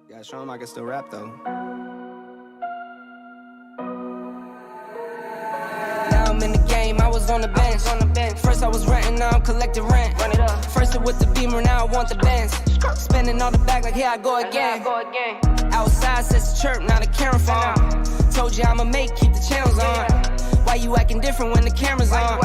Gotta show him I can still rap though. Now I'm in the game, I was on the bench. First I was renting, now I'm collecting rent. Run it up. First it with the Beamer, now I want the Benz. Spending all the back like here I go again. Outside says the chirp, now the camera phone. Told you I'ma make, keep the channels on. Why you acting different when the camera's on?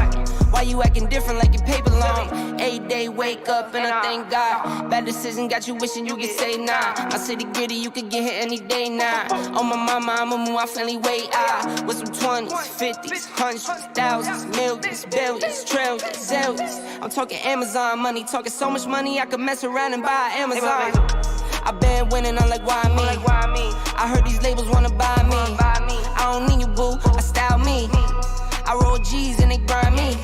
Why you acting different like your paper long? 8 day wake up and I thank God. Bad decision got you wishing you could say nah. My city gritty, you could get hit any day now. On my mama, I'ma move my friendly way out. With some 20s, 50s, hundreds, thousands, millions, billions, trillions, zillions. I'm talking Amazon money, talking so much money I could mess around and buy Amazon. I been winning, I'm like, why me? I heard these labels wanna buy me. I don't need you, boo, I style me. I roll G's and they grind me.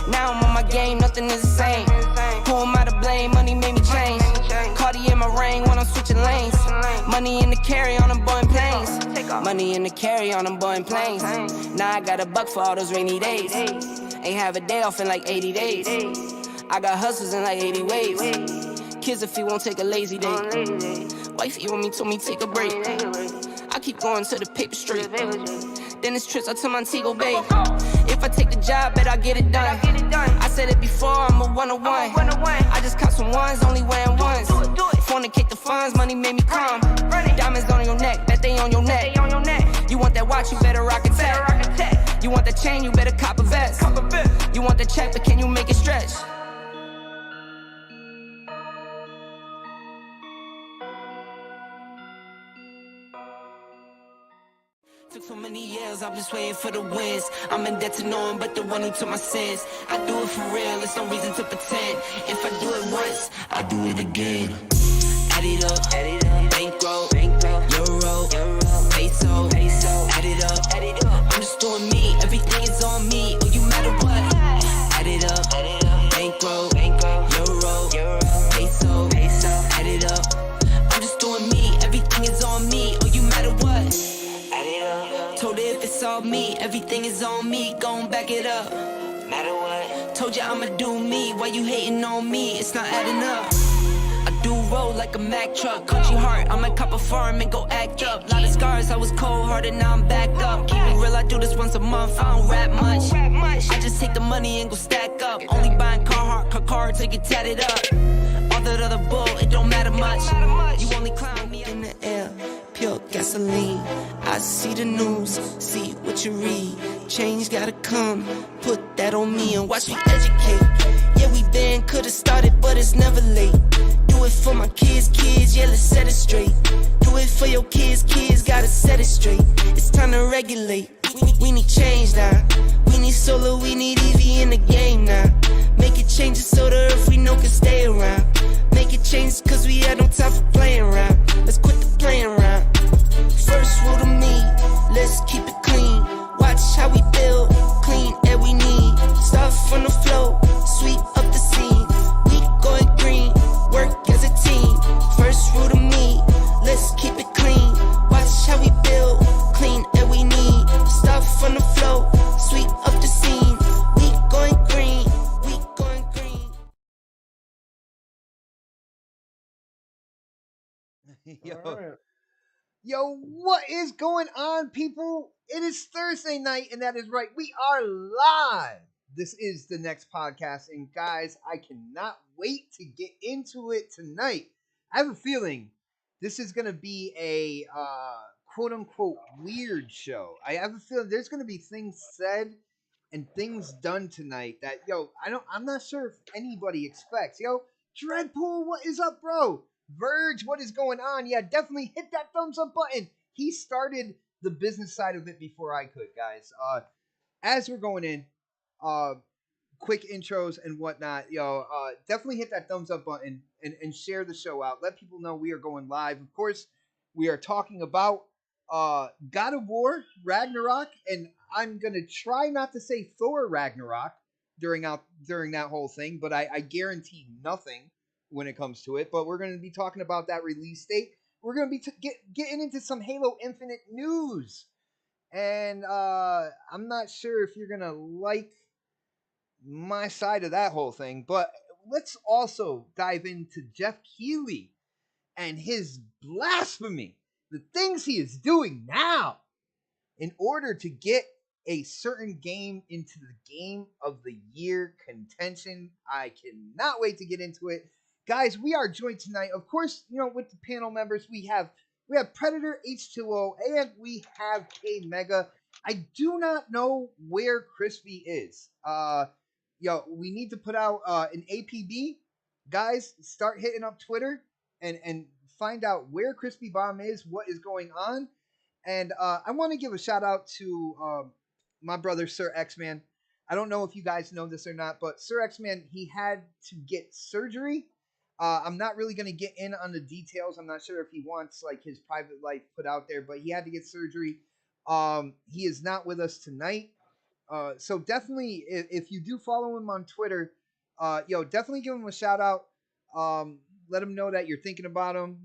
Now I'm on my game, nothing is the same. Who am I to blame? Money made me change. Cardi in my ring when I'm switching lanes. Money in the carry on them Boeing planes. Money in the carry on them Boeing planes. Now I got a buck for all those rainy days. Ain't have a day off in like 80 days. I got hustles in like 80 ways. Kids if he won't take a lazy day. Wifey on me told me take a break. I keep going to the paper straight. Then it's trips out to Montego Bay. If I take the job, bet I get it done. I said it before, I'm a 101. I just caught some ones, only wearing ones. Fornicate the funds, money made me calm. Diamonds on your neck, bet they on your neck. You want that watch, you better rock it tech. You want that chain, you better cop a vest. You want the check, but can you make it stretch? Took so many years, I'm just waiting for the wins. I'm in debt to no one but the one who took my sins. I do it for real, there's no reason to pretend. If I do it once, I do it again. Add it up, bankroll, euro, peso, add it up. I'm just doing me, everything is on me, oh you matter what. Add it up, bankroll, euro, peso, add it up. I'm just doing me, everything is on me, oh you matter what. Told her if it's all me, everything is on me, gon' back it up. Matter what? Told you I'ma do me, why you hating on me? It's not adding up. I do roll like a Mack truck, country heart, I might cop a farm and go act up. Lot of scars, I was cold-hearted, now I'm backed up. Keep it real, I do this once a month, I don't rap much. I just take the money and go stack up. Only buying car till you tatted up. All that other bull, it don't matter much. You only clown me in the air. Pure gasoline, I see the news, see what you read. Change gotta come, put that on me and watch me educate. Yeah, we been, could've started, but it's never late. Do it for my kids, yeah, let's set it straight. Do it for your kids, gotta set it straight. It's time to regulate, we need change now. We need solar, we need EV in the game now. Make it changes so the earth we know can stay around. Make it changes cause we had no time for playing around. Let's quit the playing around. First rule to me, let's keep it clean. Watch how we build, clean air we need. Stuff from the flow, sweep up the scene. We going green, work as a team. First rule to me, let's keep it clean. Watch how we build, clean air we need. Stuff from the flow, sweep up the scene. We going green, we going green. Yo, what is going on, people? It is Thursday night, and that is right. We are live. This is the next podcast, and guys, I cannot wait to get into it tonight. I have a feeling this is going to be a quote-unquote weird show. I have a feeling there's going to be things said and things done tonight that, I'm not sure if anybody expects. Yo, Dreadpool, what is up, bro? Verge, what is going on? Yeah, definitely hit that thumbs up button. He started the business side of it before I could, guys. As we're going in, quick intros and whatnot, definitely hit that thumbs up button and share the show out. Let people know we are going live. Of course, we are talking about God of War, Ragnarok, and I'm going to try not to say Thor Ragnarok during that whole thing, but I guarantee nothing when it comes to it. But we're going to be talking about that release date. We're going to be getting into some Halo Infinite news. And I'm not sure if you're going to like my side of that whole thing. But let's also dive into Jeff Keighley and his blasphemy, the things he is doing now in order to get a certain game into the game of the year contention. I cannot wait to get into it. Guys, we are joined tonight, of course, with the panel members. We have Predator H2O and we have K Mega. I do not know where Crispy is. We need to put out an APB. Guys, start hitting up Twitter and find out where Crispy Bomb is, what is going on. And I want to give a shout out to my brother, Sir X-Man. I don't know if you guys know this or not, but Sir X-Man, he had to get surgery. I'm not really going to get in on the details. I'm not sure if he wants like his private life put out there, but he had to get surgery. He is not with us tonight. So definitely, if you do follow him on Twitter, definitely give him a shout out. Let him know that you're thinking about him.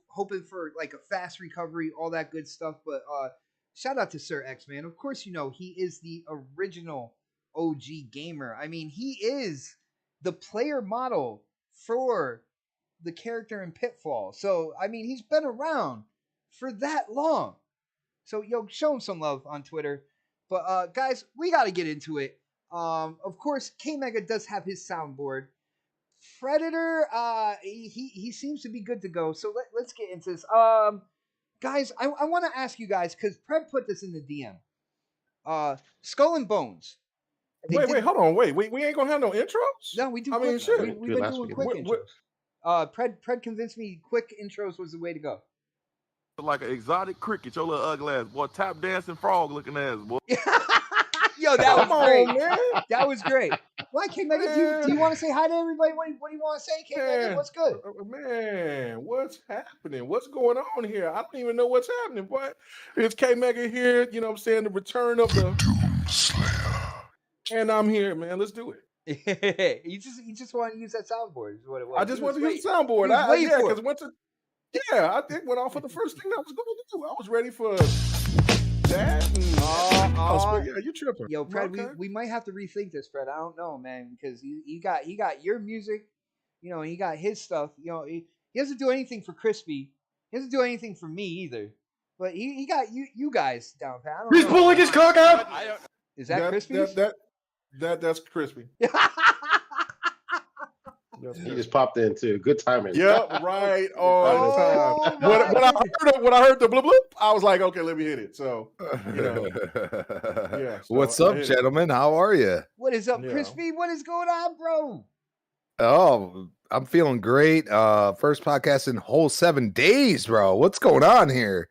Hoping for like a fast recovery, all that good stuff. But shout out to Sir X-Man. Of course, he is the original OG gamer. I mean, he is the player model for the character in Pitfall. So I mean, he's been around for that long. So show him some love on Twitter. But guys, we got to get into it. Of course, K Mega does have his soundboard. Predator, he seems to be good to go. So let's get into this. Guys, I want to ask you guys because Pred put this in the DM. Skull and Bones. Wait, hold on. Wait, we ain't gonna have no intros? No, we do. We've been doing quick intros. Pred convinced me quick intros was the way to go. Like an exotic cricket, your little ugly ass boy, tap dancing frog looking ass boy. Yo, that was great. Man. That was great. Why, K Mega? Do you want to say hi to everybody? What do you want to say, K Mega? What's good? Man, what's happening? What's going on here? I don't even know what's happening, boy. It's K Mega here, you know what I'm saying? The return of the Doom Slayer. And I'm here, man. Let's do it. you just want to use that soundboard, is what it was. I just want to use the soundboard. Because once I did went off for the first thing I was going to do. I was ready for that. Yeah, you tripping. Yo, Fred, okay. we might have to rethink this, Fred. I don't know, man, because he got your music, and he got his stuff. He doesn't do anything for Crispy. He doesn't do anything for me either. But he got you guys down pat. He's pulling his cock out. Is that Crispy? That's Crispy. He just popped in too. Good timing. Yep, right on time. When I heard the bloop bloop, I was like, okay, let me hit it. So, yeah. So what's up, gentlemen? How are you? What is up, Crispy? What is going on, bro? Oh, I'm feeling great. First podcast in whole 7 days, bro. What's going on here?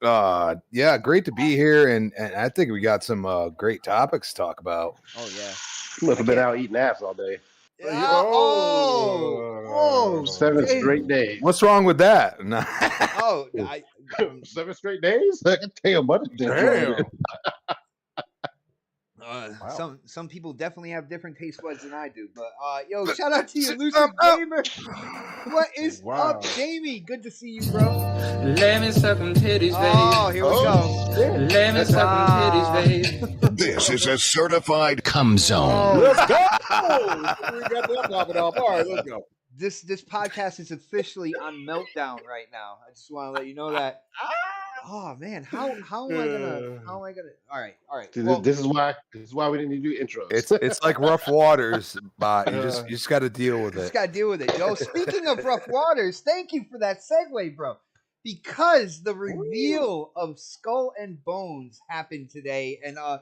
Yeah, great to be here, and I think we got some great topics to talk about. Oh yeah, must have been out eating ass all day. 7 straight days. What's wrong with that? 7 straight days? I can tell you about it. Damn. Wow. Some people definitely have different taste buds than I do, but shout out to you, Lucid Gamer. What is up, Jamie? Good to see you, bro. Let me suck them titties, babe. Oh, here we go. Let me suck them titties, babe. This is a certified cum zone. Let's go. We got that popping off. All right, let's go. This podcast is officially on meltdown right now. I just want to let you know that. Oh man, how am I gonna? All right. Well, this is why we didn't do intros. It's like rough waters, but you just got to deal with it. Just got to deal with it. Yo, speaking of rough waters, thank you for that segue, bro. Because the reveal of Skull and Bones happened today, and I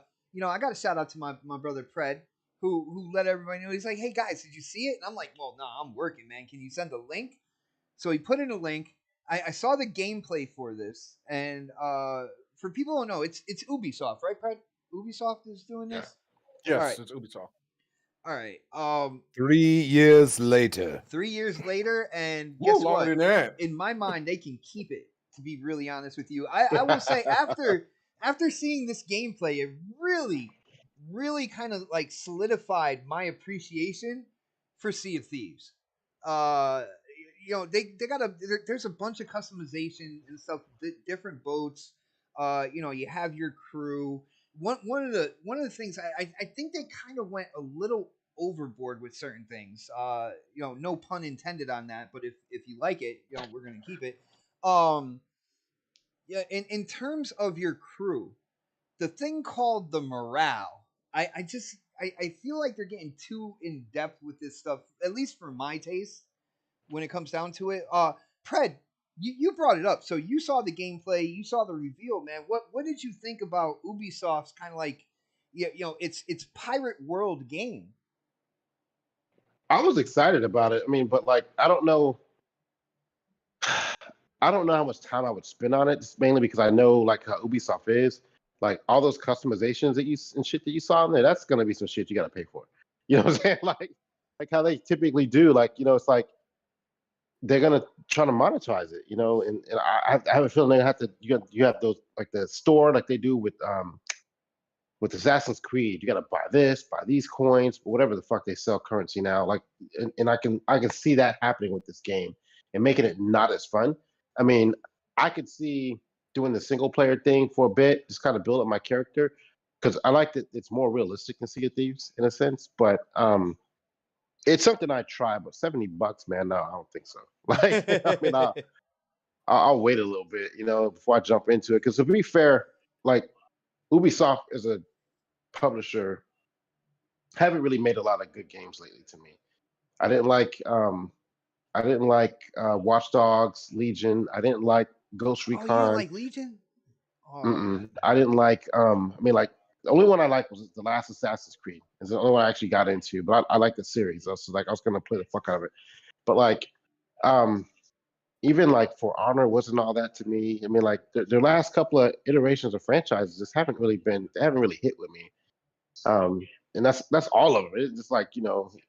got to shout out to my brother Pred, who let everybody know. He's like, "Hey guys, did you see it?" And I'm like, "Well, no, I'm working, man. Can you send a link?" So he put in a link. I saw the gameplay for this, and for people who don't know, it's Ubisoft, right, Pred? Ubisoft is doing this? Yes, right. It's Ubisoft. All right. 3 years later. 3 years later, and guess what? Than that. In my mind, they can keep it, to be really honest with you. I will say, after seeing this gameplay, it really, really kind of like solidified my appreciation for Sea of Thieves. They got there's a bunch of customization and stuff, different boats. You have your crew. One of the things I think they kind of went a little overboard with certain things. No pun intended on that, but if you like it, we're gonna keep it. Yeah, in terms of your crew, the thing called the morale, I feel like they're getting too in depth with this stuff, at least for my taste, when it comes down to it. Pred, you brought it up, so you saw the gameplay, you saw the reveal, man. What did you think about Ubisoft's kind of like, it's pirate world game? I was excited about it. I mean, but like, I don't know. I don't know how much time I would spend on it, just mainly because I know like how Ubisoft is. Like all those customizations that you and shit that you saw in there, that's gonna be some shit you gotta pay for. You know what I'm saying? Like how they typically do. Like, it's like they're gonna try to monetize it, and I have a feeling they have to. You have those like the store like they do with Assassin's Creed. You gotta buy this, buy these coins, whatever the fuck they sell currency now. Like, and I can see that happening with this game and making it not as fun. I mean, I could see doing the single player thing for a bit, just kind of build up my character, because I like that it's more realistic than Sea of Thieves in a sense. But it's something I try. But $70, man, no, I don't think so. Like, I mean, I'll wait a little bit, before I jump into it. Because to be fair, like Ubisoft as a publisher haven't really made a lot of good games lately to me. I didn't like Watch Dogs, Legion. I didn't like Ghost Oh, you didn't Recon. like Legion? Oh, Mm-mm. I didn't like. I mean, like the only one I liked was the last Assassin's Creed. It's the only one I actually got into. But I like the series. I was gonna play the fuck out of it. But like, even like For Honor wasn't all that to me. I mean, like their last couple of iterations of franchises just haven't really hit with me. And that's all of them. It's just like,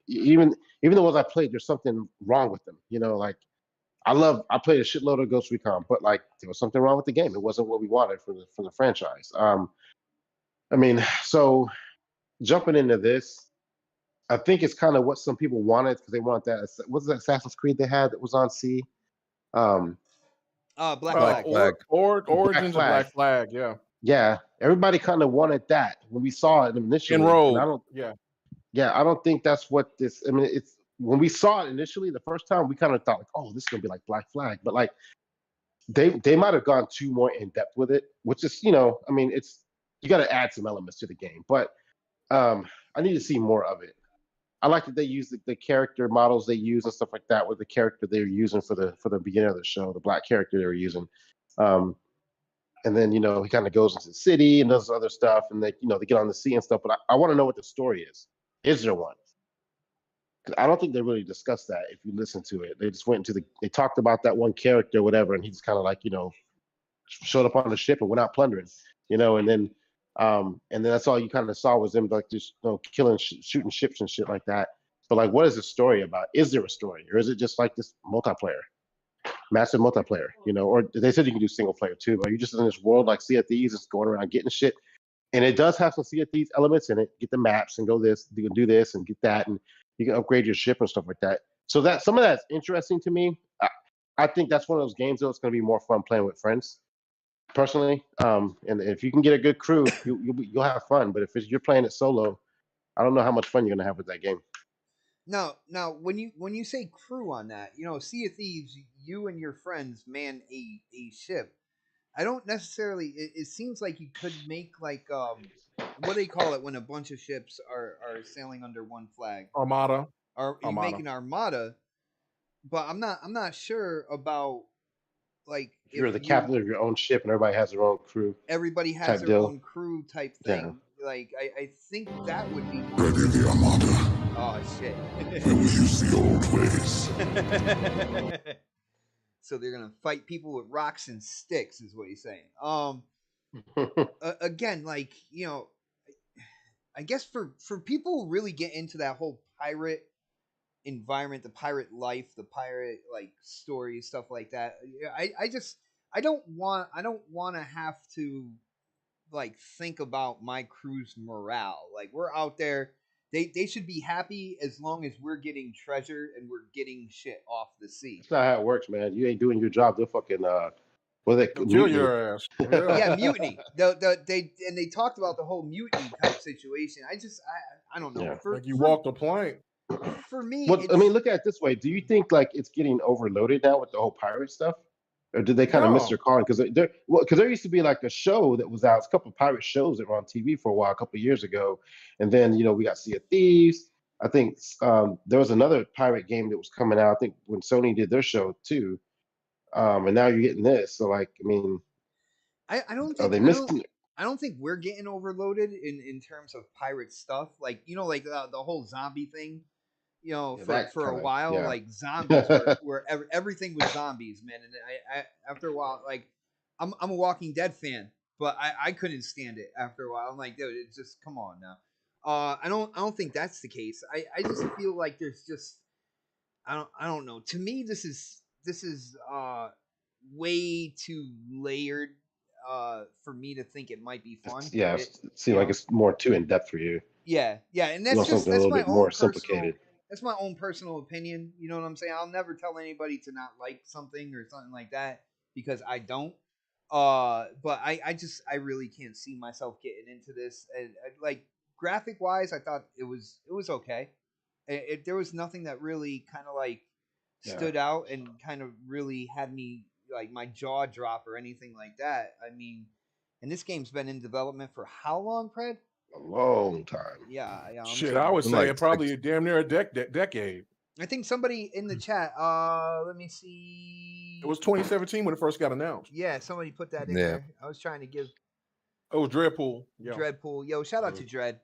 even the ones I played, there's something wrong with them. Like I played a shitload of Ghost Recon, but like there was something wrong with the game. It wasn't what we wanted from the franchise. I mean, so jumping into this, I think it's kind of what some people wanted because they want that. What's that Assassin's Creed they had that was on C? Um, Black Flag. Flag. Origins of Flag. Black Flag, yeah. Yeah, everybody kind of wanted that when we saw it initially. Enrolled. And I don't think that's what this. I mean, it's when we saw it initially the first time, we kind of thought like, oh, this is gonna be like Black Flag, but like they might have gone too more in depth with it, which is, I mean, it's you got to add some elements to the game, but I need to see more of it. I like that they use the character models they use and stuff like that with the character they were using for the beginning of the show, the black character they were using. And then, he kind of goes into the city and does other stuff, and they get on the sea and stuff. But I want to know what the story is. Is there one? 'Cause I don't think they really discussed that. If you listen to it, they just went into they talked about that one character, or whatever, and he just kind of like showed up on the ship and went out plundering, and then that's all you kind of saw was them like just killing, shooting ships and shit like that. But like, what is the story about? Is there a story, or is it just like this massive multiplayer? Or they said you can do single player too. Are you just in this world like Sea of Thieves, just going around getting shit? And it does have some Sea of Thieves elements in it. Get the maps and go this, you can do this and get that, and you can upgrade your ship and stuff like that. So that some of that's interesting to me. I think that's one of those games though. It's going to be more fun playing with friends, personally. And if you can get a good crew, you'll have fun. But if you're playing it solo, I don't know how much fun you're going to have with that game. Now, when you say crew on that, Sea of Thieves, you and your friends man a ship. I don't necessarily. It seems like you could make like what do they call it when a bunch of ships are sailing under one flag? Armada. Are you Armada. making armada? But I'm not sure about like If you're the captain of your own ship and everybody has their own crew. Everybody has their own crew type thing. Yeah. Like I think that would be Ready the Armada. Oh shit. We will use the old ways. So they're gonna fight people with rocks and sticks, is what he's saying. Again, like I guess for people who really get into that whole pirate environment, the pirate life, the pirate like stories, stuff like that. I don't want to have to like think about my crew's morale. Like we're out there. They should be happy as long as we're getting treasure and we're getting shit off the sea. That's not how it works, man. You ain't doing your job. They'll fucking kill your ass. Yeah, mutiny. They talked about the whole mutiny type situation. I don't know. Yeah. For, Like you walked a plank. for me, Well, it's, I mean, look at it this way. Do you think like it's getting overloaded now with the whole pirate stuff? Or did they kind of miss their No. calling? Because there used to be like a show that was out, a couple of pirate shows that were on TV for a while, a couple of years ago, and then we got Sea of Thieves. I think there was another pirate game that was coming out. I think when Sony did their show too, and now you're getting this. So like, I mean, I don't are think they missing? I don't think we're getting overloaded in terms of pirate stuff. Like like the whole zombie thing. Yeah, For that a kind of while, yeah. like zombies were everything was zombies, man. And I after a while, like I'm a Walking Dead fan, but I couldn't stand it after a while. I'm like, dude, it's just come on now. I don't think that's the case. I just feel like there's just I don't know. To me, this is way too layered for me to think it might be fun. Yeah, It it seems like it's more too in depth for you. yeah, and You want something a that's little my bit more own personal simplicated. that's my own personal opinion. You know what I'm saying? I'll never tell anybody to not like something or something like that because I don't. But I really can't see myself getting into this. And like graphic wise, I thought it was okay. There was nothing that really kind of like Yeah, stood out and kind of really had me like my jaw drop or anything like that. I mean, and this game's been in development for how long, Pred? a long time. Yeah, I'm Shit, I sorry. would Been say like probably damn near a decade. I think somebody in the chat. Let me see. It was 2017 when it first got announced. Yeah, somebody put that in Yeah. there. I was trying to give It was Dreadpool. Yeah. Dreadpool. Yo, shout out to Dread.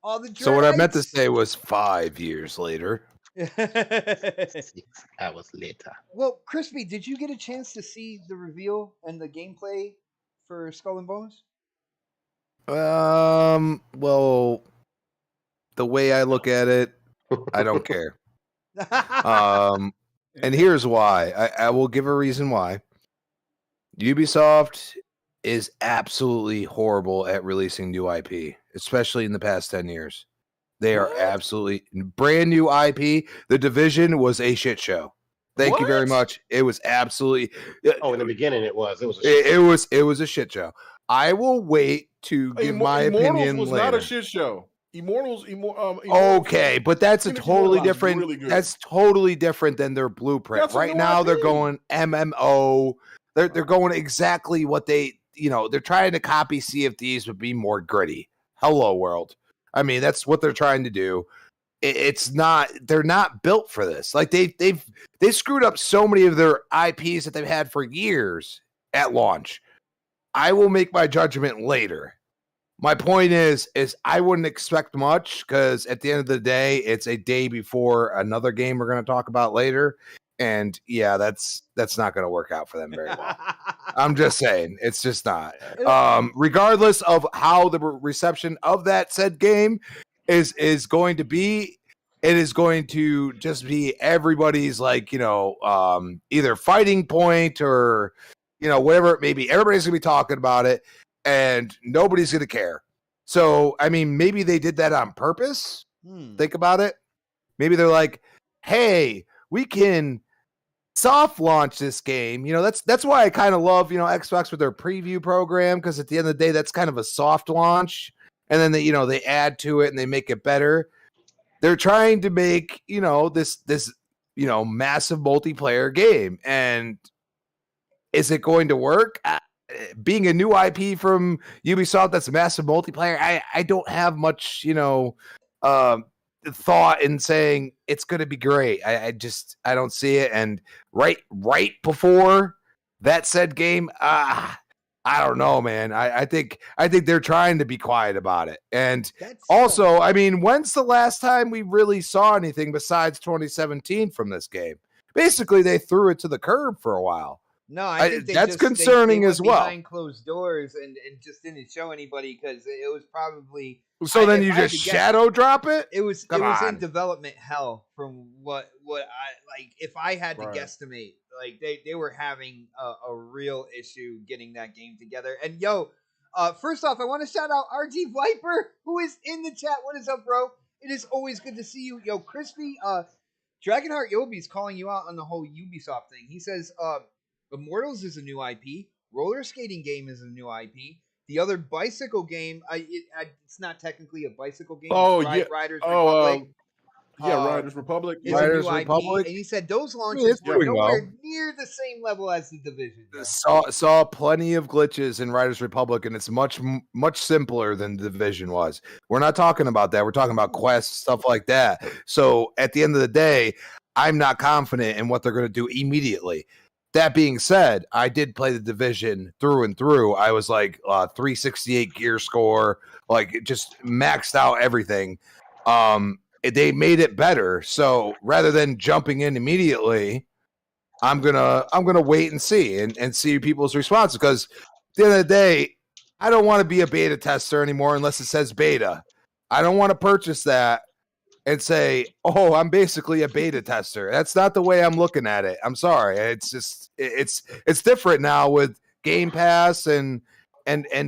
All the Dreadites. So what I meant to say was 5 years later. 6 hours later. Well, Crispy, did you get a chance to see the reveal and the gameplay for Skull and Bones? Well, the way I look at it, I don't care. And here's why. I will give a reason why. Ubisoft is absolutely horrible at releasing new IP, especially in the past 10 years. They are absolutely brand new IP. The Division was a shit show. Thank you very What? much. It was absolutely Oh, in the beginning it was. It was. it was a shit show. I will wait to give my Immortals opinion was later. not a shit show. Immortals. Okay, but that's a Phoenix totally Immortals is different. really good. That's totally different than their blueprint. That's a Right new now, they're IP. going MMO. They're going exactly what they they're trying to copy Sea of Thieves, but be more gritty. Hello World. I mean, that's what they're trying to do. It's not. They're not built for this. Like they screwed up so many of their IPs that they've had for years at launch. I will make my judgment later. My point is I wouldn't expect much because at the end of the day, it's a day before another game we're going to talk about later, and yeah, that's not going to work out for them very well. I'm just saying, it's just not. Regardless of how the reception of that said game is going to be, it is going to just be everybody's like either fighting point or whatever it may be. Everybody's going to be talking about it. And nobody's going to care. So, I mean, maybe they did that on purpose. Think about it. Maybe they're like, hey, we can soft launch this game. That's why I kind of love, Xbox with their preview program, because at the end of the day, that's kind of a soft launch. And then they add to it and they make it better. They're trying to make, this massive multiplayer game. And is it going to work? Being a new IP from Ubisoft that's a massive multiplayer, I don't have much, thought in saying it's going to be great. I don't see it. And right before that said game, I don't know, man. I think they're trying to be quiet about it. And also, I mean, when's the last time we really saw anything besides 2017 from this game? Basically, they threw it to the curb for a while. No, I think that's concerning as well. Behind closed doors and just didn't show anybody because it was probably. So then you just shadow drop it? It was in development hell from what I like. If I had to guesstimate, like they were having a real issue getting that game together. And first off, I want to shout out RT Viper who is in the chat. What is up, bro? It is always good to see you, Crispy. Dragonheart Yobi's calling you out on the whole Ubisoft thing. He says, Immortals is a new IP. Roller skating game is a new IP. The other bicycle game, it's not technically a bicycle game. Oh it's yeah. Riders Oh Republic. yeah. Riders Republic. Is a Yeah. new Riders IP, Republic. and he said those I launches mean, it's were doing nowhere well. near the same level as the Division. Yo. Saw plenty of glitches in Riders Republic, and it's much simpler than the Division was. We're not talking about that. We're talking about quests, stuff like that. So at the end of the day, I'm not confident in what they're going to do immediately. That being said, I did play the Division through and through. I was like 368 gear score, like just maxed out everything. They made it better. So rather than jumping in immediately, I'm gonna wait and see and see people's responses, because at the end of the day, I don't want to be a beta tester anymore unless it says beta. I don't want to purchase that and say, "Oh, I'm basically a beta tester." That's not the way I'm looking at it. I'm sorry. It's just it's different now with Game Pass and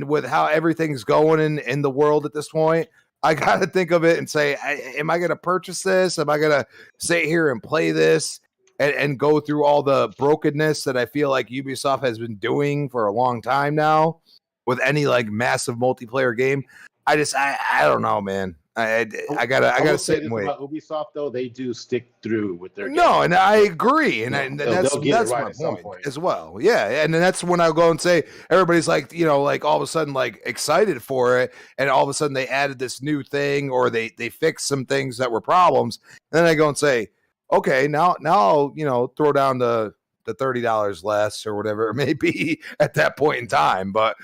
with how everything's going in the world at this point. I got to think of it and say, am I going to purchase this? Am I going to sit here and play this and go through all the brokenness that I feel like Ubisoft has been doing for a long time now with any like massive multiplayer game? I don't know, man. I gotta sit and wait. About Ubisoft, though, they do stick through with their No, games. and I agree, and that's they'll get it right my at some point point. as well. Yeah, and then that's when I go and say everybody's like, like all of a sudden like excited for it, and all of a sudden they added this new thing or they fixed some things that were problems, and then I go and say, okay, now I'll throw down the $30 less or whatever it may be at that point in time. But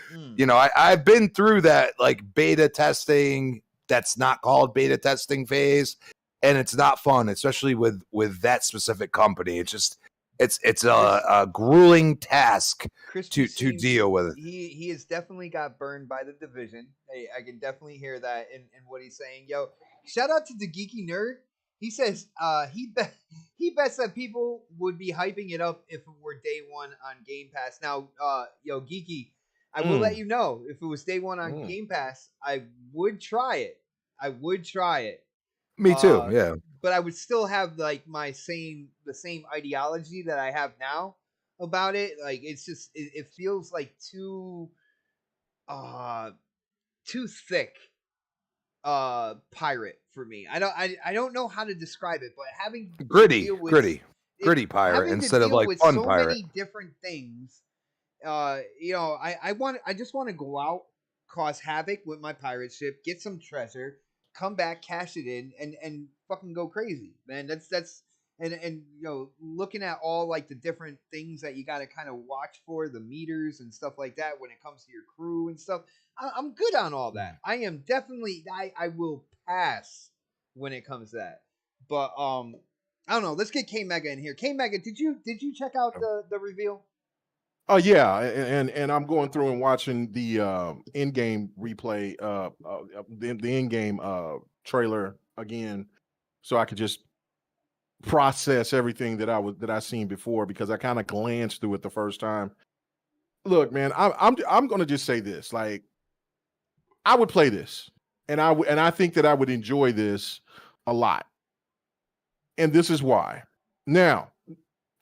I've been through that like beta testing. That's not called beta testing phase, and it's not fun, especially with that specific company. It's just it's a grueling task to deal with it. He has definitely got burned by the Division. I can definitely hear that in what he's saying. Yo, shout out to the Geeky Nerd. He says he bets that people would be hyping it up if it were day one on Game Pass. Now, yo, Geeky, I will let you know, if it was day one on Game Pass, I would try it. Me too. Yeah. But I would still have like the same ideology that I have now about it. Like it's just it feels like too thick pirate for me. I don't know how to describe it, but having gritty pirate instead of like fun so pirate. Many different things. I just want to go out, cause havoc with my pirate ship, get some treasure, come back, cash it in, and fucking go crazy, man. That's looking at all like the different things that you got to kind of watch for, the meters and stuff like that when it comes to your crew and stuff. I'm good on all that. I am definitely I will pass when it comes to that. But I don't know. Let's get K Mega in here. K Mega, did you check out the reveal? Oh yeah, and I'm going through and watching the in-game replay, the in-game trailer again, so I could just process everything that I seen before, because I kind of glanced through it the first time. Look, man, I'm going to just say this: like, I would play this, and I think that I would enjoy this a lot, and this is why. Now,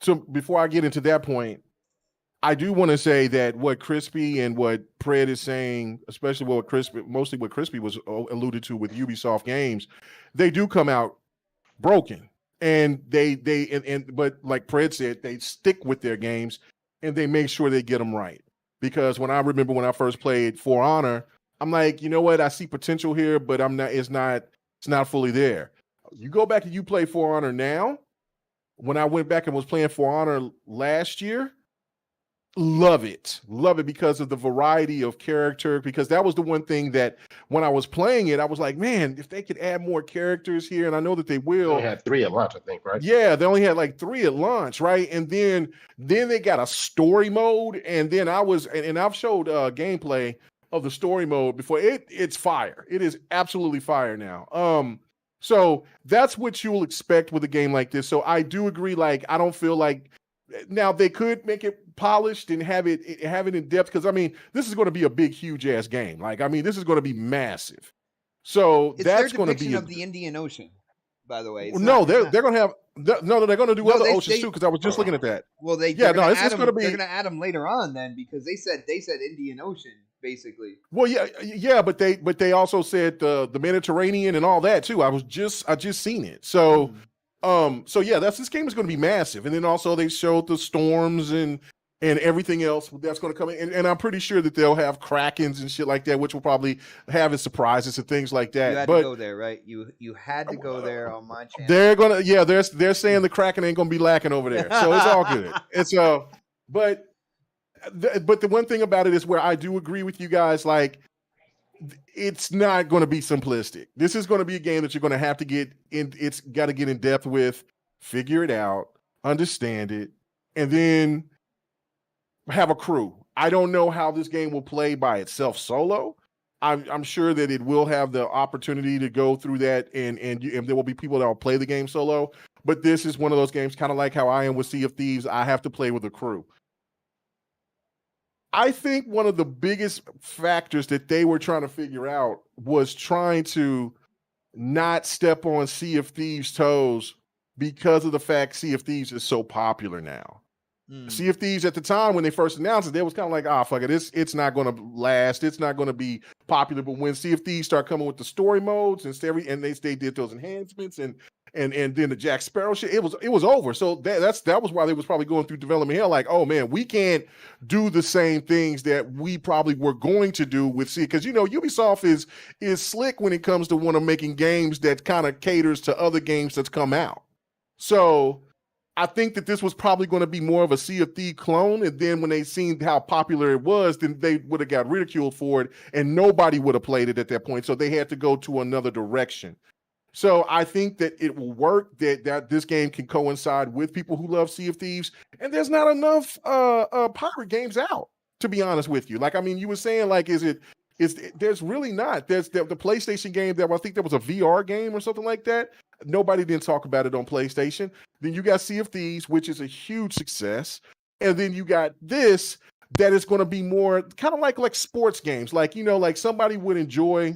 so before I get into that point, I do want to say that what Crispy and what Pred is saying, especially mostly what Crispy was alluded to with Ubisoft games, they do come out broken, and but like Pred said, they stick with their games and they make sure they get them right. Because when I first played For Honor, I'm like, you know what, I see potential here, but it's not fully there. You go back and you play For Honor now. When I went back and was playing For Honor last year, love it because of the variety of character, because that was the one thing that when I was playing it, I was like, man, if they could add more characters here, and I know that they will. They had 3 at launch, I think, right? Yeah, they only had like 3 at launch, right? And then they got a story mode, and then I've showed gameplay of the story mode before. It's fire. It is absolutely fire now. So that's what you'll expect with a game like this. So I do agree, like, I don't feel like, now they could make it polished and have it in depth, because I mean, this is going to be a big, huge ass game. Like, I mean, this is going to be massive. So that's going to be of the Indian Ocean, by the way. They're going to have they're going to do other oceans too, because I was just looking at that. Well, they're going to add them later on then, because they said Indian Ocean basically. Well, yeah, but they also said the Mediterranean and all that too. I just seen it. So so yeah, this game is going to be massive. And then also they showed the storms and everything else that's going to come in. And I'm pretty sure that they'll have krakens and shit like that, which will probably have its surprises and things like You that. had But to go there, right? You had to go there on my channel. they're gonna, yeah, they're saying the kraken ain't gonna be lacking over there, so it's all good. It's but but the one thing about it is where I do agree with you guys, like it's not going to be simplistic. This is going to be a game that you're going to have to get in. It's got to get in depth with, figure it out, understand it, and then have a crew. I don't know how this game will play by itself solo. I'm sure that it will have the opportunity to go through that, and there will be people that will play the game solo. But this is one of those games, kind of like how I am with Sea of Thieves. I have to play with a crew. I think one of the biggest factors that they were trying to figure out was trying to not step on Sea of Thieves' toes because of the fact Sea of Thieves is so popular now. Sea of Thieves at the time when they first announced it, they was kind of like, fuck it, it's not going to last, it's not going to be popular. But when Sea of Thieves start coming with the story modes and they did those enhancements and then the Jack Sparrow shit, it was over. So that was why they was probably going through development hell. Like, oh man, we can't do the same things that we probably were going to do with Sea, because Ubisoft is slick when it comes to one of making games that kind of caters to other games that's come out. So I think that this was probably going to be more of a Sea of Thieves clone, and then when they seen how popular it was, then they would have got ridiculed for it, and nobody would have played it at that point. So they had to go to another direction. So I think that it will work, that this game can coincide with people who love Sea of Thieves, and there's not enough pirate games out, to be honest with you. Like, I mean, you were saying, like, there's really not. There's the PlayStation game that I think there was a VR game or something like that. Nobody didn't talk about it on PlayStation. Then you got Sea of Thieves, which is a huge success. And then you got this that is going to be more kind of like sports games. Like, like somebody would enjoy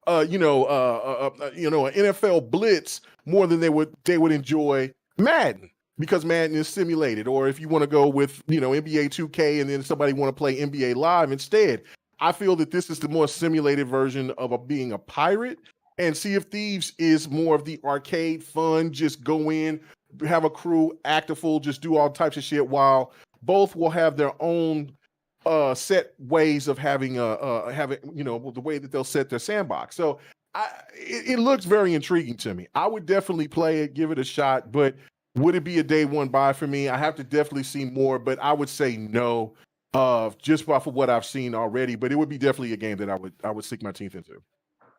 an NFL blitz more than they would enjoy Madden, because Madden is simulated. Or if you want to go with, NBA 2K and then somebody want to play NBA Live instead. I feel that this is the more simulated version of being a pirate. And Sea of Thieves is more of the arcade fun, just go in, have a crew, act a fool, just do all types of shit, while both will have their own set ways of having the way that they'll set their sandbox. So it looks very intriguing to me. I would definitely play it, give it a shot, but would it be a day one buy for me? I have to definitely see more, but I would say no, just off of what I've seen already. But it would be definitely a game that I would sink my teeth into.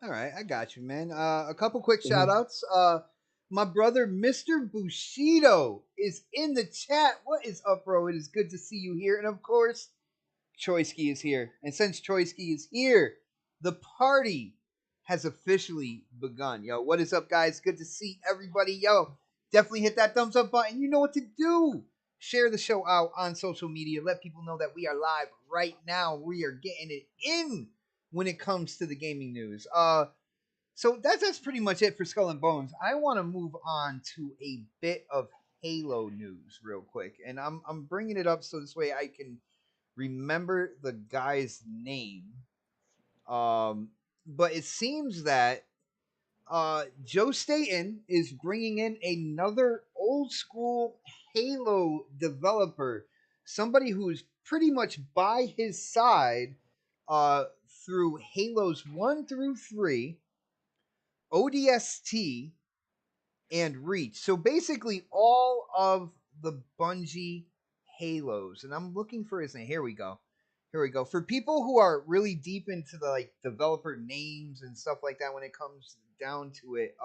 All right, I got you, man. A couple quick shout outs. My brother, Mr. Bushido, is in the chat. What is up, bro? It is good to see you here. And of course, Choiski is here. And since Choiski is here, the party has officially begun. Yo, what is up, guys? Good to see everybody. Yo, definitely hit that thumbs up button. You know what to do. Share the show out on social media. Let people know that we are live right now. We are getting it in when it comes to the gaming news. So that's pretty much it for Skull and Bones. I want to move on to a bit of Halo news real quick, and I'm bringing it up so this way I can remember the guy's name. But it seems that Joe Staten is bringing in another old school Halo developer, somebody who's pretty much by his side through Halos 1 through 3, ODST, and Reach. So basically all of the Bungie Halos. And I'm looking for his name. Here we go. For people who are really deep into the developer names and stuff like that when it comes down to it,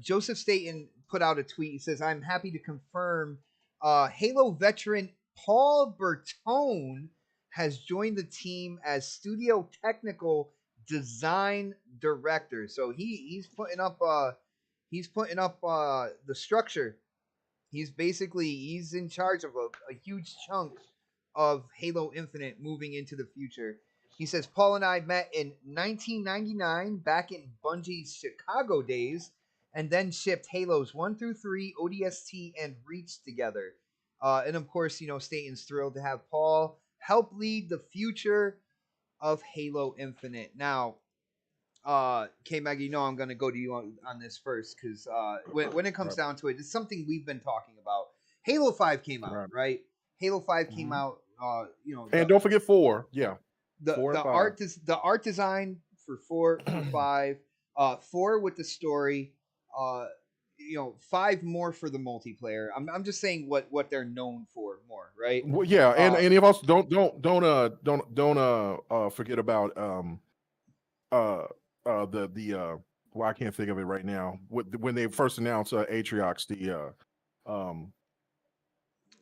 Joseph Staten put out a tweet. He says, "I'm happy to confirm Halo veteran Paul Bertone has joined the team as studio technical design director." So he's putting up the structure. He's in charge of a huge chunk of Halo Infinite moving into the future. He says, "Paul and I met in 1999 back in Bungie's Chicago days, and then shipped Halos 1 through 3, ODST, and Reach together." And of course, Staten's thrilled to have Paul help lead the future of Halo Infinite. Now, K Mag, you know I'm gonna go to you on this first because when it comes Right. down to it, it's something we've been talking about. Halo 5 came out, Right. right? Halo 5 came Mhm. out. You know, And don't forget 4. Yeah. the 4 and the 5. the art design for 5, 4 with the story, uh, 5 more for the multiplayer. I'm just saying what they're known for more, right? Well, yeah, and Uh, and if also don't forget about uh well, I can't think of it right now. When they first announced Atriox, the um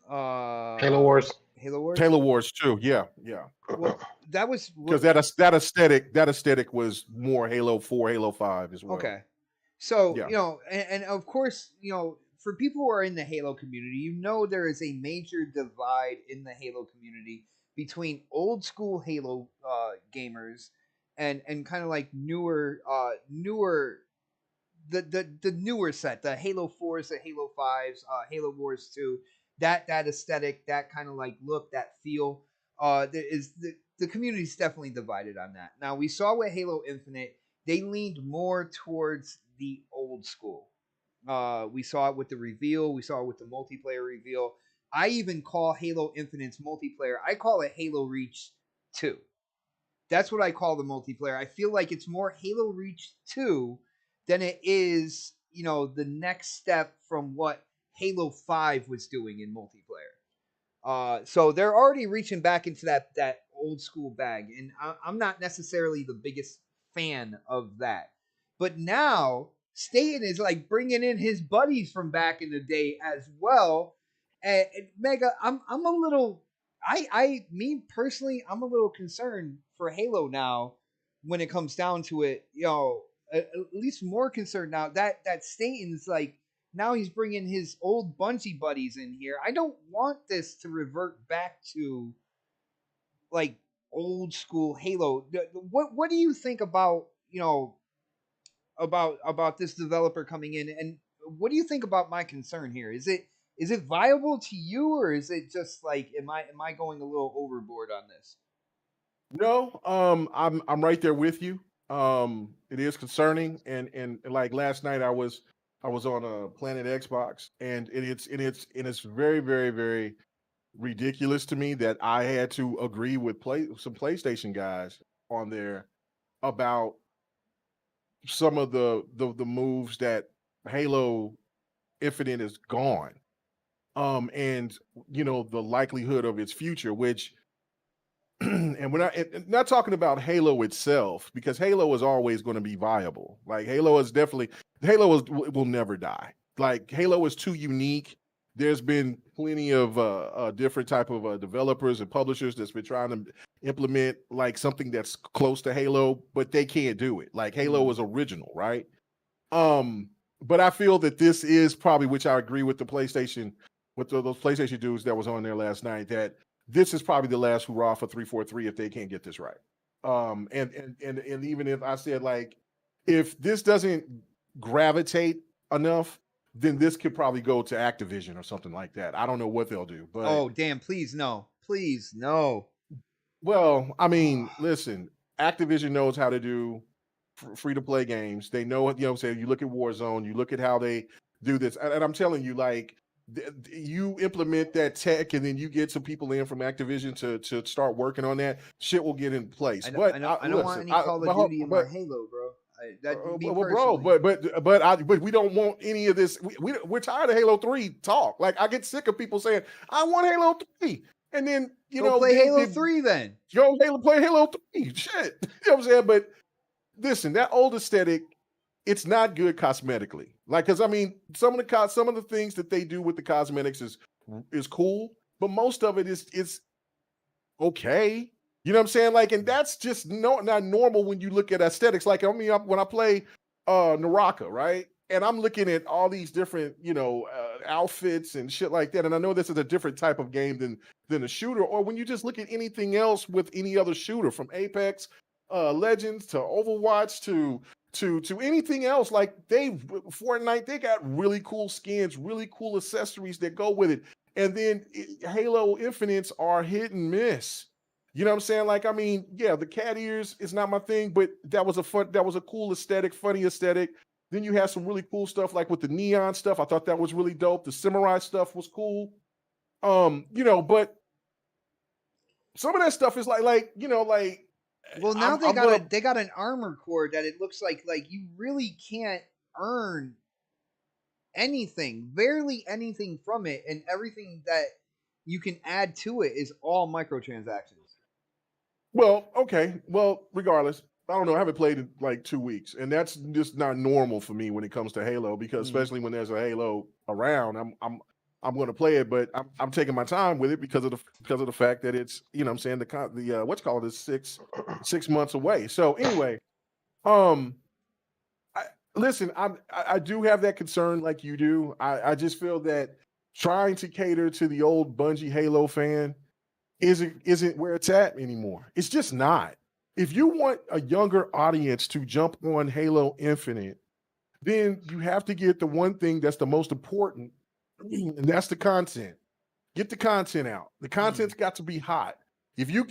Halo uh, Wars. Halo Wars. Halo Wars 2. Yeah, yeah. Well, that was Because what. that aesthetic was more Halo 4, Halo 5 as well. Okay. So, Yeah. and of course, for people who are in the Halo community, there is a major divide in the Halo community between old school Halo gamers and kind of like newer the newer set, the Halo 4s, the Halo 5s, Halo Wars 2, that aesthetic, that kind of like look, that feel. There is the community's definitely divided on that. Now we saw with Halo Infinite, they leaned more towards the old school. We saw it with the reveal. We saw it with the multiplayer reveal. I even call Halo Infinite's multiplayer. I call it Halo Reach 2. That's what I call the multiplayer. I feel like it's more Halo Reach 2 than it is, the next step from what Halo 5 was doing in multiplayer. So they're already reaching back into that old school bag, and I'm not necessarily the biggest fan of that. But now Staten is like bringing in his buddies from back in the day as well. And Mega, I'm a little, me personally, I'm a little concerned for Halo now when it comes down to it. At least more concerned now that Staten's like now he's bringing his old Bungie buddies in here. I don't want this to revert back to like old school Halo. What do you think about about this developer coming in, and what do you think about my concern here? Is it viable to you, or is it just like am I going a little overboard on this? No, I'm right there with you. It is concerning, and like last night I was on a Planet Xbox, and it's very, very, very ridiculous to me that I had to agree with some PlayStation guys on there about some of the moves that Halo Infinite is gone. And the likelihood of its future, which and we're not talking about Halo itself, because Halo is always going to be viable. Like Halo will never die. Like Halo is too unique. There's been plenty of different type of developers and publishers that's been trying to implement like something that's close to Halo, but they can't do it. Like Halo is original, right? But I feel that this is probably, which I agree with the PlayStation, with those PlayStation dudes that was on there last night, that this is probably the last hurrah for 343 if they can't get this right. And even if I said, like, if this doesn't gravitate enough, then this could probably go to Activision or something like that. I don't know what they'll do, but Oh damn! Please no. well, I mean, listen, Activision knows how to do free to play games. They know, what I'm saying. You look at Warzone, you look at how they do this, and I'm telling you, like, you implement that tech, and then you get some people in from Activision to start working on that. Shit will get in place. But I don't want any Call of Duty in my Halo, bro. That me well, bro, personally. but we don't want any of this. We're tired of Halo 3 talk. Like, I get sick of people saying, "I want Halo 3," and then Go play Halo 3 then. play Halo 3. Shit, you know what I'm saying? But listen, that old aesthetic, it's not good cosmetically. Like, because I mean, some of the things that they do with the cosmetics is cool, but most of it is okay. You know what I'm saying? Like, and that's just not normal when you look at aesthetics. Like, I mean, when I play Naraka, right? And I'm looking at all these different, outfits and shit like that. And I know this is a different type of game than a shooter, or when you just look at anything else with any other shooter, from Apex Legends to Overwatch to anything else. Like, Fortnite, they got really cool skins, really cool accessories that go with it. And then Halo Infinites are hit and miss. You know what I'm saying? Like, I mean, yeah, the cat ears is not my thing, but that was a cool aesthetic, funny aesthetic. Then you have some really cool stuff like with the neon stuff. I thought that was really dope. The samurai stuff was cool. But some of that stuff is like Well, now I'm gonna they got an armor core that it looks like you really can't earn anything, barely anything from it, and everything that you can add to it is all microtransactions. Well, okay. Well, regardless, I don't know. I haven't played in like 2 weeks, and that's just not normal for me when it comes to Halo. Because especially when there's a Halo around, I'm going to play it, but I'm taking my time with it because of the fact that it's I'm saying the what's called is 6 months away. So anyway, listen, I do have that concern like you do. I just feel that trying to cater to the old Bungie Halo fan isn't where it's at anymore. It's just not. If you want a younger audience to jump on Halo Infinite, then you have to get the one thing that's the most important, and that's the content. Get the content out. The content's got to be hot. If you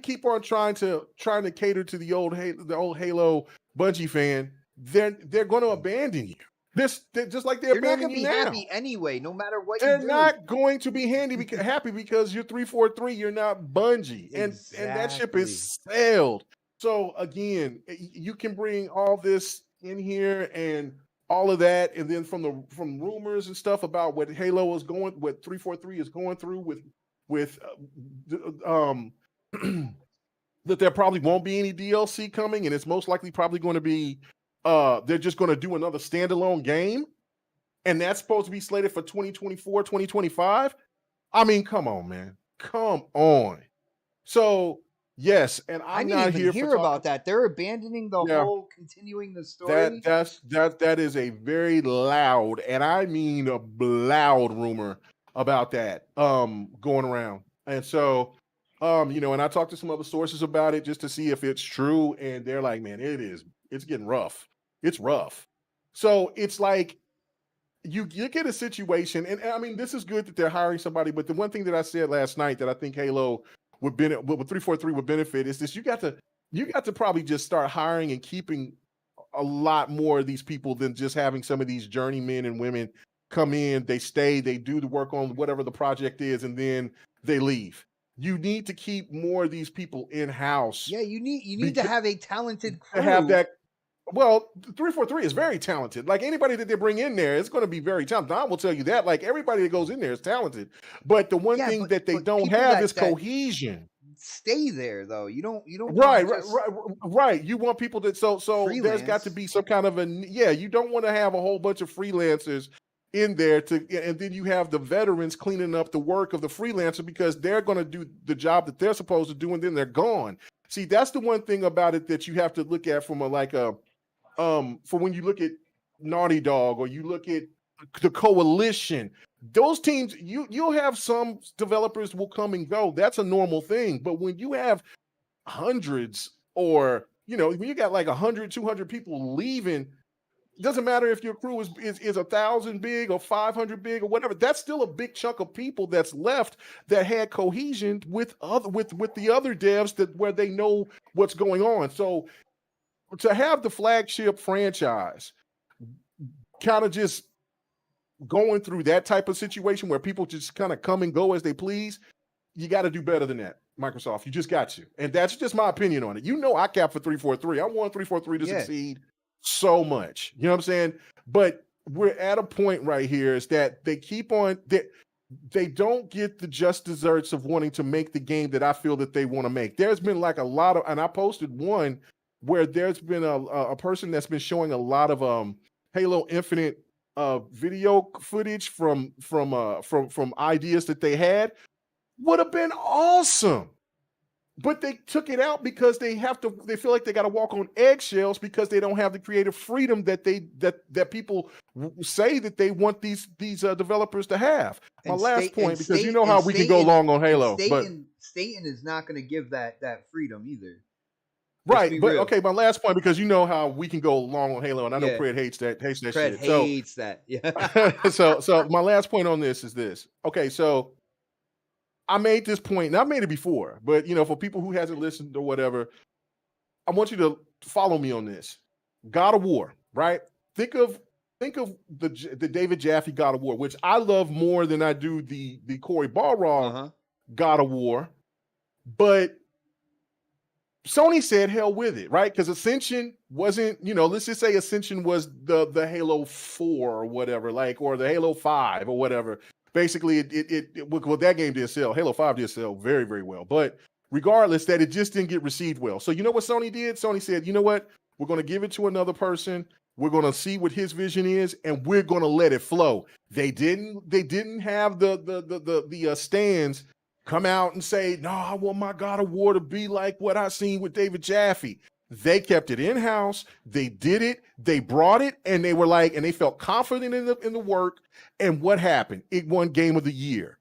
keep on trying to cater to the old Halo Bungie fan, they're going to abandon you. Just like they're not going abandoning to be you now. happy anyway, no matter what They're you do. not going to be happy because you're 343. You're not Bungie, and that ship is sailed. So again, you can bring all this in here and all of that, and then from rumors and stuff about what Halo is going, what 343 is going through with that there probably won't be any DLC coming, and it's most likely probably going to be they're just going to do another standalone game, and that's supposed to be slated for 2024, 2025. I mean, come on, man. Come on. So, yes, and I I'm didn't not even here hear for about that. They're abandoning the whole continuing the story. That is a very loud, and I mean a loud rumor about that going around. And so and I talked to some other sources about it just to see if it's true, and they're like, man, it's getting rough. It's rough. So it's like you get a situation, and I mean, this is good that they're hiring somebody, but the one thing that I said last night that I think Halo would benefit, with 343 would benefit, is this: you got to probably just start hiring and keeping a lot more of these people than just having some of these journeymen and women come in, they stay, they do the work on whatever the project is, and then they leave. You need to keep more of these people in-house. Yeah, you need to have a talented crew. To have that. Well, 343 is very talented. Like anybody that they bring in there, it's going to be very talented. Don will tell you that. Like everybody that goes in there is talented. But the one thing that they don't have is cohesion. Stay there though. You don't Right. You want people that so there's got to be some kind of you don't want to have a whole bunch of freelancers in there and then you have the veterans cleaning up the work of the freelancer because they're going to do the job that they're supposed to do and then they're gone. See, that's the one thing about it that you have to look at from for when you look at Naughty Dog or you look at the Coalition, those teams, you'll have some developers will come and go. That's a normal thing. But when you have hundreds or, when you got like 100, 200 people leaving, it doesn't matter if your crew is 1,000 big or 500 big or whatever. That's still a big chunk of people that's left that had cohesion with the other devs where they know what's going on. So to have the flagship franchise kind of just going through that type of situation where people just kind of come and go as they please, you got to do better than that, Microsoft. You just got to. And that's just my opinion on it. I cap for 343. I want 343 to succeed so much. You know what I'm saying? But we're at a point right here is that they keep on they don't get the just desserts of wanting to make the game that I feel that they want to make. There's been like a lot of, and I posted one where there's been a person that's been showing a lot of Halo Infinite video footage from ideas that they had. Would have been awesome. But they took it out because they feel like they got to walk on eggshells because they don't have the creative freedom that people say that they want these developers to have. My last point, because you know how we can go long on Halo, but Staten is not going to give that freedom either. Let's be But real. okay, my last point, because you know how we can go long on Halo, and I know Yeah. Cred hates that Cred shit. hates that. Yeah. So my last point on this is this. Okay, so I made this point, and I made it before, but for people who hasn't listened or whatever, I want you to follow me on this. God of War, right? Think of the David Jaffe God of War, which I love more than I do the Corey Balrog God of War, but Sony said hell with it, right? Because Ascension wasn't, let's just say Ascension was the Halo 4 or whatever, or the Halo 5 or whatever. Basically, that game did sell. Halo 5 did sell very, very well. But regardless, that it just didn't get received well. So you know what Sony did? Sony said, you know what? We're going to give it to another person. We're going to see what his vision is, and we're going to let it flow. They didn't have the stands come out and say, no, I want my God of War to be like what I seen with David Jaffe. They kept it in-house. They did it. They brought it, and they were and they felt confident in the work. And what happened? It won Game of the Year.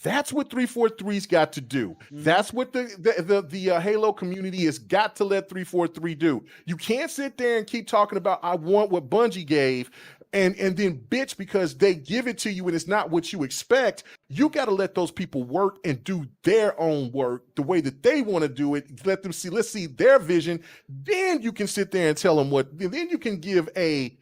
That's what 343's got to do. Mm-hmm. That's what the Halo community has got to let 343 do. You can't sit there and keep talking about, I want what Bungie gave, and then bitch because they give it to you and it's not what you expect. You got to let those people work and do their own work the way that they want to do it. Let them see, let's see their vision. Then you can sit there and tell them then you can give a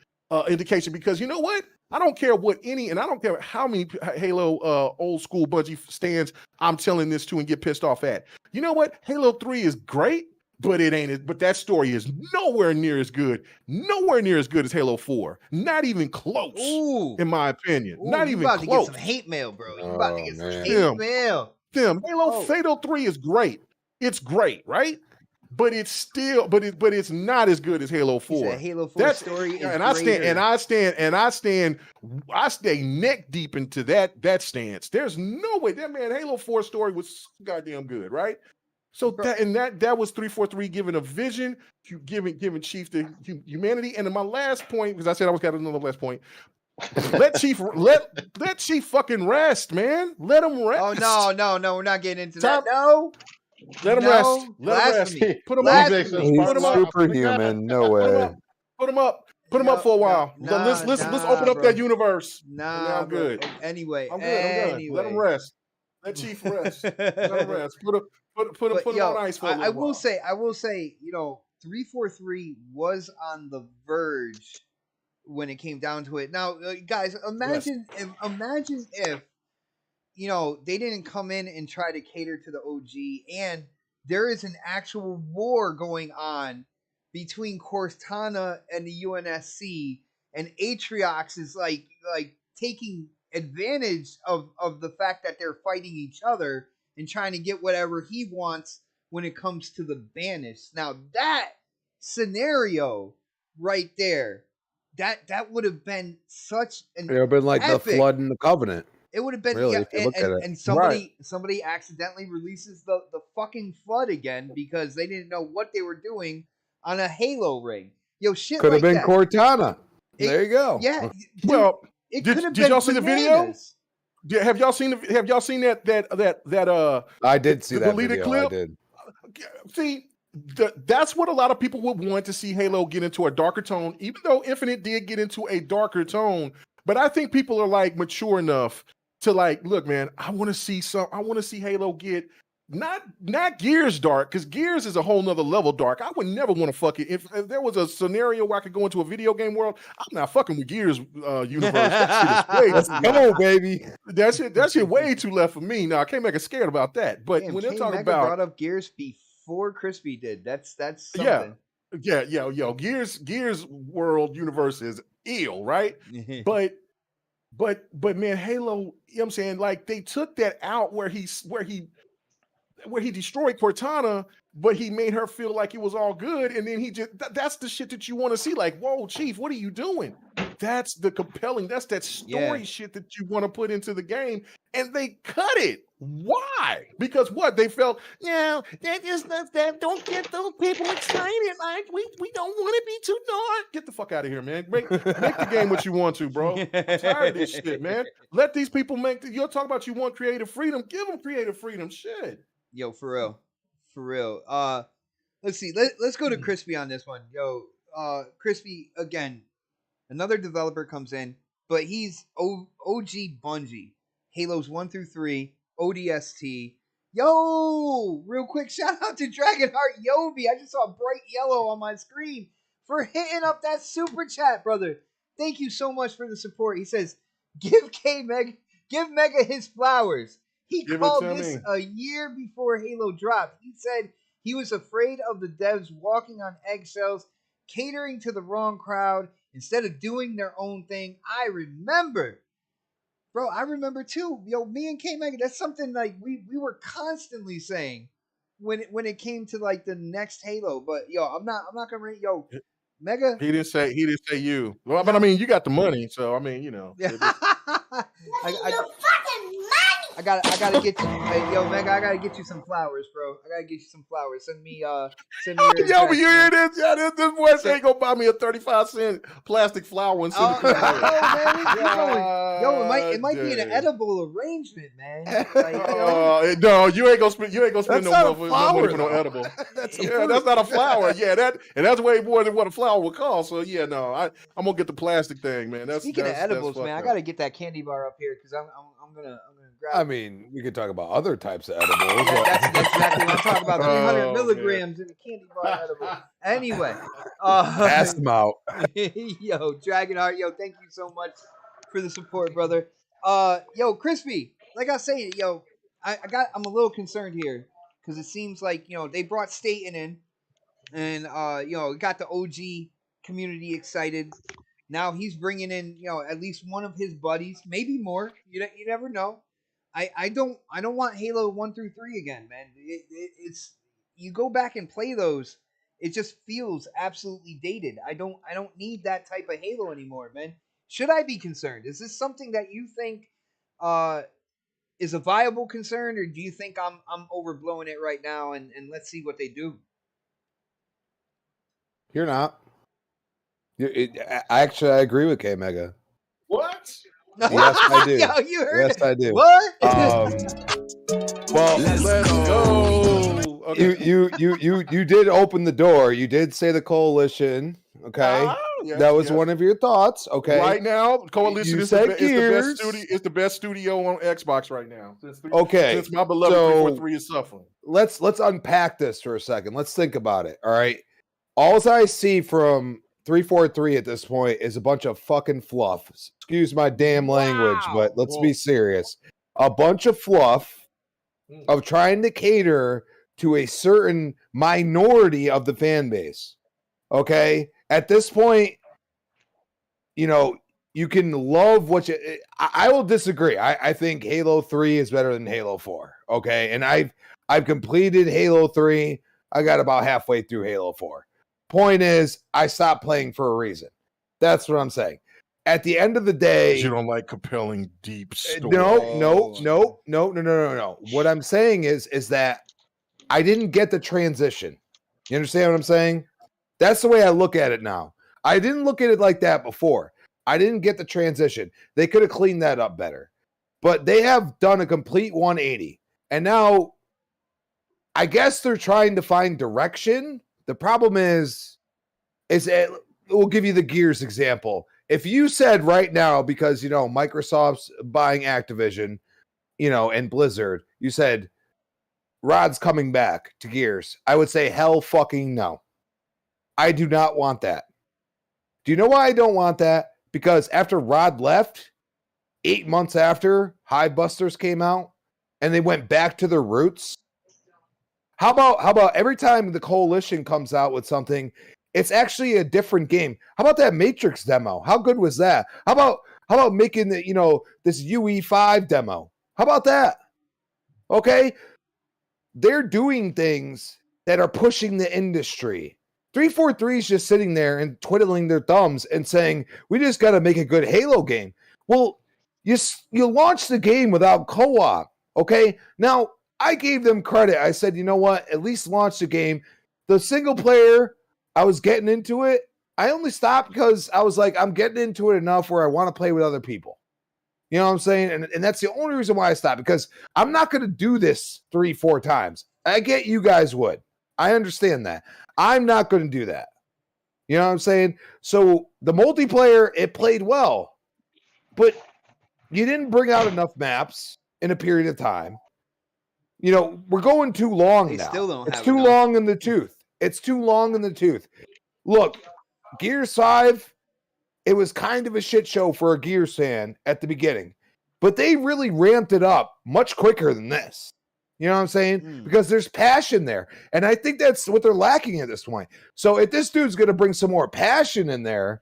indication, because you know what? I don't care and I don't care how many Halo old school Bungie stands I'm telling this to and get pissed off at. You know what? Halo 3 is great, but but that story is nowhere near as good. Nowhere near as good as Halo 4. Not even close, in my opinion. Not even close. You about to get some hate mail, bro. You about to get some hate mail. Halo 3 is great. It's great, right? But it's still, but it's not as good as Halo 4. Halo 4 story is I stay neck deep into that stance. There's no way that Halo 4 story was goddamn good, right? So that was 343 giving a vision, giving Chief the humanity. And then my last point, because I said I was got another last point. Let Chief fucking rest, man. Let him rest. Oh no, we're not getting into that. No. Let him rest. Let him rest. Put him up. Put him up. Superhuman. No way. Put him up. Put him up for a while. Let's open up that universe. I'm good. Anyway, I'm good. Let him rest. Let Chief rest. Let him rest. Put him on ice for a little while. I will say, 343 was on the verge when it came down to it. Now, guys, imagine if they didn't come in and try to cater to the OG, and there is an actual war going on between Cortana and the UNSC, and Atriox is like taking advantage of the fact that they're fighting each other and trying to get whatever he wants when it comes to the Banished. Now that scenario right there, that would have been such an it would have been like epic, the Flood and the Covenant. It would have been, really, if you look at it. And somebody accidentally releases the fucking Flood again because they didn't know what they were doing on a Halo ring. Shit could have like been that. Cortana. There you go. Yeah. Well, it could have been. Did y'all see the video? Yeah, have y'all seen that? I did see that deleted video. clip. I did. See, that's what a lot of people would want to see Halo get into a darker tone, even though Infinite did get into a darker tone. But I think people are mature enough to look, man, I want to see Halo get not Gears dark, because Gears is a whole nother level dark. I would never want to fuck it. If there was a scenario where I could go into a video game world, I'm not fucking with Gears universe. That shit is way go, baby. That shit way too left for me. Now I can't make it scared about that. But when they're talking about brought up Gears before Crispy did, that's something. Yeah. Gears world universe is ill, right? But man, Halo, you know what I'm saying? They took that out where he destroyed Cortana, but he made her feel like it was all good, and then that's the shit that you want to see. Whoa, Chief, what are you doing? That's the compelling, that's that story shit that you want to put into the game, and they cut it. Why? Because what? They felt, that don't get those people excited. We don't want to be too dark. Get the fuck out of here, man. Make the game what you want to, bro. I'm tired of this shit, man. Let these people you'll talk about you want creative freedom. Give them creative freedom. Shit. Yo, for real. Let's see. Let's go to Crispy on this one. Yo, Crispy again. Another developer comes in, but he's OG Bungie. Halos 1 through 3, ODST. Yo, real quick, shout out to Dragonheart Yobi. I just saw bright yellow on my screen for hitting up that super chat, brother. Thank you so much for the support. He says, give Mega his flowers. He called this a year before Halo dropped. He said he was afraid of the devs walking on eggshells, catering to the wrong crowd instead of doing their own thing. I remember. Bro, I remember too. Yo, me and K Mega, that's something like we were constantly saying when it came to like the next Halo. But yo, I'm not gonna rate Mega. He didn't say you. Well, but I mean, you got the money, so I mean, you know. I gotta get you, hey, yo, Mega. I gotta get you some flowers, bro. I gotta get you some flowers. Send me your yo, but you hear this? Yeah, this boy ain't gonna buy me a 35-cent plastic flower and send it to me. It might be an edible arrangement, man. Like, no, you ain't gonna spend no money for no edible. That's not a flower. Yeah, that's way more than what a flower would cost. So yeah, no, I'm gonna get the plastic thing, man. Speaking of edibles, man, I gotta get that candy bar up here because I'm gonna grab. I mean, we could talk about other types of edibles. That's exactly what I'm talking about. 300 milligrams in a candy bar edible. Anyway, pass them out. Yo, Dragonheart, yo, thank you so much for the support, brother. Yo, Crispy, like I say, yo, I'm a little concerned here because it seems like they brought Staten in, and got the OG community excited. Now he's bringing in at least one of his buddies, maybe more. You never know. I don't want Halo 1 through 3 again, man. It's you go back and play those, it just feels absolutely dated. I don't need that type of Halo anymore, man. Should I be concerned? Is this something that you think is a viable concern, or do you think I'm overblowing it right now? And let's see what they do. You're not. I agree with K Mega. What? Yes, I do. Yo, you heard yes, I do. What? Well, let's go. Okay. You did open the door. You did say the coalition. Okay, yes, that was one of your thoughts. Okay, right now, coalition you is said the best studio on Xbox right now. Since my beloved 343 is suffering. Let's unpack this for a second. Let's think about it. All right, all I see from 343 at this point is a bunch of fucking fluff. Excuse my damn language, but let's be serious. A bunch of fluff of trying to cater to a certain minority of the fan base. Okay? At this point, you can love what you... I will disagree. I think Halo 3 is better than Halo 4. Okay? And I've completed Halo 3. I got about halfway through Halo 4. Point is, I stopped playing for a reason. That's what I'm saying. At the end of the day, you don't like compelling, deep stories. No. What I'm saying is that I didn't get the transition. You understand what I'm saying? That's the way I look at it now. I didn't look at it like that before. I didn't get the transition. They could have cleaned that up better. But they have done a complete 180. And now, I guess they're trying to find direction. The problem is we'll give you the Gears example. If you said right now, because, Microsoft's buying Activision, and Blizzard, you said, Rod's coming back to Gears, I would say, hell fucking no. I do not want that. Do you know why I don't want that? Because after Rod left, 8 months after, Hivebusters came out, and they went back to their roots. How about every time the Coalition comes out with something, it's actually a different game? How about that Matrix demo? How good was that? How about making the this UE5 demo? How about that? Okay, they're doing things that are pushing the industry. 343 is just sitting there and twiddling their thumbs and saying, "We just got to make a good Halo game." Well, you launched the game without co-op. Okay, now. I gave them credit. I said, you know what? At least launch the game. The single player, I was getting into it. I only stopped because I was like, I'm getting into it enough where I want to play with other people. You know what I'm saying? And that's the only reason why I stopped, because I'm not going to do this 3-4 times. I get you guys would. I understand that. I'm not going to do that. You know what I'm saying? So the multiplayer, it played well, but you didn't bring out enough maps in a period of time. You know, we're going too long They now. still don't It's have too enough. long in the tooth. It's too long in the tooth. Look, Gears 5, it was kind of a shit show for a Gears fan at the beginning, but they really ramped it up much quicker than this. You know what I'm saying? Because there's passion there. And I think that's what they're lacking at this point. So if this dude's going to bring some more passion in there,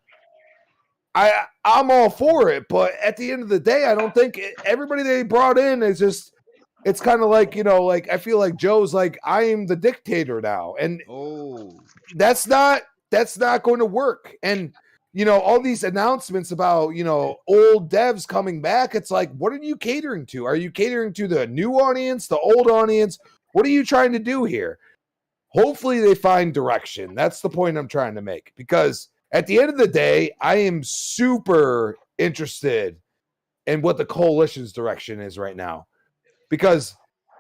I'm all for it. But at the end of the day, I don't think everybody they brought in is just, it's kind of like, you know, like I feel like Joe's like, I am the dictator now. And that's not going to work. And you know, all these announcements about, you know, old devs coming back, it's like, what are you catering to? Are you catering to the new audience, the old audience? What are you trying to do here? Hopefully they find direction. That's the point I'm trying to make, because at the end of the day, I am super interested in what the coalition's direction is right now, because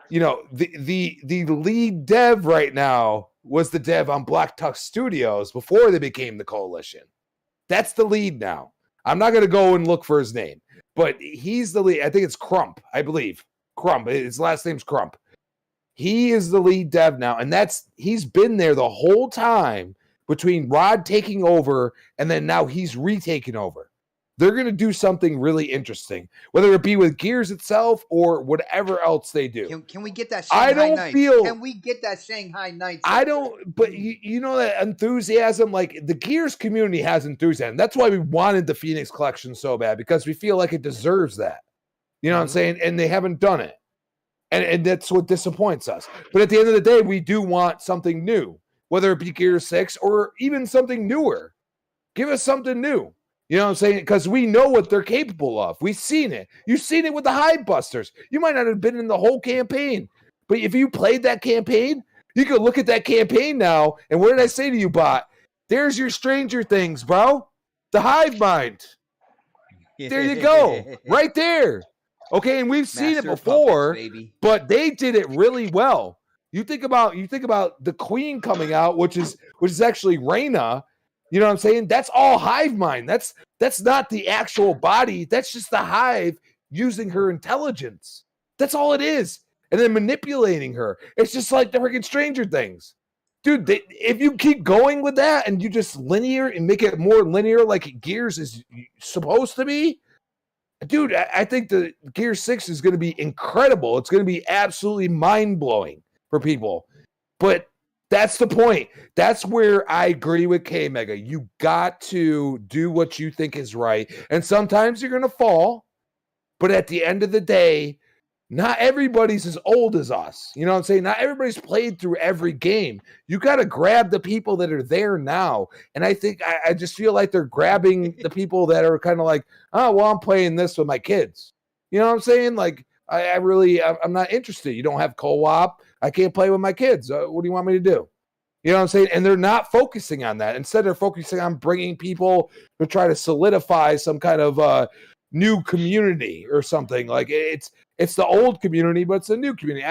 you know, the lead dev right now was the dev on Black Tux Studios before they became the coalition. That's the lead now. I'm not going to go and look for his name, but he's the lead. I think it's Crump, I believe. Crump. His last name's Crump. He is the lead dev now, and he's been there the whole time between Rod taking over and then now he's retaken over. They're going to do something really interesting, whether it be with Gears itself or whatever else they do. Can we get that Shanghai Nights? Can we get that Shanghai Nights? I don't, but you know that enthusiasm, like the Gears community has enthusiasm. That's why we wanted the Phoenix collection so bad, because we feel like it deserves that. You know what I'm saying? And they haven't done it. And that's what disappoints us. But at the end of the day, we do want something new, whether it be Gears 6 or even something newer. Give us something new. You know what I'm saying? Because we know what they're capable of. We've seen it. You've seen it with the Hive Busters. You might not have been in the whole campaign, but if you played that campaign, you could look at that campaign now, and what did I say to you, bot? There's your Stranger Things, bro. The Hive Mind. There you go. Right there. Okay, and we've seen it before, puppets, but they did it really well. You think about the Queen coming out, which is actually Reyna. You know what I'm saying? That's all Hive mind. That's not the actual body. That's just the Hive using her intelligence. That's all it is. And then manipulating her. It's just like the freaking Stranger Things. Dude, if you keep going with that and you just linear and make it more linear like Gears is supposed to be, dude, I think the Gear 6 is going to be incredible. It's going to be absolutely mind-blowing for people. But that's the point. That's where I agree with K-Mega. You got to do what you think is right. And sometimes you're going to fall. But at the end of the day, not everybody's as old as us. You know what I'm saying? Not everybody's played through every game. You got to grab the people that are there now. And I think I just feel like they're grabbing the people that are kind of like, oh, well, I'm playing this with my kids. You know what I'm saying? Like, I'm not interested. You don't have co-op. I can't play with my kids. What do you want me to do? You know what I'm saying? And they're not focusing on that. Instead, they're focusing on bringing people to try to solidify some kind of new community or something. Like it's the old community, but it's a new community.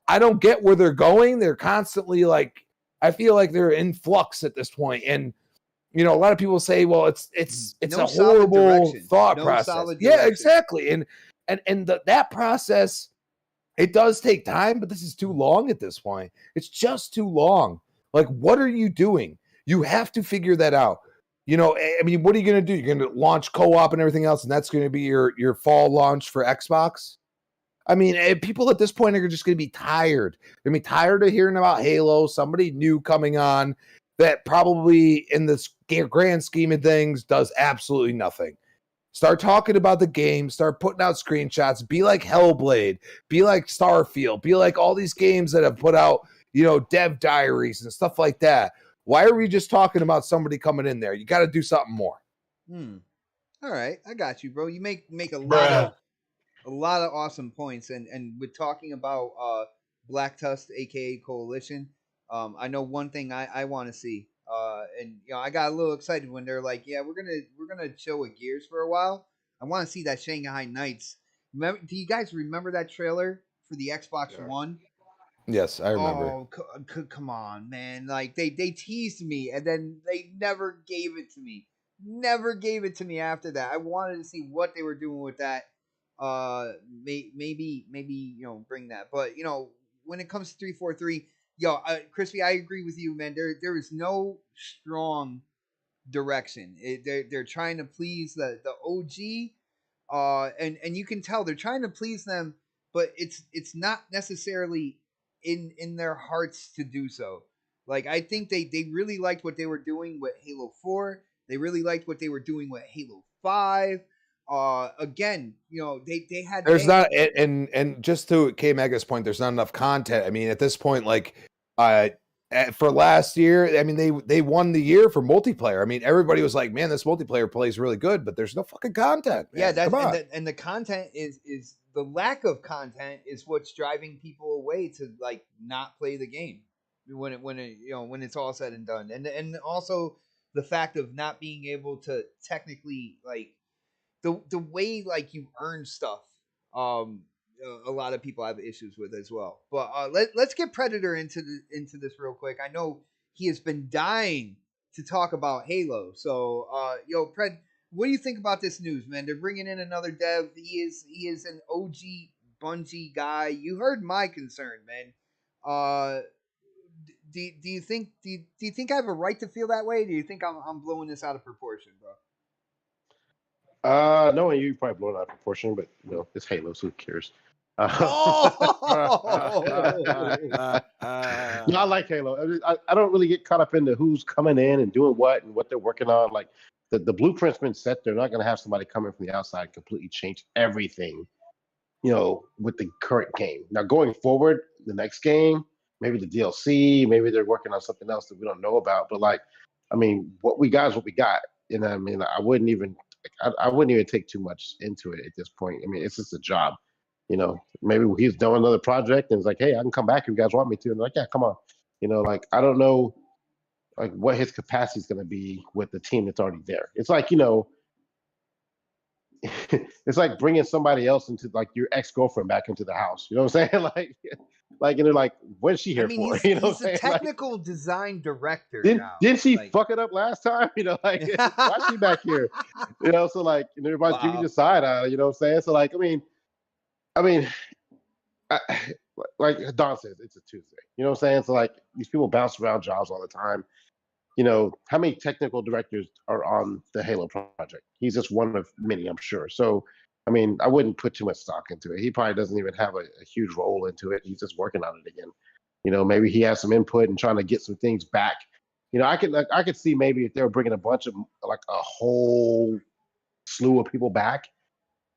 I don't get where they're going. They're constantly like, I feel like they're in flux at this point. And you know, a lot of people say, well, it's no a horrible thought no process. Yeah, exactly. And that process, it does take time, but this is too long at this point. It's just too long. Like, what are you doing? You have to figure that out. You know, I mean, what are you going to do? You're going to launch co-op and everything else, and that's going to be your fall launch for Xbox? I mean, people at this point are just going to be tired. They're going to be tired of hearing about Halo, somebody new coming on that probably in this grand scheme of things does absolutely nothing. Start talking about the game, start putting out screenshots, be like Hellblade, be like Starfield, be like all these games that have put out, you know, dev diaries and stuff like that. Why are we just talking about somebody coming in there? You got to do something more. All right, I got you, bro. You make a lot of awesome points, and we're talking about Black Tusk, aka Coalition. I know one thing I want to see, and you know, I got a little excited when they're like, "Yeah, we're gonna chill with Gears for a while." I want to see that Shanghai Nights. Do you guys remember that trailer for the Xbox One? Yes, I remember. Oh, come on, man! Like they teased me, and then they never gave it to me. Never gave it to me after that. I wanted to see what they were doing with that. Maybe bring that. But when it comes to 343, Crispy, I agree with you, man. There is no strong direction. They're trying to please the OG, and you can tell they're trying to please them, but it's not necessarily in their hearts to do so. Like I think they really liked what they were doing with Halo 4. They really liked what they were doing with Halo 5. Again, they had There's not, and just to K Mega's point, there's not enough content. I mean, at this point, like, for last year, I mean, they won the year for multiplayer. I mean, everybody was like, "Man, this multiplayer plays really good," but there's no fucking content. Man. Yeah, that's Come on. and the content is the lack of content is what's driving people away to like not play the game when it's all said and done, and also the fact of not being able to technically like the way like you earn stuff. A lot of people have issues with as well. But let's get Predator into this real quick. I know he has been dying to talk about Halo. So Pred, what do you think about this news, man? They're bringing in another dev. He is an OG Bungie guy. You heard my concern, man. Do you think I have a right to feel that way? Do you think I'm blowing this out of proportion, bro? No, you probably blown out of proportion, but it's Halo, so who cares? Oh! No, I like Halo. I don't really get caught up into who's coming in and doing what and what they're working on. Like the blueprint's been set. They're not going to have somebody come in from the outside and completely change everything, with the current game. Now, going forward, the next game, maybe the DLC, maybe they're working on something else that we don't know about. But what we got is what we got. And I mean, I wouldn't even take too much into it at this point. I mean, it's just a job. Maybe he's done another project and it's like, hey, I can come back if you guys want me to. And like, yeah, come on. I don't know like what his capacity is going to be with the team that's already there. It's like, it's like bringing somebody else into like your ex-girlfriend back into the house. You know what I'm saying? And they're like, what's she here for? He's a technical design director. Didn't she fuck it up last time? Why's she back here? So like, everybody's giving you the side eye. You know what I'm saying? So like, like Don says, it's a Tuesday. You know what I'm saying? So like, these people bounce around jobs all the time. How many technical directors are on the Halo project? He's just one of many, I'm sure. So, I wouldn't put too much stock into it. He probably doesn't even have a huge role into it. He's just working on it again. Maybe he has some input and trying to get some things back. I could see maybe if they were bringing a bunch of like a whole slew of people back,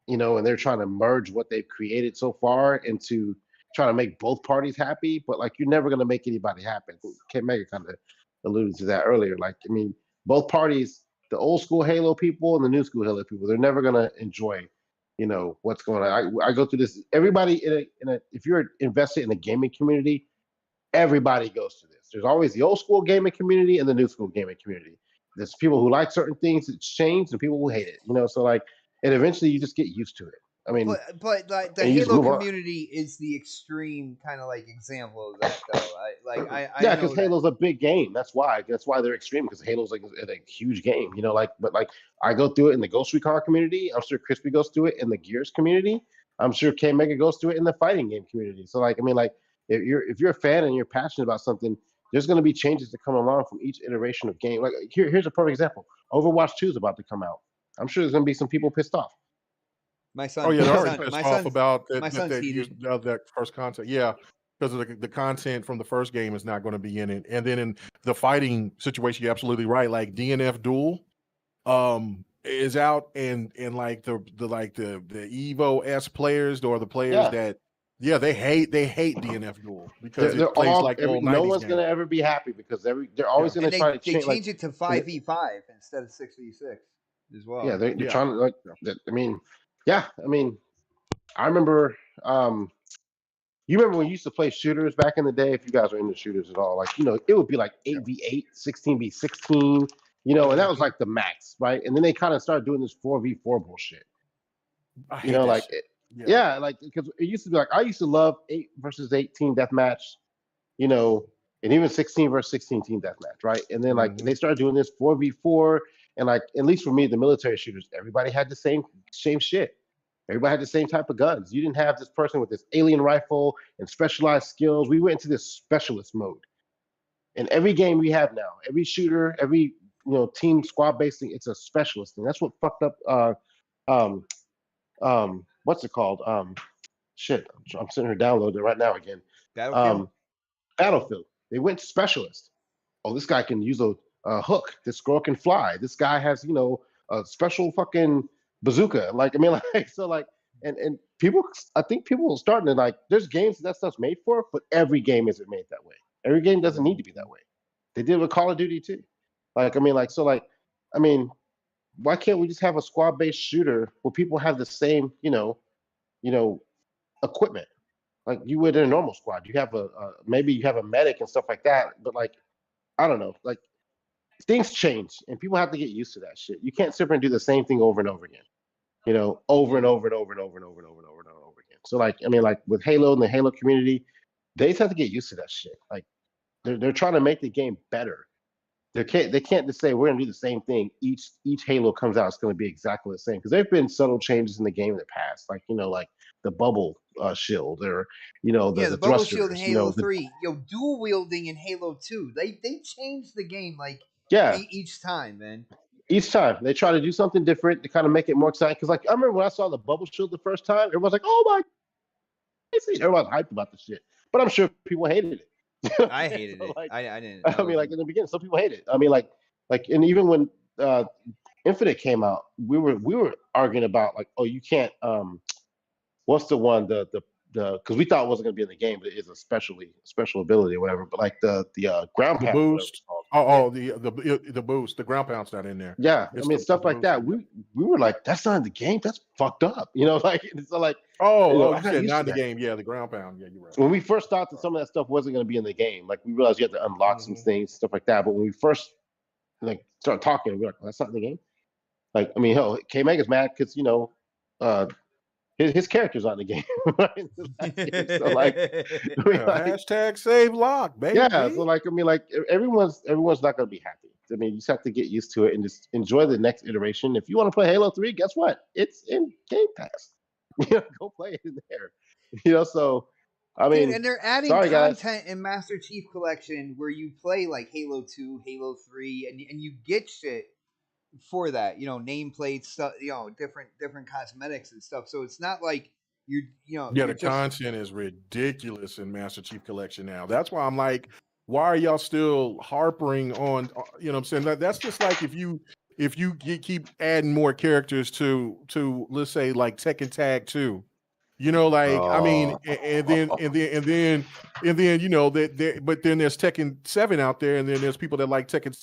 and they're trying to merge what they've created so far into trying to make both parties happy. But like, you're never going to make anybody happy. Ken Mega kind of alluded to that earlier. Like, both parties, the old school Halo people and the new school Halo people, they're never going to enjoy, what's going on. I go through this. Everybody if you're invested in the gaming community, everybody goes through this. There's always the old school gaming community and the new school gaming community. There's people who like certain things that change and people who hate it. So like, and eventually you just get used to it. But like the Halo community is the extreme kind of like example of that, though. Because Halo's a big game. That's why they're extreme, because Halo's like a huge game. But like, I go through it in the Ghost Recon community. I'm sure Crispy goes through it in the Gears community. I'm sure K Mega goes through it in the fighting game community. So like, if you're a fan and you're passionate about something, there's going to be changes that come along from each iteration of game. Like here's a perfect example. Overwatch 2 is about to come out. I'm sure there's going to be some people pissed off. My son. Oh yeah, they're already pissed off about that first content. Yeah, because the content from the first game is not going to be in it. And then in the fighting situation, you're absolutely right. Like DNF Duel, is out, and like the Evo S players or the players that they hate DNF Duel because it plays like old 90s no one's going to ever be happy because they're always going to try to change. They change it to 5v5 instead of 6v6 as well. Yeah, they're trying to like. I remember. You remember when you used to play shooters back in the day? If you guys are into shooters at all, like it would be like 8v8, 16v16, and that was like the max, right? And then they kind of started doing this 4v4 bullshit. Because it used to be like I used to love 8 versus 8 team deathmatch. you know, and even 16 versus 16 team deathmatch, right? And then like they started doing this 4v4, and like at least for me, the military shooters, everybody had the same shit. Everybody had the same type of guns. You didn't have this person with this alien rifle and specialized skills. We went into this specialist mode. In every game we have now, every shooter, every team squad based thing, it's a specialist thing. That's what fucked up what's it called? Shit, I'm sitting here downloading it right now again. Battlefield. Battlefield. They went to specialist. Oh, this guy can use a hook. This girl can fly. This guy has a special fucking bazooka. Like I mean, like so, like and people. I think people are starting to like. There's games that stuff's made for, but every game isn't made that way. Every game doesn't need to be that way. They did with Call of Duty too. Like I mean, like so, like I mean, why can't we just have a squad-based shooter where people have the same, equipment like you would in a normal squad? You have maybe you have a medic and stuff like that, but like I don't know, like things change and people have to get used to that shit. You can't sit there and do the same thing over and over again, over and over and over and over and over and over and over and over again. So like I mean, like with Halo and the Halo community, they just have to get used to that shit. Like they're trying to make the game better. They can't just say we're gonna do the same thing. Each Halo comes out, it's gonna be exactly the same. Because there've been subtle changes in the game in the past, like like the bubble shield, or the bubble thrusters, shield in Halo 3. Dual wielding in Halo 2. They changed the game each time, man. Each time they try to do something different to kind of make it more exciting. Because like I remember when I saw the bubble shield the first time, everyone's like, "Oh my!" Everyone's hyped about the shit, but I'm sure people hated it. I hated it. Like, I didn't. I mean, like in the beginning, some people hate it. I mean, like, and even when Infinite came out, we were arguing about like, oh, you can't. What's the one the because we thought it wasn't gonna be in the game, but it is a special ability or whatever. But like the ground The pound, boost. The boost. The ground pound's not in there. yeah, It's I mean stuff like that. We were like, that's not in the game. That's fucked up. Like so like. You I got said used not to in the that. game. Yeah, the ground pound. Yeah, you're right. When we first thought that some of that stuff wasn't going to be in the game, like we realized you had to unlock some things, stuff like that. But when we first like started talking, we're like, well, that's not in the game. Like, I mean, hell, K Mega's mad because his character's not in the game. Right? So like, I mean, like, hashtag save lock, baby. yeah. So like, I mean, like everyone's not going to be happy. I mean, you just have to get used to it and just enjoy the next iteration. If you want to play Halo 3, guess what? It's in Game Pass. Go play it in there. So I mean, dude, and they're adding content in Master Chief Collection where you play like Halo 2, Halo 3, and you get shit for that. Nameplates, stuff, different cosmetics and stuff. So it's not like the content is ridiculous in Master Chief Collection now. That's why I'm like, why are y'all still harping on? You know what I'm saying? That's just like if you keep adding more characters to let's say like Tekken Tag 2. I mean, and then but then there's Tekken 7 out there, and then there's people that like Tekken.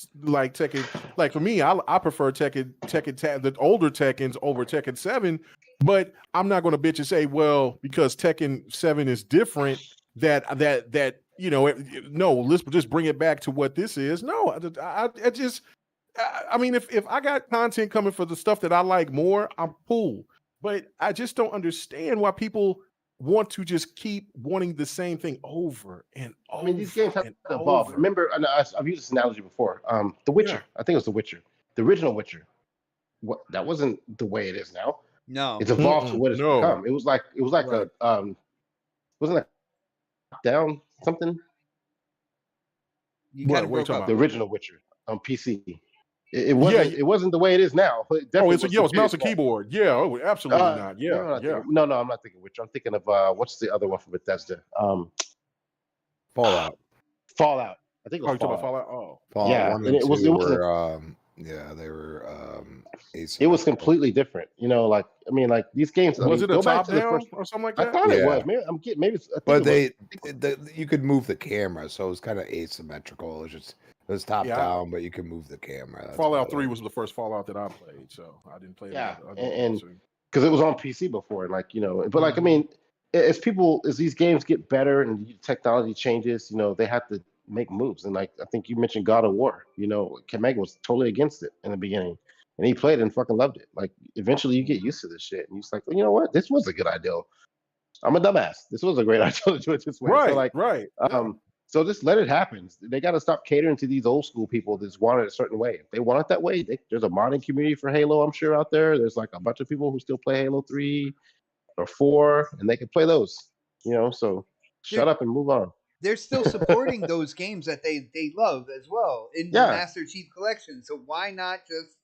Like for me, I prefer Tekken Tag, the older Tekkens over Tekken 7. But I'm not going to bitch and say, well, because Tekken 7 is different, that no, let's just bring it back to what this is. No, I mean, if I got content coming for the stuff that I like more, I'm cool. But I just don't understand why people want to just keep wanting the same thing over and over. I mean, these games have to evolve. Remember, I've used this analogy before. The Witcher. Yeah. I think it was The Witcher, the original Witcher. That wasn't the way it is now. No, it's evolved to what it's become. It was like right. Wasn't it down something? What are you talking about? The original Witcher on PC. It wasn't. It wasn't the way it is now. It's mouse and keyboard. Yeah, absolutely not. Yeah, no, I'm not thinking Witcher. I'm thinking of what's the other one from Bethesda? Fallout. I think it was Fallout. Oh, Fallout. Yeah, 1 and 2 were. They were. It was completely different. Like I mean, like these games. Was it a top down or something like that? I thought it was. Maybe. But you could move the camera, so it was kind of asymmetrical. It was top down, but you can move the camera. That's Fallout 3 was the first Fallout that I played, so I didn't play it. Yeah, and because it was on PC before, like but like I mean, as these games get better and technology changes, they have to make moves. And like I think you mentioned God of War, Kamega was totally against it in the beginning, and he played it and fucking loved it. Like eventually you get used to this shit, and you're like, well, you know what, this was a good idea. I'm a dumbass. This was a great idea to do it this way. Right, so like, right. So just let it happen. They got to stop catering to these old school people that just want it a certain way. If they want it that way, there's a modding community for Halo, I'm sure, out there. There's like a bunch of people who still play Halo 3 or 4, and they can play those. So shut up and move on. They're still supporting those games that they love as well in the Yeah. Master Chief Collection. So why not just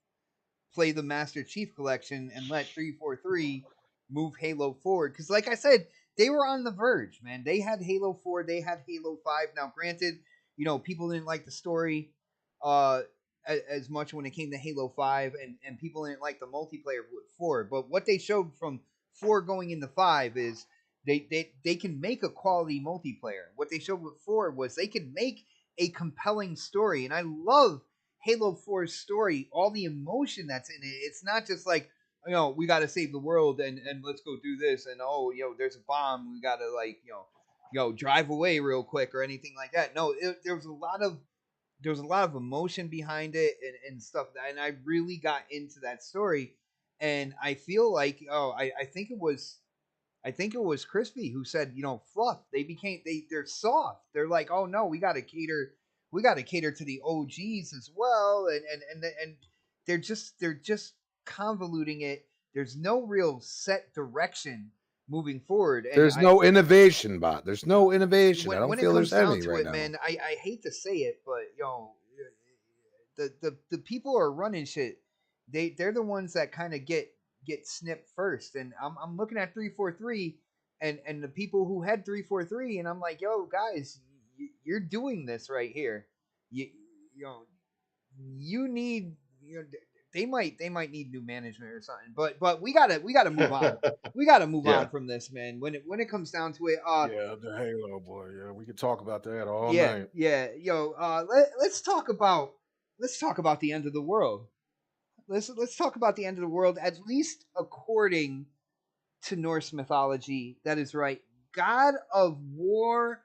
play the Master Chief Collection and let 343 move Halo forward? Because like I said, they were on the verge, man. They had Halo 4, they had Halo 5. Now, granted, people didn't like the story as much when it came to Halo 5, and people didn't like the multiplayer with 4. But what they showed from 4 going into 5 is they can make a quality multiplayer. What they showed with 4 was they can make a compelling story. And I love Halo 4's story, all the emotion that's in it. It's not just like, we got to save the world and let's go do this. And, there's a bomb. We got to drive away real quick or anything like that. No, there was a lot of emotion behind it and stuff. And I really got into that story. And I feel like, I think it was Crispy who said, fluff. They're soft. They're like, oh no, we got to cater to the OGs as well, and they're just convoluting it. There's no real set direction moving forward. And There's no innovation, Bot. There's no innovation. I don't when feel it comes there's down any to right it, now. man, I hate to say it, but the people who are running shit. They're the ones that kind of get snipped first. And I'm looking at 343 and the people who had 343, and I'm like, yo, guys, you're doing this right here. You need, they might need new management or something. But we gotta move on. We gotta move Yeah. on from this, man. When it comes down to it, Yeah, the Halo boy. Yeah, we could talk about that all yeah, night. yeah, let's talk about the end of the world. Let's talk about the end of the world, at least according to Norse mythology. That is right. God of War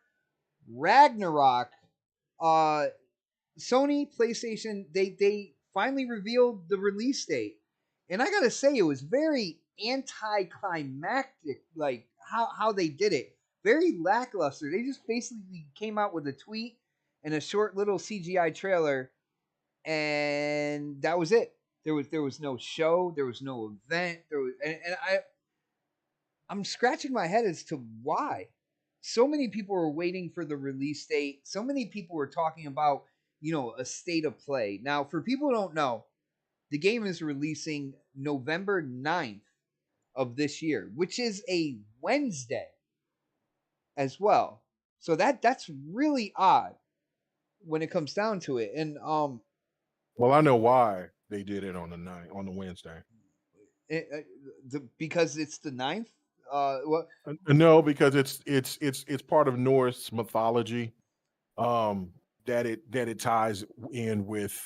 Ragnarok. Sony PlayStation, they finally revealed the release date. And I gotta say, it was very anticlimactic, like how they did it. Very lackluster. They just basically came out with a tweet and a short little CGI trailer, and that was it. There was no show, there was no event, and I'm scratching my head as to why. So many people were waiting for the release date. So many people were talking about, a state of play. Now, for people who don't know, the game is releasing November 9th of this year, which is a Wednesday as well. So that's really odd when it comes down to it. And Well, I know why they did it on the Wednesday. because it's the 9th. No, because it's part of Norse mythology. That it ties in with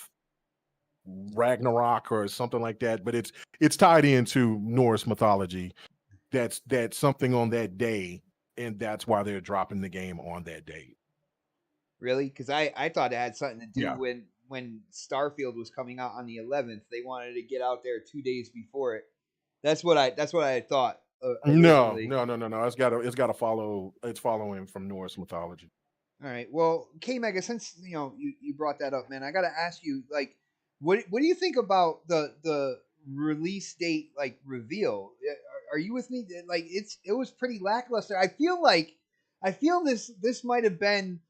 Ragnarok or something like that, but it's tied into Norse mythology. That's something on that day, and that's why they're dropping the game on that date. Really? Because I thought it had something to do Yeah. when Starfield was coming out on the 11th. They wanted to get out there 2 days before it. That's what I thought. No. Originally. It's got to follow. It's following from Norse mythology. All right. Well, K Mega, since you brought that up, man, I gotta ask you, like, what do you think about the release date, like, reveal? Are you with me? Like, it was pretty lackluster. I feel this might have been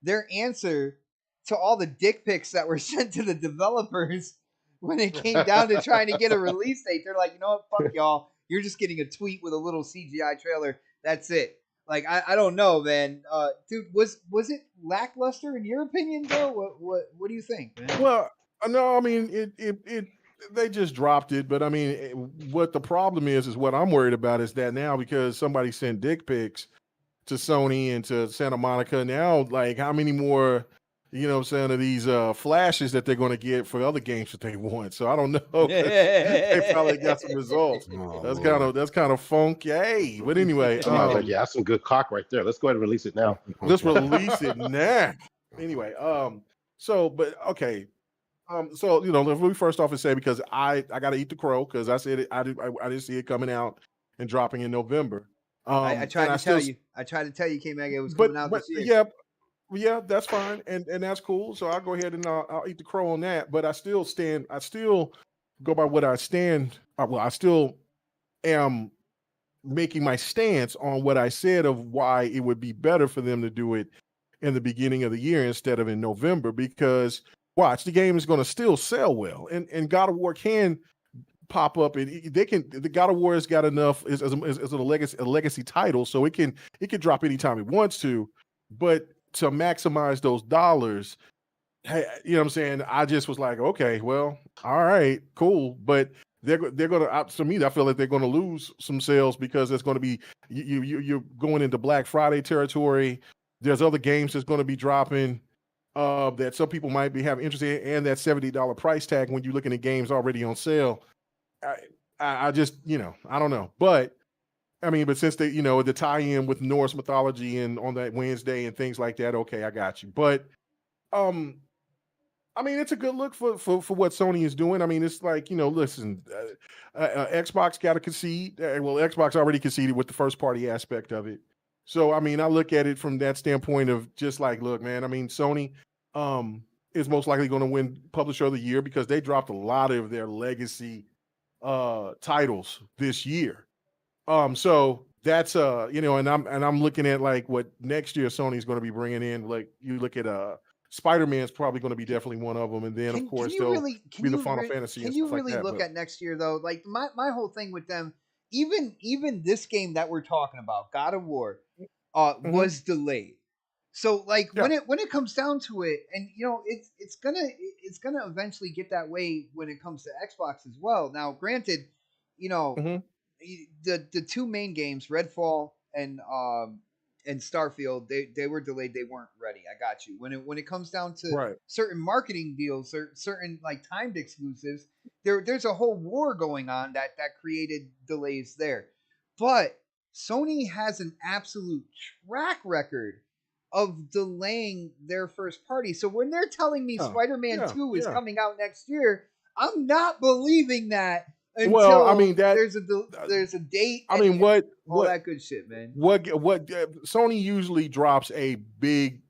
their answer to all the dick pics that were sent to the developers when it came down to trying to get a release date. They're like, you know what, fuck y'all. You're just getting a tweet with a little CGI trailer. That's it. Like, I don't know, man. Dude, was it lackluster in your opinion, though? What do you think, man? Well, no, I mean it they just dropped it, but I mean what the problem is what I'm worried about is that now because somebody sent dick pics to Sony and to Santa Monica, now like how many more of these flashes that they're going to get for other games that they want. So I don't know. They probably got some results. That's kind of funky. But anyway, Like, yeah, that's some good cock right there. Let's go ahead and release it now. let's release it now. Anyway, so let me first off and say, because I got to eat the crow because I said I didn't see it coming out and dropping in November. I tried to tell you. I tried to tell you, K Mega, it was coming out this year. Yeah, Yeah, that's fine, and that's cool. So I'll go ahead and I'll eat the crow on that. But I still stand. I still go by what I stand. Well, I still am making my stance on what I said of why it would be better for them to do it in the beginning of the year instead of in November. Because watch, the game is going to still sell well, and God of War can pop up, and they can. The God of War has got enough as a legacy title, so it can drop anytime it wants to. But to maximize those dollars, hey, you know what I'm saying? I just was like, okay, well, all right, cool, but they're gonna to me, I feel like they're gonna lose some sales because it's gonna be you're going into Black Friday territory. There's other games that's gonna be dropping that some people might be having interest in, and that $70 price tag when you're looking at games already on sale. I, I just, I don't know, but I mean, but since they, the tie-in with Norse mythology and on that Wednesday and things like that, okay, I got you. But um, I mean, it's a good look for what Sony is doing. I mean, it's like, listen, Xbox got to concede. Well, Xbox already conceded with the first party aspect of it. So, I mean, I look at it from that standpoint of just like, look, man, I mean, Sony is most likely going to win Publisher of the Year because they dropped a lot of their legacy titles this year. So that's and I'm looking at like what next year Sony's going to be bringing in. Like you look at Spider-Man's probably going to be definitely one of them, and then of course there'll be the Final Fantasy can and you stuff like really that. look But at next year though? Like my whole thing with them, even this game that we're talking about, God of War, mhm, was delayed. So like yeah, when it comes down to it, and it's gonna eventually get that way when it comes to Xbox as well. Now, granted, you know hmm the two main games, Redfall and Starfield, they were delayed. They weren't ready. I got you. When it comes down to right, certain marketing deals or certain like timed exclusives, there's a whole war going on that created delays there. But Sony has an absolute track record of delaying their first party. So when they're telling me yeah, Spider-Man yeah, 2 is yeah. coming out next year, I'm not believing that Well, I mean until that. uh, there's a date I and mean all that good shit, man. what Sony usually drops a big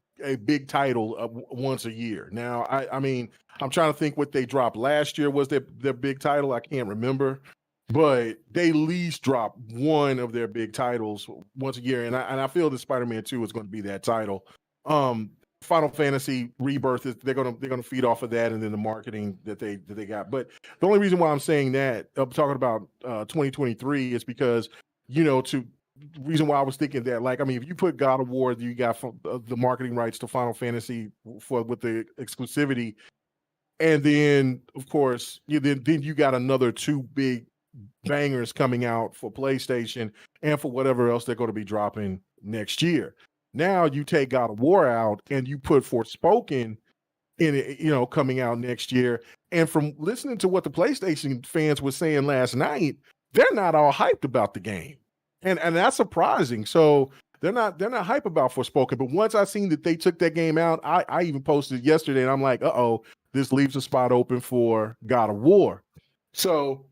title once a year. Now, I mean, I'm trying to think what they dropped last year. Was their big title? I can't remember, but they at least drop one of their big titles once a year, and I feel that Spider-Man 2 is going to be that title. Um, Final Fantasy Rebirth is they're gonna feed off of that, and then the marketing that they got. But the only reason why I'm saying that I'm talking about 2023 is because to reason why I was thinking that, like, I mean, if you put God of War, you got the marketing rights to Final Fantasy with the exclusivity, and then of course then you got another two big bangers coming out for PlayStation and for whatever else they're going to be dropping next year. Now you take God of War out and you put Forspoken in it, coming out next year. And from listening to what the PlayStation fans were saying last night, they're not all hyped about the game. And that's surprising. So they're not hype about Forspoken. But once I seen that they took that game out, I even posted yesterday and I'm like, this leaves a spot open for God of War. So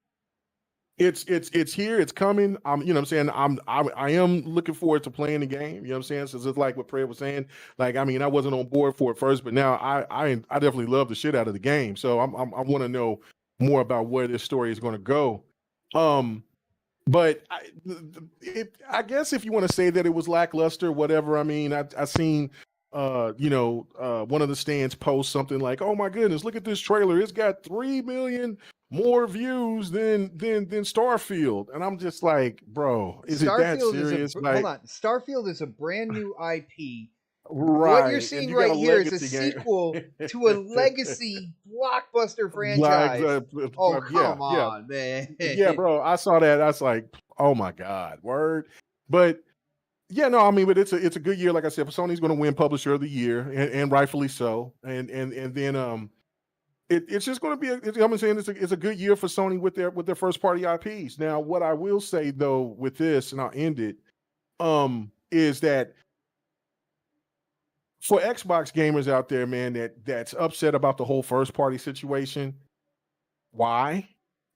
it's here, it's coming. What I'm saying, I am looking forward to playing the game. You know what I'm saying? So it's like what Fred was saying. Like, I mean, I wasn't on board for it first, but now I definitely love the shit out of the game. So I want to know more about where this story is going to go. But I guess if you want to say that it was lackluster, whatever. I mean, I seen one of the stands post something like, "Oh my goodness, look at this trailer! It's got 3 million more views than Starfield," and I'm just like, bro, is it that Starfield is a serious? hold Like, on. Starfield is a brand new IP. What you're right? And seeing you got right a here is a legacy game. sequel to a legacy blockbuster Like, franchise. Oh, yeah, come yeah, on, man. yeah, bro. I saw that. I was like, oh my god, word. But yeah, no, I mean, but it's a good year. Like I said, Sony's going to win Publisher of the Year, and rightfully so. And then it's just going to be. I'm saying it's a good year for Sony with their first party IPs. Now, what I will say though with this, and I'll end it, is that for Xbox gamers out there, man, that's upset about the whole first party situation. Why?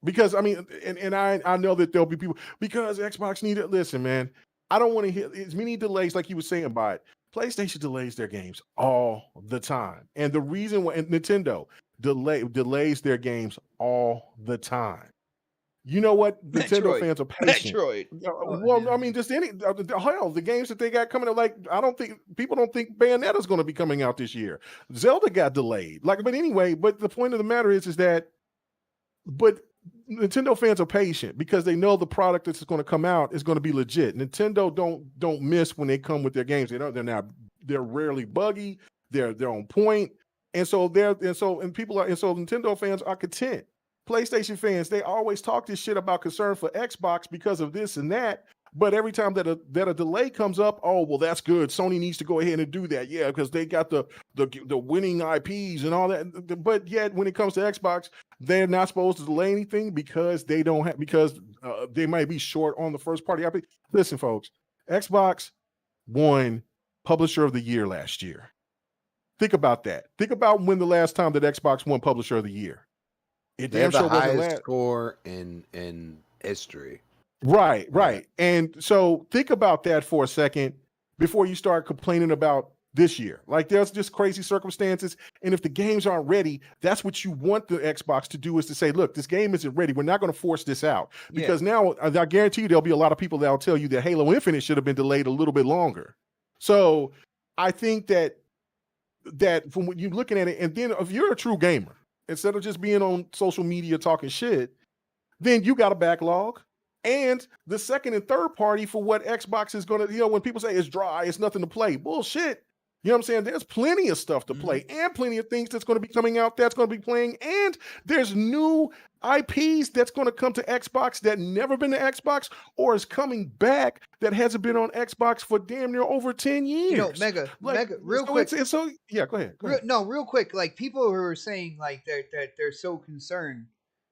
Because I mean, and I know that there'll be people because Xbox needed. Listen, man, I don't want to hear as many delays like you were saying about it. PlayStation delays their games all the time. And the reason why Nintendo delays their games all the time. You know what? Nintendo Metroid. fans are patient. Metroid. Well, I mean, just hell, the games that they got coming out, like, I don't think people don't think Bayonetta's going to be coming out this year. Zelda got delayed. Like, but anyway, but the point of the matter is that, but Nintendo fans are patient because they know the product that's going to come out is going to be legit. Nintendo don't miss when they come with their games. They're rarely buggy. They're on point, and so Nintendo fans are content. PlayStation fans, they always talk this shit about concern for Xbox because of this and that. But every time that a delay comes up, oh, well, that's good. Sony needs to go ahead and do that. Yeah, because they got the winning IPs and all that. But yet when it comes to Xbox, they're not supposed to delay anything because they might be short on the first party IP. Listen, folks, Xbox won Publisher of the Year last year. Think about that. Think about when the last time that Xbox won Publisher of the Year. It They damn have the sure wasn't highest score in history. Right. And so think about that for a second before you start complaining about this year. Like, there's just crazy circumstances. And if the games aren't ready, that's what you want the Xbox to do, is to say, look, this game isn't ready. We're not going to force this out. Because now I guarantee you there'll be a lot of people that'll tell you that Halo Infinite should have been delayed a little bit longer. So I think that from what you're looking at it, and then if you're a true gamer, instead of just being on social media talking shit, then you got a backlog. And the second and third party for what Xbox is going to, when people say it's dry, it's nothing to play. Bullshit. You know what I'm saying? There's plenty of stuff to play and plenty of things that's going to be coming out that's going to be playing. And there's new IPs that's going to come to Xbox that never been to Xbox or is coming back that hasn't been on Xbox for damn near over 10 years. Mega, real quick. Yeah, go ahead. Real quick. Like, people who are saying like they're so concerned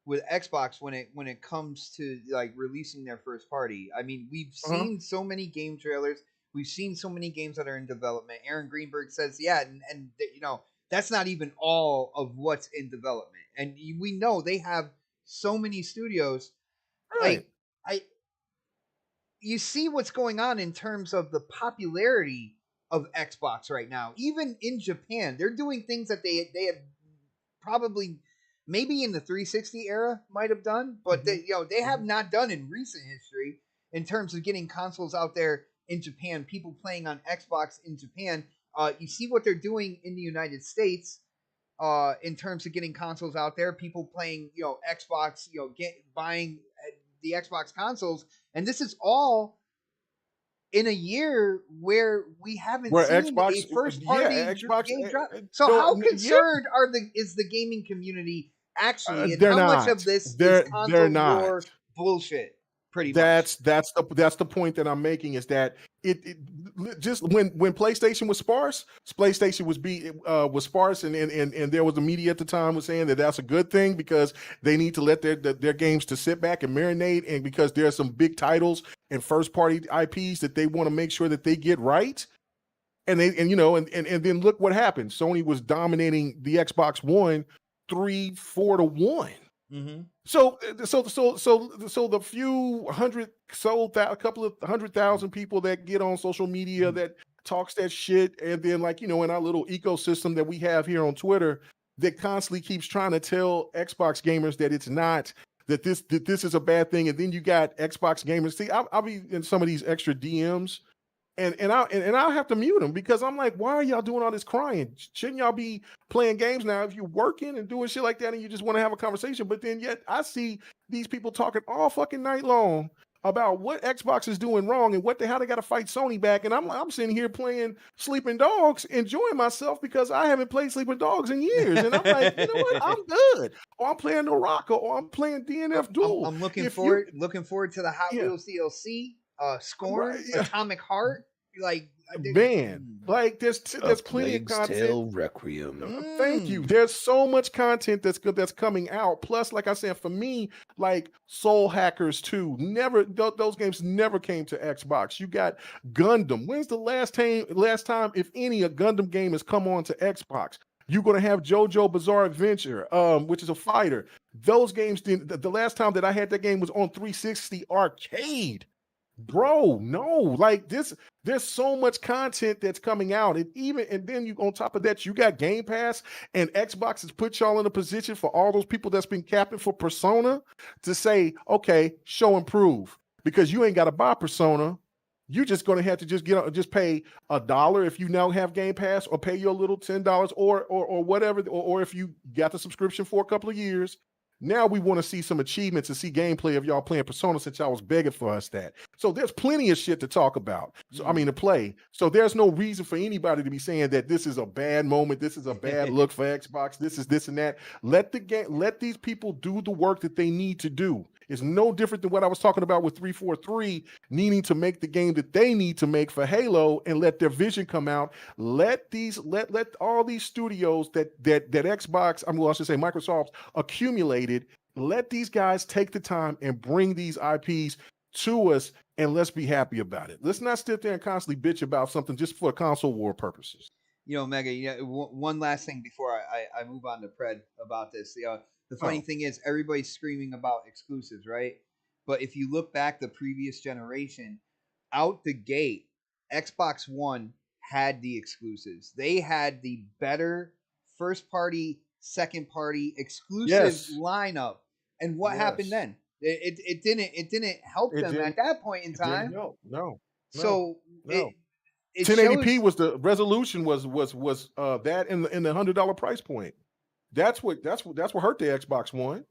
with Xbox when it comes to like releasing their first party. I mean, we've seen so many game trailers. We've seen so many games that are in development. Aaron Greenberg says, and that's not even all of what's in development. And we know they have so many studios. Right. Like, you see what's going on in terms of the popularity of Xbox right now. Even in Japan, they're doing things that they had probably maybe in the 360 era might have done, but they have not done in recent history in terms of getting consoles out there in Japan, people playing on Xbox in Japan. You see what they're doing in the United States in terms of getting consoles out there, people playing, Xbox, buying the Xbox consoles. And this is all in a year where we haven't seen a first party Xbox game drop. So how concerned is the gaming community actually, and how much of this is console war bullshit? Pretty much. That's the point that I'm making, is that it just when PlayStation was sparse, PlayStation was sparse, and there was the media at the time was saying that that's a good thing because they need to let their games to sit back and marinate, and because there are some big titles and first party IPs that they want to make sure that they get right. And then look what happened. Sony was dominating the Xbox One 3-4 to 1. Mm-hmm. So the few hundred a couple of 100,000 people that get on social media that talks that shit, and then in our little ecosystem that we have here on Twitter that constantly keeps trying to tell Xbox gamers that it's not, that this is a bad thing, and then you got Xbox gamers. See, I'll be in some of these extra DMs. And I'll have to mute them because I'm like, why are y'all doing all this crying? Shouldn't y'all be playing games now if you're working and doing shit like that and you just want to have a conversation? But then yet I see these people talking all fucking night long about what Xbox is doing wrong and how they got to fight Sony back. And I'm sitting here playing Sleeping Dogs, enjoying myself because I haven't played Sleeping Dogs in years. And I'm like, you know what? I'm good. Or I'm playing Naraka, or I'm playing DNF Duel. I'm looking forward to the Hot Wheels DLC. Scorn, Atomic Heart, there's plenty of content. Tale Requiem. Thank you. There's so much content that's good that's coming out. Plus, like I said, for me, Soul Hackers 2, those games never came to Xbox. You got Gundam. When's the last time, if any, a Gundam game has come on to Xbox? You're going to have JoJo Bizarre Adventure, which is a fighter. Those games, the last time that I had that game was on 360 arcade. Bro, no, like this, there's so much content that's coming out. And then you on top of that, you got Game Pass, and Xbox has put y'all in a position for all those people that's been capping for Persona to say, okay, show and prove. Because you ain't got to buy Persona. You're just gonna have to just pay $1 if you now have Game Pass, or pay your little $10 or whatever, or if you got the subscription for a couple of years. Now we want to see some achievements and see gameplay of y'all playing Persona, since y'all was begging for us that. So there's plenty of shit to talk about. So I mean, to play. So there's no reason for anybody to be saying that this is a bad moment, this is a bad look for Xbox, this is this and that. Let these people do the work that they need to do. It's no different than what I was talking about with 343 needing to make the game that they need to make for Halo and let their vision come out. Let all these studios that Xbox, I should say Microsoft's accumulated, let these guys take the time and bring these IPs to us, and let's be happy about it. Let's not sit there and constantly bitch about something just for console war purposes. Mega, one last thing before I move on to Pred about this. The funny thing is, everybody's screaming about exclusives, right? But if you look back the previous generation, out the gate, Xbox One had the exclusives. They had the better first party, second party exclusive lineup. And what happened then? It didn't help them at that point in time. No. So no. It 1080p shows, was the resolution was that in the $100 price point. That's what hurt the Xbox One.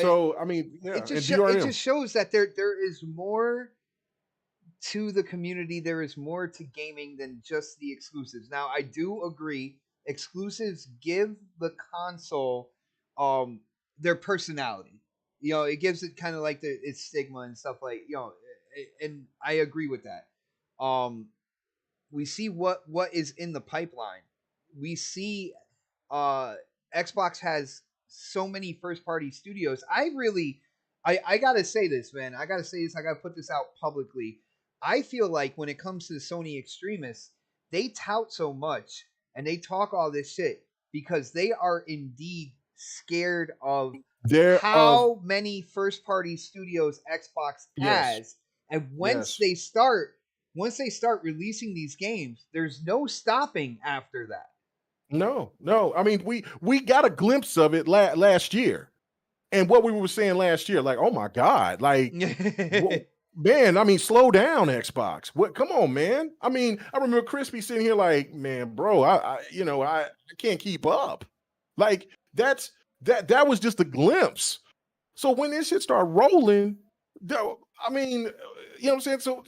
So I mean, yeah, it just shows that there is more to the community. There is more to gaming than just the exclusives. Now, I do agree, exclusives give the console their personality. It gives it kind of like its stigma and stuff, like, and I agree with that. We see what is in the pipeline. We see Xbox has so many first party studios. I gotta say this, man. I gotta put this out publicly. I feel like when it comes to the Sony extremists, they tout so much and they talk all this shit because they are indeed scared of how many first party studios Xbox has. And once they start releasing these games, there's no stopping after that. No. I mean, we got a glimpse of it last year, and what we were saying last year, like, oh my god, like, man, I mean, slow down, Xbox. What? Come on, man. I mean, I remember Crispy sitting here like, man, bro, I can't keep up. Like, that was just a glimpse. So when this shit start rolling, I mean, you know what I'm saying? So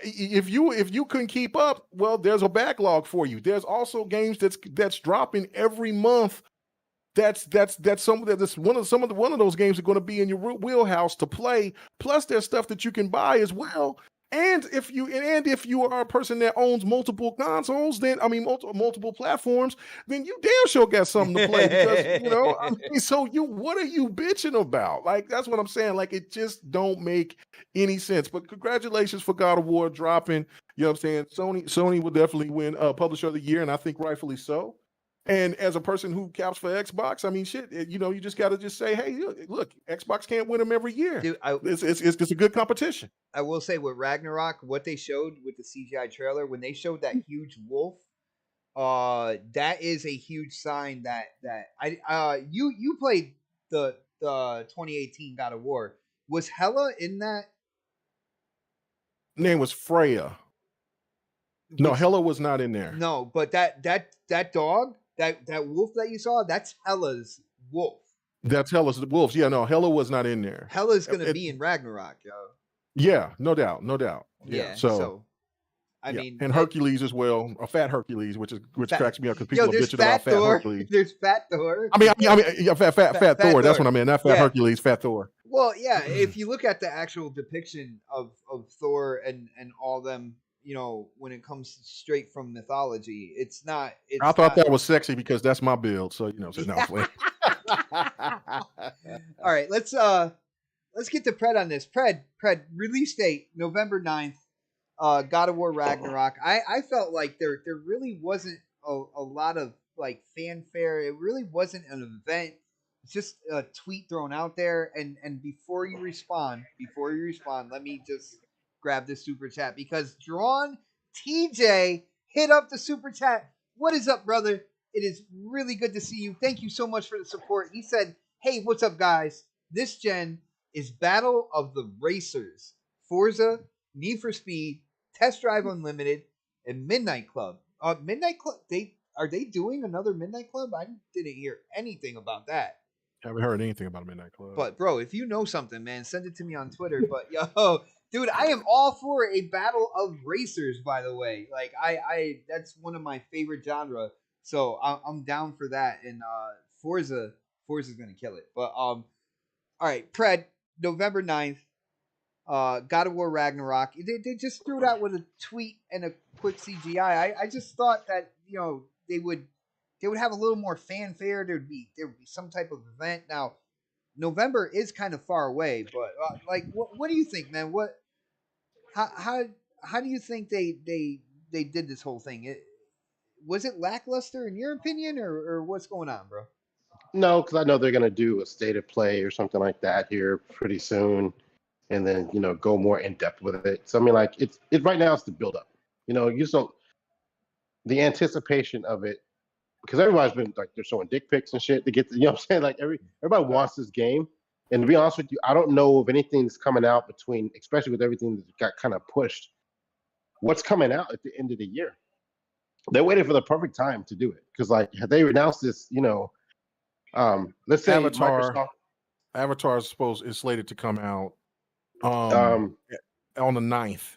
if you couldn't keep up, well, there's a backlog for you. There's also games that's dropping every month. That's one of those games are going to be in your wheelhouse to play. Plus, there's stuff that you can buy as well. And if you are a person that owns multiple consoles, then multiple platforms, then you damn sure got something to play, because so what are you bitching about? Like, that's what I'm saying. Like, it just don't make any sense. But congratulations for God of War dropping. You know what I'm saying? Sony will definitely win Publisher of the Year, and I think rightfully so. And as a person who caps for Xbox, I mean, shit, you just got to just say, hey, look, Xbox can't win them every year. Dude, it's a good competition. I will say with Ragnarok, what they showed with the CGI trailer, when they showed that huge wolf, that is a huge sign that you played the 2018 God of War. Was Hela in that? Name was Freya. No, Hela was not in there. No, but that dog, that wolf that you saw, that's Hela's wolf. That's Hela's wolves. Yeah, no, Hela was not in there. Hela's gonna be in Ragnarok, yo. Yeah, no doubt. Yeah. So I mean, and Hercules as well, a fat Hercules, which cracks me up because people are bitching about fat Hercules. There's fat Thor. I mean, fat Thor. That's what I mean. Not fat Hercules, fat Thor. Well, yeah. If you look at the actual depiction of Thor and all them, when it comes straight from mythology, it's not. I thought that was sexy because that's my build. So so no. All right, let's get to Pred on this. Pred release date November 9th. God of War Ragnarok. I felt like there really wasn't a lot of like fanfare. It really wasn't an event. It's just a tweet thrown out there. And before you respond, let me just grab this super chat because Drawn TJ hit up the super chat. What is up, brother? It is really good to see you. Thank you so much for the support. He said, "Hey, what's up, guys? This gen is Battle of the Racers, Forza, Need for Speed, Test Drive Unlimited, and Midnight Club. Midnight Club. Are they doing another Midnight Club? I didn't hear anything about that. Haven't heard anything about a Midnight Club. But bro, if you know something, man, send it to me on Twitter. But yo, dude, I am all for a battle of racers. By the way, like I that's one of my favorite genre. So I'm down for that. And Forza's gonna kill it. But all right, Pred, November 9th, God of War Ragnarok. They just threw it out with a tweet and a quick CGI. I just thought that they would have a little more fanfare. There would be some type of event. Now, November is kind of far away, but like, what do you think, man? How do you think they did this whole thing? Was it lackluster in your opinion, or what's going on, bro? No, because I know they're going to do a state of play or something like that here pretty soon, and then go more in depth with it. So I mean, like it right now it's the build up. You just don't the anticipation of it because everybody's been like they're showing dick pics and shit to get what I'm saying. Like everybody wants this game, and to be honest with you, I don't know of anything that's coming out between, especially with everything that got kind of pushed. What's coming out at the end of the year? They're waiting for the perfect time to do it because like had they announced this, let's say Avatar is slated to come out on the 9th,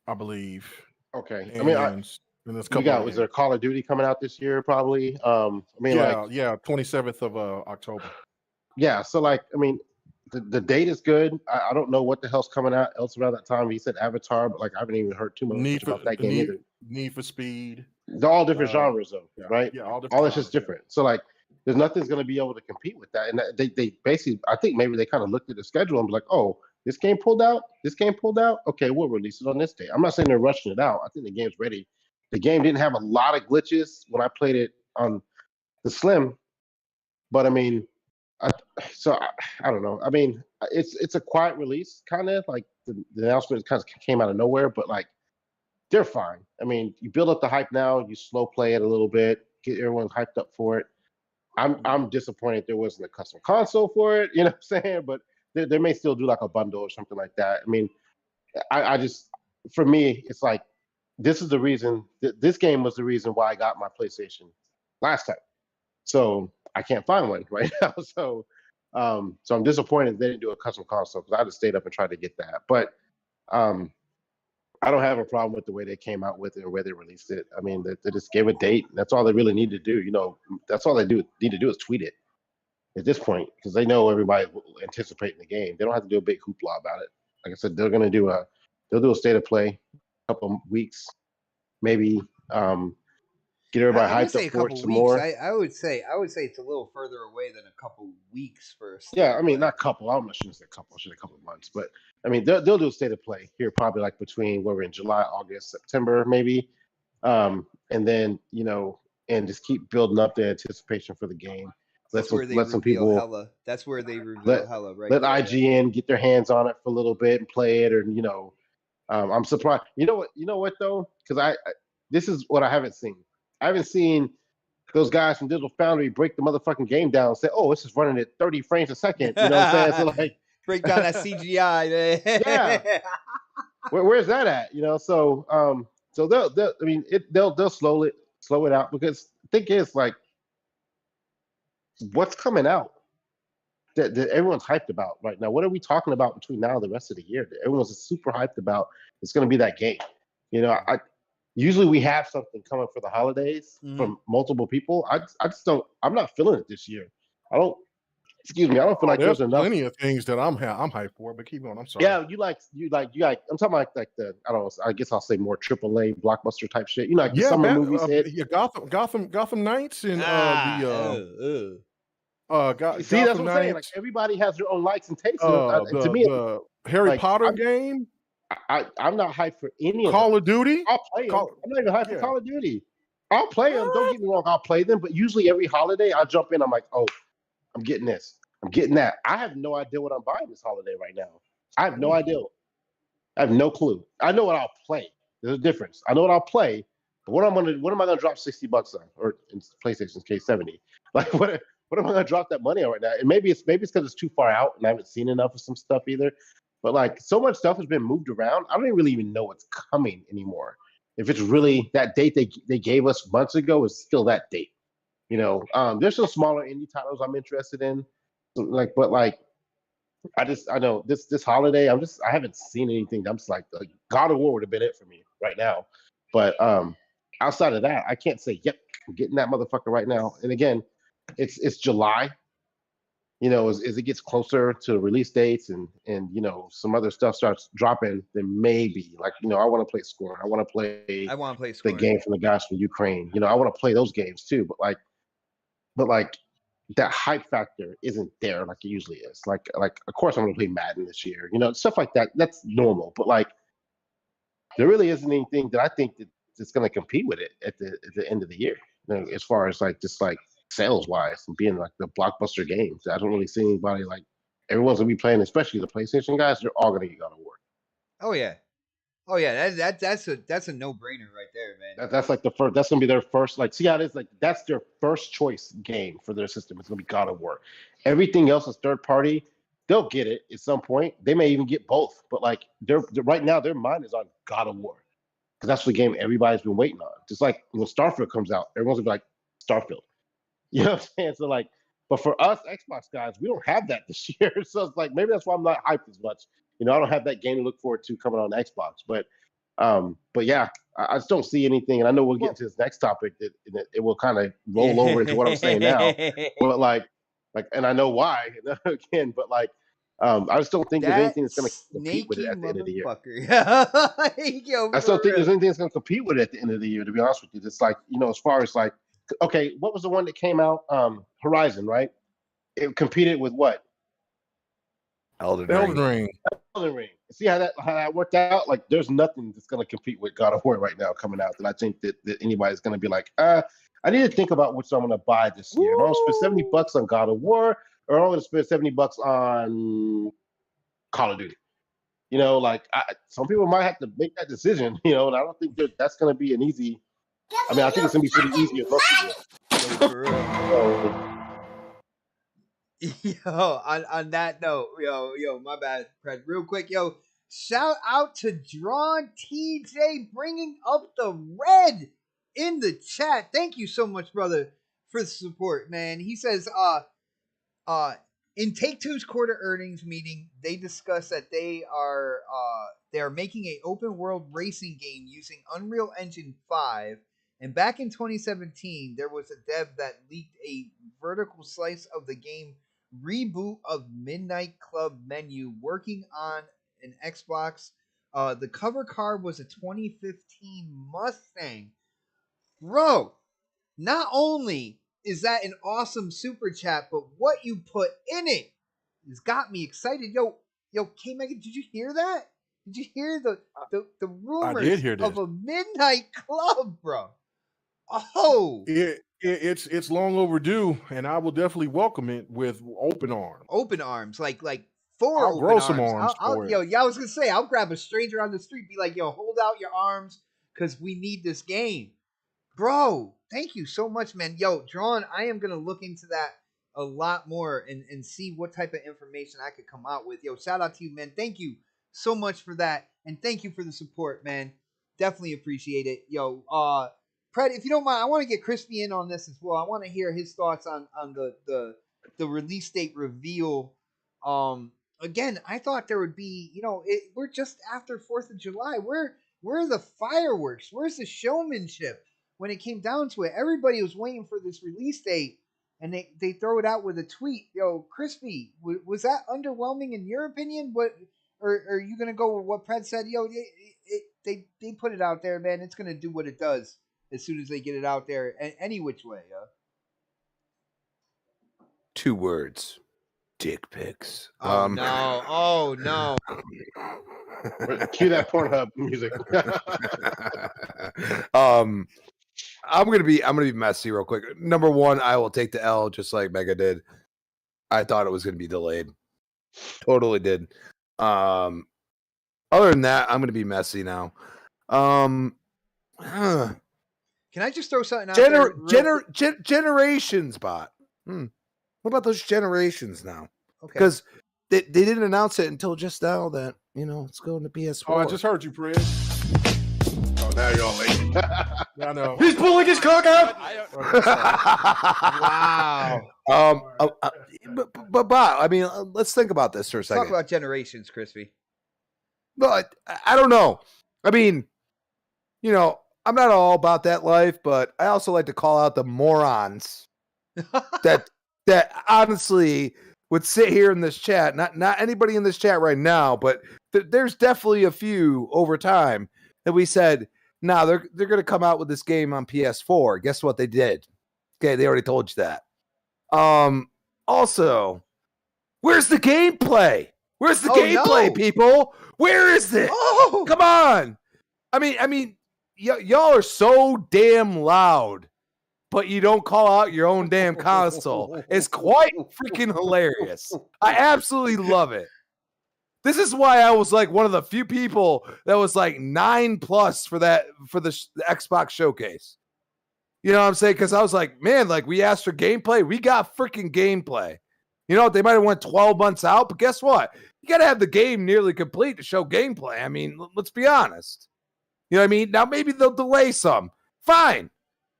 I believe. Okay. And, I mean, and there's was there Call of Duty coming out this year? Probably. 27th of October. Yeah. So like, I mean, the date is good. I don't know what the hell's coming out else around that time. He said Avatar, but like I haven't even heard too much about that game either. Need for Speed. They're all different genres though, right? Yeah, all that's just different. So like, there's nothing's going to be able to compete with that. And they basically, I think maybe they kind of looked at the schedule and be like, oh, this game pulled out. Okay, we'll release it on this day. I'm not saying they're rushing it out. I think the game's ready. The game didn't have a lot of glitches when I played it on the Slim, but I mean, I don't know. I mean, it's a quiet release, kind of like the announcement kind of came out of nowhere, but like they're fine. I mean, you build up the hype now, you slow play it a little bit, get everyone hyped up for it. I'm disappointed there wasn't a custom console for it, you know what I'm saying? But they may still do like a bundle or something like that. I mean, I just, for me, it's like, this is the reason, this game was the reason why I got my PlayStation last time. So I can't find one right now. So I'm disappointed they didn't do a custom console because I'd have stayed up and tried to get that. But I don't have a problem with the way they came out with it or where they released it. I mean, they just gave a date. That's all they really need to do. That's all they need to do is tweet it at this point because they know everybody will anticipate the game. They don't have to do a big hoopla about it. Like I said, they'll do a state of play, a couple of weeks, maybe get everybody hyped up for it some more. I would say it's a little further away than a couple weeks first. Yeah, I mean, not couple. I shouldn't say couple. I should say a couple of months. But I mean, they'll do a state of play here, probably like between where we're in July, August, September, maybe, and then and just keep building up the anticipation for the game. Let some people. Hella. That's where they reveal hella, right? Let IGN get their hands on it for a little bit and play it, or I'm surprised. You know what though? Because this is what I haven't seen. I haven't seen those guys from Digital Foundry break the motherfucking game down and say, "Oh, it's just running at 30 frames a second." You know what I'm saying? So like, break down that CGI, man. Yeah. Where's that at? So they'll slow it out because the thing is like, what's coming out that everyone's hyped about right now? What are we talking about between now and the rest of the year that everyone's super hyped about? It's going to be that game. Usually we have something coming for the holidays from multiple people. I just don't. I'm not feeling it this year. I don't feel like there's enough. Plenty of things that I'm hyped for, but keep going. I'm sorry. Yeah, you like. I'm talking about like the. I don't know. I guess I'll say more AAA blockbuster type shit. The summer movies hit. Yeah, Gotham Knights and see, that's what I'm saying. Like everybody has their own likes and tastes. To me, the Harry Potter game. I'm not hyped for any of Call of Duty. I'll play them. I'm not even hyped for Call of Duty. I'll play them. Don't get me wrong. I'll play them. But usually every holiday, I jump in. I'm like, oh, I'm getting this. I'm getting that. I have no idea what I'm buying this holiday right now. I have no idea. I have no clue. I know what I'll play. There's a difference. I know what I'll play, but what am I gonna drop $60 on, or in PlayStation's case 70? Like what am I gonna drop that money on right now? And maybe it's because it's too far out and I haven't seen enough of some stuff either. But like so much stuff has been moved around. I don't really even know what's coming anymore. If it's really that date they gave us months ago is still that date. There's some smaller indie titles I'm interested in. But I know this holiday I haven't seen anything. I'm just like God of War would have been it for me right now. But outside of that, I can't say, yep, I'm getting that motherfucker right now. And again, it's July. As it gets closer to release dates and some other stuff starts dropping, then maybe I want to play Scorn. I want to play Scorn. The game from the guys from Ukraine. I want to play those games too. But that hype factor isn't there like it usually is. Like of course I'm gonna play Madden this year. Stuff like that. That's normal. But there really isn't anything that I think that's gonna compete with it at the end of the year. As far as just sales wise and being the blockbuster games. I don't really see anybody everyone's gonna be playing, especially the PlayStation guys. They're all gonna get God of War. Oh yeah. That's a no brainer right there, man. That's the first. That's gonna be their first. See how it is. That's their first choice game for their system. It's gonna be God of War. Everything else is third party. They'll get it at some point. They may even get both. But they're right now, their mind is on God of War because that's the game everybody's been waiting on. Just like when Starfield comes out, everyone's gonna be like Starfield. You know what I'm saying? So but for us Xbox guys, we don't have that this year. So it's maybe that's why I'm not hyped as much. I don't have that game to look forward to coming on Xbox. But yeah, I just don't see anything. And I know we'll get into this next topic that it will kind of roll over into what I'm saying now. But and I know why again. But I just don't think there's anything that's going to compete with it at the end of the year. I just don't think there's anything that's going to compete with it at the end of the year. To be honest with you, it's as far as okay, what was the one that came out? Horizon, right? It competed with what? Elden Ring. See how that worked out? There's nothing that's going to compete with God of War right now coming out that I think that anybody's going to be I need to think about which I'm going to buy this year. Am I going to spend $70 on God of War, or am I going to spend $70 on Call of Duty? Some people might have to make that decision. And I don't think that's going to be an easy. I mean, I think it's going to be pretty easy with most people. Yo, on that note, yo, my bad, Fred. Real quick, yo, shout out to Drawn TJ bringing up the red in the chat. Thank you so much, brother, for the support, man. He says, in Take-Two's quarter earnings meeting, they discussed that they are making an open world racing game using Unreal Engine 5. And back in 2017, there was a dev that leaked a vertical slice of the game reboot of Midnight Club menu working on an Xbox. The cover car was a 2015 Mustang. Bro, not only is that an awesome super chat, but what you put in it has got me excited. Yo, K-Mega, did you hear that? Did you hear the rumors I did hear this. of a Midnight Club, bro? Oh, it's long overdue, and I will definitely welcome it with open arms. Open arms, like 4 I'll open grow arms. some arms for it. I was gonna say, I'll grab a stranger on the street, be like, yo, hold out your arms, because we need this game, bro. Thank you so much, man. Yo, Drawn, I am gonna look into that a lot more and see what type of information I could come out with. Yo, shout out to you, man. Thank you so much for that, and thank you for the support, man. Definitely appreciate it. Yo, Pred, if you don't mind, I want to get Crispy in on this as well. I want to hear his thoughts on the release date reveal. Again, I thought there would be, we're just after 4th of July. Where are the fireworks? Where's the showmanship when it came down to it? Everybody was waiting for this release date, and they throw it out with a tweet. Yo, Crispy, was that underwhelming in your opinion? What, or are you gonna go with what Pred said? Yo, they put it out there, man. It's gonna do what it does as soon as they get it out there, any which way. 2 words: dick pics. Oh no! Oh no! Cue that Pornhub music. I'm gonna be messy real quick. Number one, I will take the L just like Mega did. I thought it was gonna be delayed. Totally did. Other than that, I'm going to be messy now. Can I just throw something out there? Generations bot. What about those generations now? Okay. Because they didn't announce it until just now that, it's going to PS4. Oh, I just heard you, Fred. Oh, now y'all late. I know. He's pulling his cock out. Wow. But I mean, let's think about this for a second. Talk about generations, Crispy. But I don't know. I mean, I'm not all about that life, but I also like to call out the morons that honestly would sit here in this chat. Not anybody in this chat right now, but there's definitely a few over time that we said, nah, they're going to come out with this game on PS4. Guess what they did? Okay, they already told you that. Also, where's the gameplay? Where's the gameplay, people? Where is it? Oh, come on! I mean, y'all are so damn loud, but you don't call out your own damn console. It's quite freaking hilarious. I absolutely love it. This is why I was like one of the few people that was like 9+ for the Xbox showcase. You know what I'm saying? Because I was like, man, like we asked for gameplay. We got freaking gameplay. They might have went 12 months out, but guess what? You got to have the game nearly complete to show gameplay. I mean, let's be honest. You know what I mean? Now, maybe they'll delay some. Fine.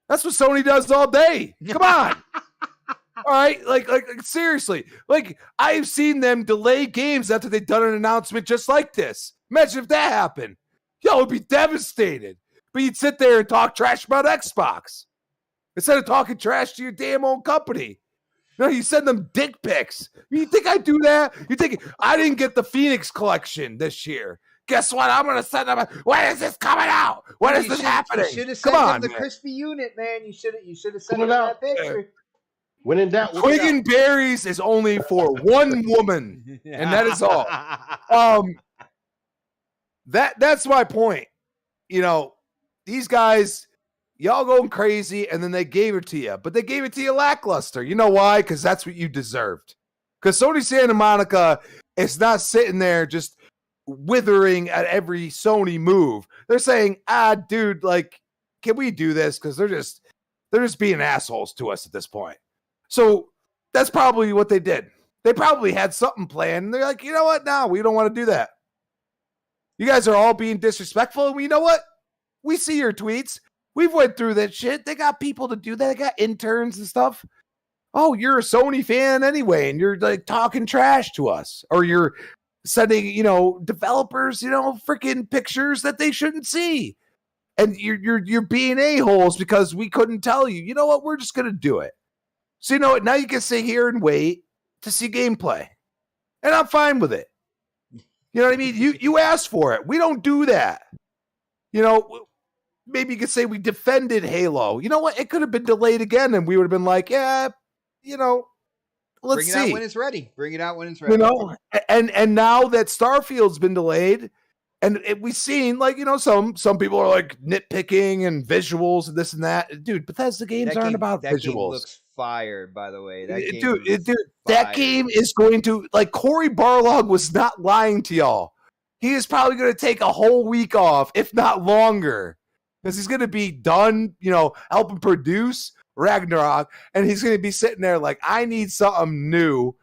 That's what Sony does all day. Come on. All right? Like seriously. Like, I've seen them delay games after they've done an announcement just like this. Imagine if that happened. Y'all would be devastated. But you'd sit there and talk trash about Xbox instead of talking trash to your damn own company. No, you send them dick pics. You think I do that? You think I didn't get the Phoenix collection this year? Guess what? I'm gonna send them. When is this coming out? When is this happening? You should have sent them the crispy unit, man. You should have sent them that picture. When in doubt, Twig and Berries is only for one woman, and that is all. That's my point. These guys. Y'all going crazy, and then they gave it to you. But they gave it to you lackluster. You know why? Because that's what you deserved. Because Sony Santa Monica is not sitting there just withering at every Sony move. They're saying, dude, like, can we do this? Because they're just being assholes to us at this point. So that's probably what they did. They probably had something planned. And they're like, you know what? No, we don't want to do that. You guys are all being disrespectful. And you know what? We see your tweets. We've went through that shit. They got people to do that. They got interns and stuff. Oh, you're a Sony fan anyway, and you're like talking trash to us. Or you're sending, developers, freaking pictures that they shouldn't see. And you're being a-holes because we couldn't tell you. You know what? We're just gonna do it. So now you can sit here and wait to see gameplay. And I'm fine with it. You know what I mean? You asked for it. We don't do that. Maybe you could say we defended Halo. You know what? It could have been delayed again, and we would have been like, yeah, let's see. Bring it out when it's ready. Bring it out when it's ready. And now that Starfield's been delayed, and we've seen, like, some people are like nitpicking and visuals and this and that. Dude, Bethesda games aren't about visuals. That game looks fire, by the way. That game is going to, like, Cory Barlog was not lying to y'all. He is probably going to take a whole week off, if not longer. Because he's going to be done, helping produce Ragnarok, and he's going to be sitting there like, I need something new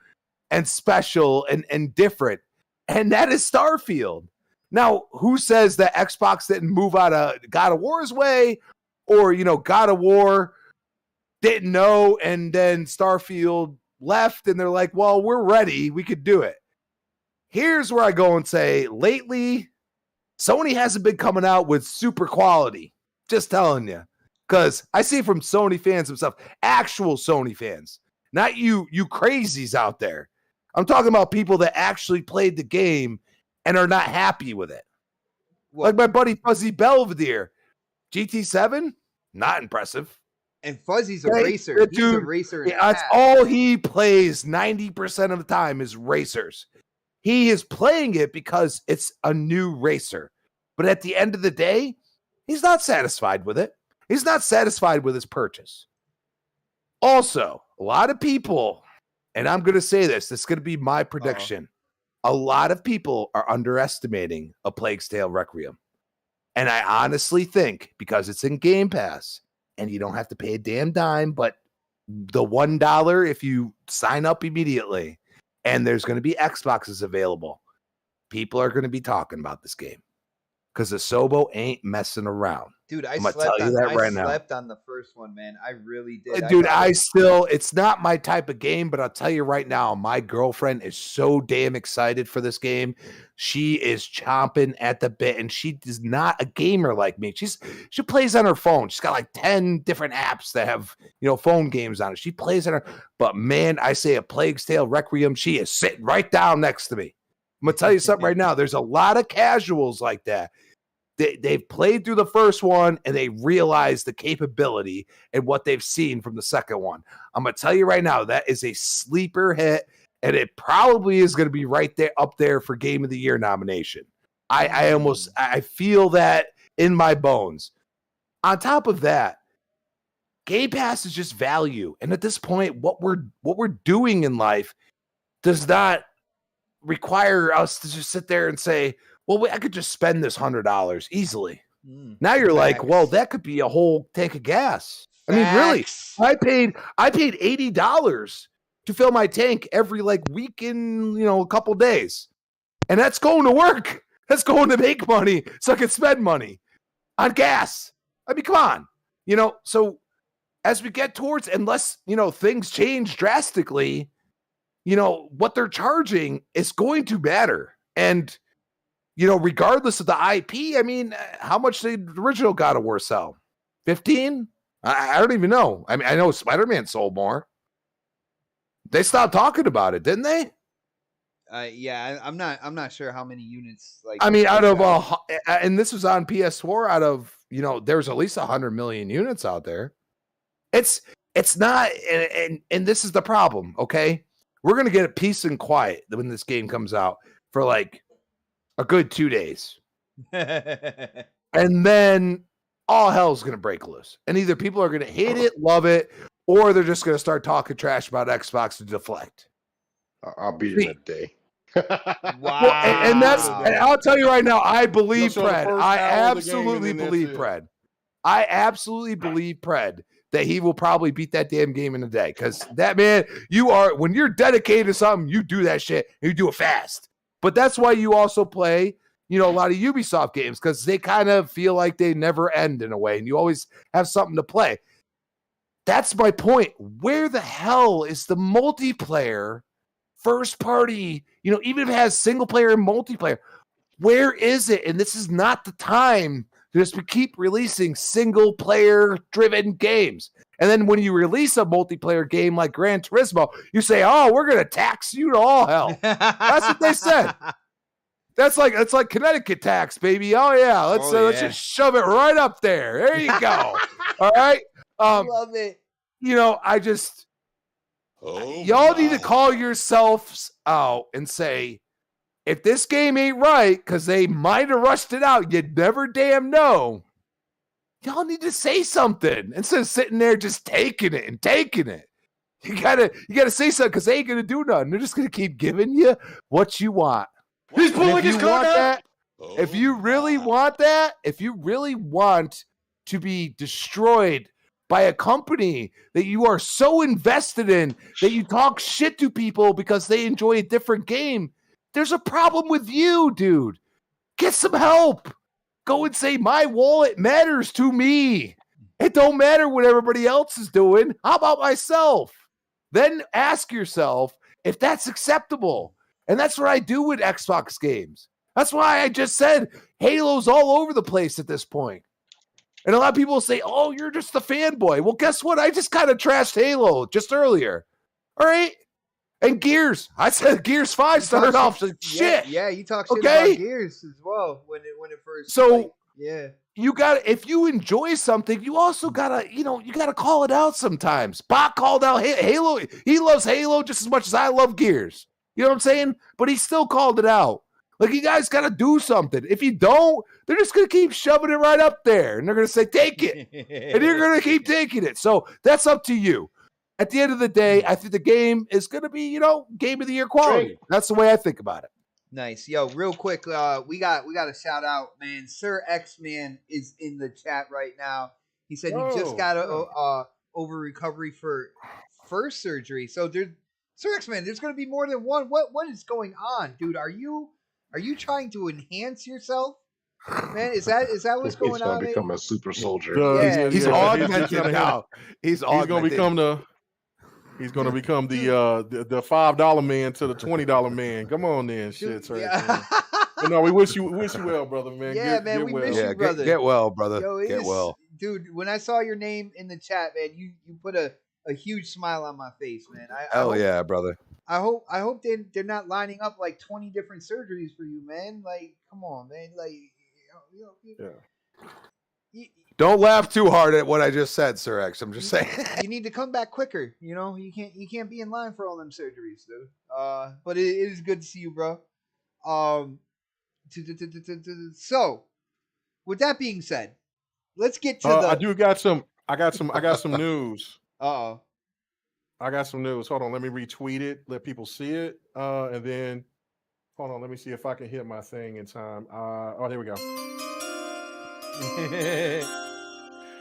and special and different. And that is Starfield. Now, who says that Xbox didn't move out of God of War's way, or, God of War didn't know, and then Starfield left, and they're like, well, we're ready. We could do it. Here's where I go and say, lately, Sony hasn't been coming out with super quality. Just telling you. Because I see from Sony fans themselves, actual Sony fans, not you crazies out there. I'm talking about people that actually played the game and are not happy with it. Like my buddy Fuzzy Belvedere. GT7, not impressive. And Fuzzy's a racer. He's a racer. That's all he plays 90% of the time is racers. He is playing it because it's a new racer. But at the end of the day, he's not satisfied with it. He's not satisfied with his purchase. Also, a lot of people, and I'm going to say this is going to be my prediction. a lot of people are underestimating A Plague's Tale Requiem. And I honestly think because it's in Game Pass and you don't have to pay a damn dime, but the $1 if you sign up immediately, and there's going to be Xboxes available, people are going to be talking about this game because Asobo ain't messing around. Dude, I'm gonna tell you that right now. slept on the first one, man. I really did. Dude, it's not my type of game, but I'll tell you right now, my girlfriend is so damn excited for this game. She is chomping at the bit, and she is not a gamer like me. She plays on her phone. She's got like 10 different apps that have, phone games on it. She plays on her, but man, I say A Plague's Tale Requiem, she is sitting right down next to me. I'm gonna tell you something right now. There's a lot of casuals like that. They've played through the first one and they realize the capability and what they've seen from the second one. I'm going to tell you right now, that is a sleeper hit, and it probably is going to be right there up there for Game of the Year nomination. I feel that in my bones. On top of that, Game Pass is just value. And at this point, what we're doing in life does not require us to just sit there and say, well, I could just spend this $100 easily. Now you're like, well, that could be a whole tank of gas. I mean, really, I paid $80 to fill my tank every week in, a couple days. And that's going to work. That's going to make money so I can spend money on gas. I mean, come on, so as we get towards, unless, things change drastically, what they're charging is going to matter. And, regardless of the IP, I mean, how much did the original God of War sell? 15? I don't even know. I mean, I know Spider-Man sold more. They stopped talking about it, didn't they? Yeah, I'm not sure how many units. I mean, out of and this was on PS4. Out of there's at least 100 million units out there. It's not, and this is the problem. Okay, we're gonna get a peace and quiet when this game comes out for a good 2 days. And then all hell's going to break loose. And either people are going to hate it, love it, or they're just going to start talking trash about Xbox to deflect. I'll be in a day. Wow. Well, and I'll tell you right now, I believe Pred. I absolutely believe Pred. I absolutely believe Pred that he will probably beat that damn game in a day. Because that man, when you're dedicated to something, you do that shit and you do it fast. But that's why you also play, a lot of Ubisoft games, because they kind of feel like they never end in a way, and you always have something to play. That's my point. Where the hell is the multiplayer, first party, even if it has single player and multiplayer, where is it? And this is not the time to just keep releasing single player driven games. And then when you release a multiplayer game like Gran Turismo, you say, "Oh, we're going to tax you to all hell." That's what they said. It's like Connecticut tax, baby. Oh yeah, let's just shove it right up there. There you go. All right. Love it. Y'all need to call yourselves out and say, if this game ain't right, because they might have rushed it out, you never damn know. Y'all need to say something instead of sitting there just taking it. You gotta say something, because they ain't gonna do nothing. They're just gonna keep giving you what you want. He's pulling his cock out. If you really want that, if you really want to be destroyed by a company that you are so invested in that you talk shit to people because they enjoy a different game, there's a problem with you, dude. Get some help. Go and say, my wallet matters to me. It don't matter what everybody else is doing. How about myself? Then ask yourself if that's acceptable. And that's what I do with Xbox games. That's why I just said Halo's all over the place at this point. And a lot of people will say, oh, you're just a fanboy. Well, guess what? I just kind of trashed Halo just earlier. All right? And Gears. I said Gears 5 started off like shit. Yeah, you talk shit about Gears as well when it first. So yeah, you got, if you enjoy something, you also gotta, you gotta call it out sometimes. Bach called out Halo. He loves Halo just as much as I love Gears. You know what I'm saying? But he still called it out. Like, you guys gotta do something. If you don't, they're just gonna keep shoving it right up there, and they're gonna say, take it, and you're gonna keep taking it. So that's up to you. At the end of the day, I think the game is going to be, Game of the Year quality. That's the way I think about it. Nice. Yo, real quick, we got a shout out, man. Sir X Man is in the chat right now. He said he just Oh, got a yeah. over recovery for first surgery. So there's Sir X Man, there's gonna be more than one. What is going on, dude? Are you trying to enhance yourself? Man, is that what's going He's gonna on, man? become a super soldier. Yeah, He's yeah. He's augmented gonna now. He's he's gonna augmented. become he's gonna become dude. the $5 man to the $20 man. Come on then, shit, Dude, sir. yeah. But no, we wish you well, brother, man. Yeah, man, Get we well. miss you, Yeah, brother. get well, brother. Yo, Get well. dude. When I saw your name in the chat, man, you put a huge smile on my face, man. I Hell hope, yeah, brother. I hope they're not lining up like 20 different surgeries for you, man. Like, come on, man. Like, Don't laugh too hard at what I just said, Sir X. I'm just saying. you need to come back quicker. You know, you can't be in line for all them surgeries, dude. But it is good to see you, bro. So, with that being said, let's get to I got some news. Uh-oh. I got some news. Hold on, let me retweet it, let people see it. And then hold on, let me see if I can hit my thing in time. There we go.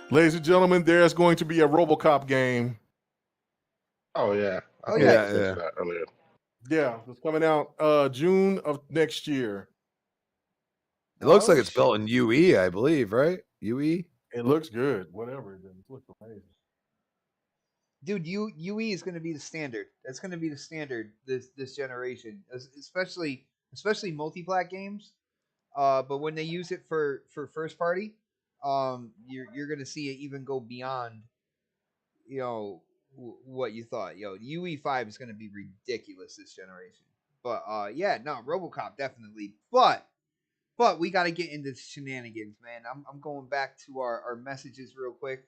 Ladies and gentlemen, there's going to be a RoboCop game. Oh yeah. Yeah. Earlier. Yeah, it's coming out June of next year. It looks like it's built in UE, I believe, right? UE? It looks good. Whatever it is. It looks amazing. Dude, UE is going to be the standard. That's going to be the standard this generation, especially multi-plat games. But when they use it for first party, you're going to see it even go beyond, you know, what you thought. Yo, UE5 is going to be ridiculous this generation. But yeah, no, RoboCop definitely. But we got to get into shenanigans, man. I'm going back to our messages real quick.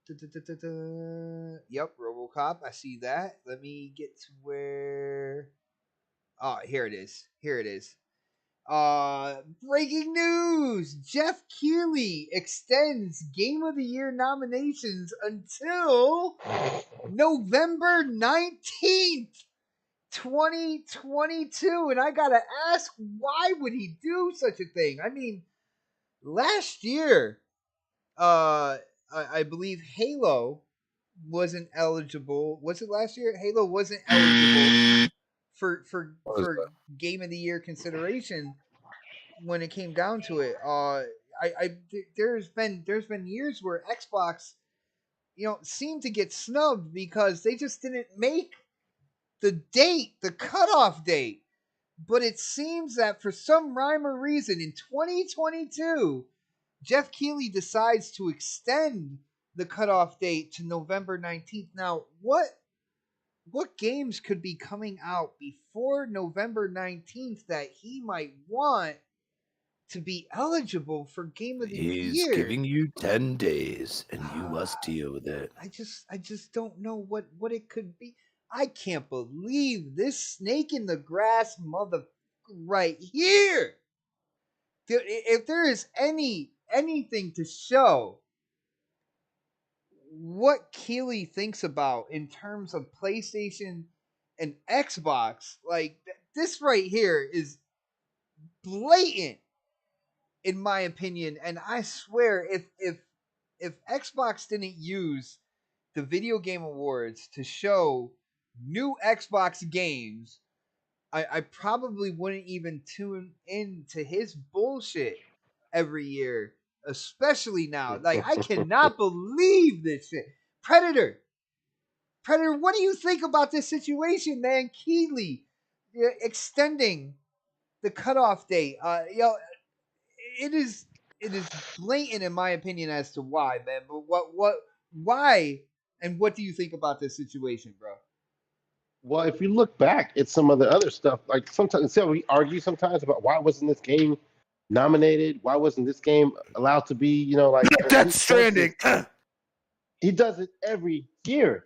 Yep, RoboCop. I see that. Let me get to where. Oh, here it is. Breaking news: Jeff Keighley extends Game of the Year nominations until November 19th, 2022. And I gotta ask, why would he do such a thing? I mean, last year, I believe Halo wasn't eligible. Was it last year? Halo wasn't eligible for Game of the Year consideration when it came down to it. There's been years where Xbox, seemed to get snubbed because they just didn't make the cutoff date. But it seems that for some rhyme or reason in 2022, Jeff Keighley decides to extend the cutoff date to November 19th. Now, what games could be coming out before November 19th that he might want to be eligible for Game of the Year? He's giving you 10 days, and you must deal with it. I just don't know what it could be. I can't believe this snake in the grass mother right here. If there is anything to show what Keighley thinks about in terms of PlayStation and Xbox, like this right here is blatant in my opinion. And I swear, if Xbox didn't use the Video Game Awards to show new Xbox games, I probably wouldn't even tune into his bullshit every year, especially now. Like, I cannot believe this shit. Predator, what do you think about this situation, man? Keighley extending the cutoff date. It is blatant in my opinion as to why, man. But why, and what do you think about this situation, bro? Well, if you look back at some of the other stuff, like sometimes we argue sometimes about why wasn't this game nominated? Why wasn't this game allowed to be, like Death Stranding? He does it every year.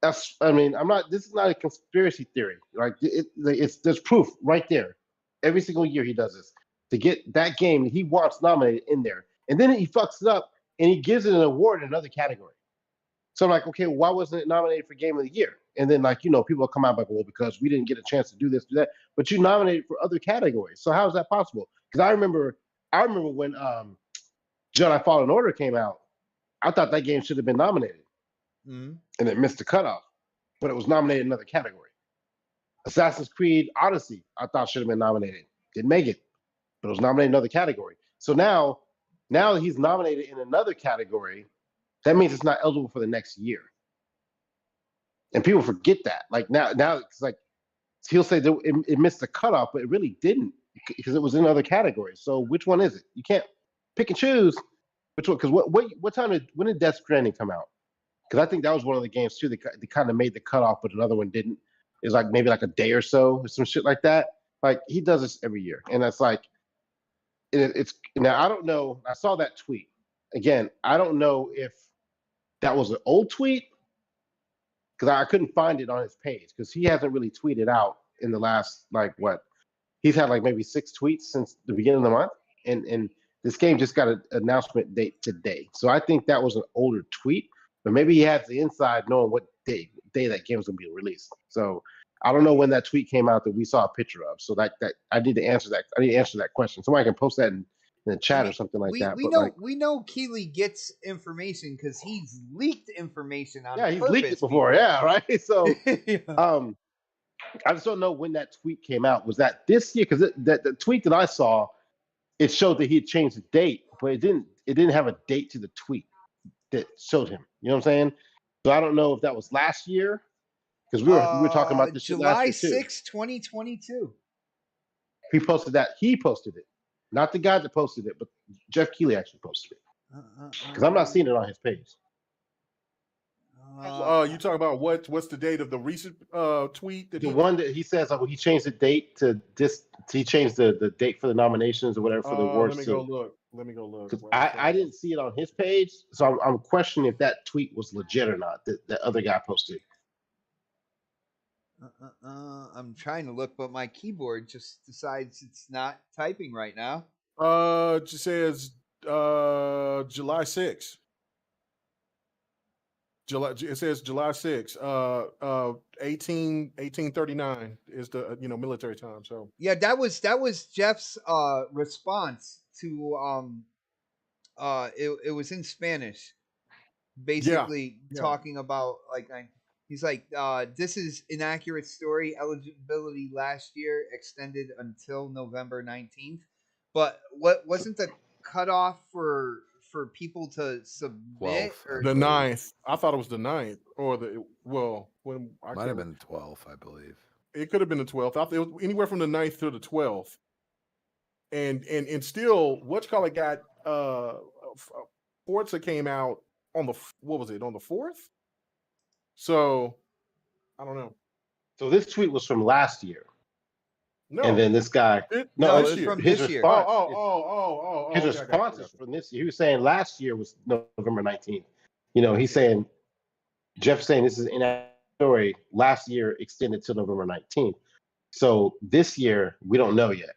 That's, I mean, this is not a conspiracy theory. Like there's proof right there. Every single year he does this to get that game that he wants nominated in there. And then he fucks it up and he gives it an award in another category. So I'm like, okay, why wasn't it nominated for Game of the Year? And then like, people will come out like, well, because we didn't get a chance to do this, do that. But you nominated for other categories. So how is that possible? Because I remember when Jedi Fallen Order came out, I thought that game should have been nominated. Mm-hmm. And it missed the cutoff. But it was nominated in another category. Assassin's Creed Odyssey, I thought should have been nominated. Didn't make it, but it was nominated in another category. So now that he's nominated in another category, that means it's not eligible for the next year. And people forget that. Like now it's like he'll say that it missed the cutoff, but it really didn't because it was in other categories. So which one is it? You can't pick and choose which one. Because when did Death Stranding come out? Because I think that was one of the games too. They kind of made the cutoff, but another one didn't. It's like maybe like a day or so or some shit like that. Like he does this every year, and that's like it's now. I don't know. I saw that tweet again. I don't know if that was an old tweet because I couldn't find it on his page because he hasn't really tweeted out in the last he's had like maybe 6 tweets since the beginning of the month, and this game just got an announcement date today. So I think that was an older tweet, but maybe he has the inside knowing what day that game is going to be released. So I don't know when that tweet came out that we saw a picture of. So that I need to answer that. I need to answer that question. Somebody can post that in the chat or something like that. We know Keighley gets information because he's leaked information on. Yeah, he's leaked it before. Yeah, right. So I just don't know when that tweet came out. Was that this year? Because the tweet that I saw, it showed that he had changed the date, but it didn't have a date to the tweet that showed him. You know what I'm saying? So I don't know if that was last year because we were talking about this July last year too. 6, 2022. He posted that. He posted it, not the guy that posted it, but Jeff Keighley actually posted it because I'm not seeing it on his page. You talk about what's the date of the recent tweet? The one that he says he changed the date to this. He changed the date for the nominations or whatever for the awards. Let me go look. I didn't see it on his page, so I'm questioning if that tweet was legit or not. That other guy posted. I'm trying to look, but my keyboard just decides it's not typing right now. It just says July 6th. It says July 6th. 1839 is the military time. So yeah, that was Jeff's response to it was in Spanish, basically talking about he's like, this is inaccurate story. Eligibility last year extended until November 19th. But what wasn't the cutoff for people to submit? The 9th. I thought it was the 9th or when I might have been the 12th, I believe. It could have been the 12th. I thought it was anywhere from the 9th to the 12th. And still, whatchamacallit got Forza came out on the on the 4th? So I don't know. So this tweet was from last year. No, and then this guy. It's from this year. His response is from this year. He was saying last year was November 19th. He's saying Jeff's saying this is an inaccurate story. Last year extended to November 19th. So this year we don't know yet.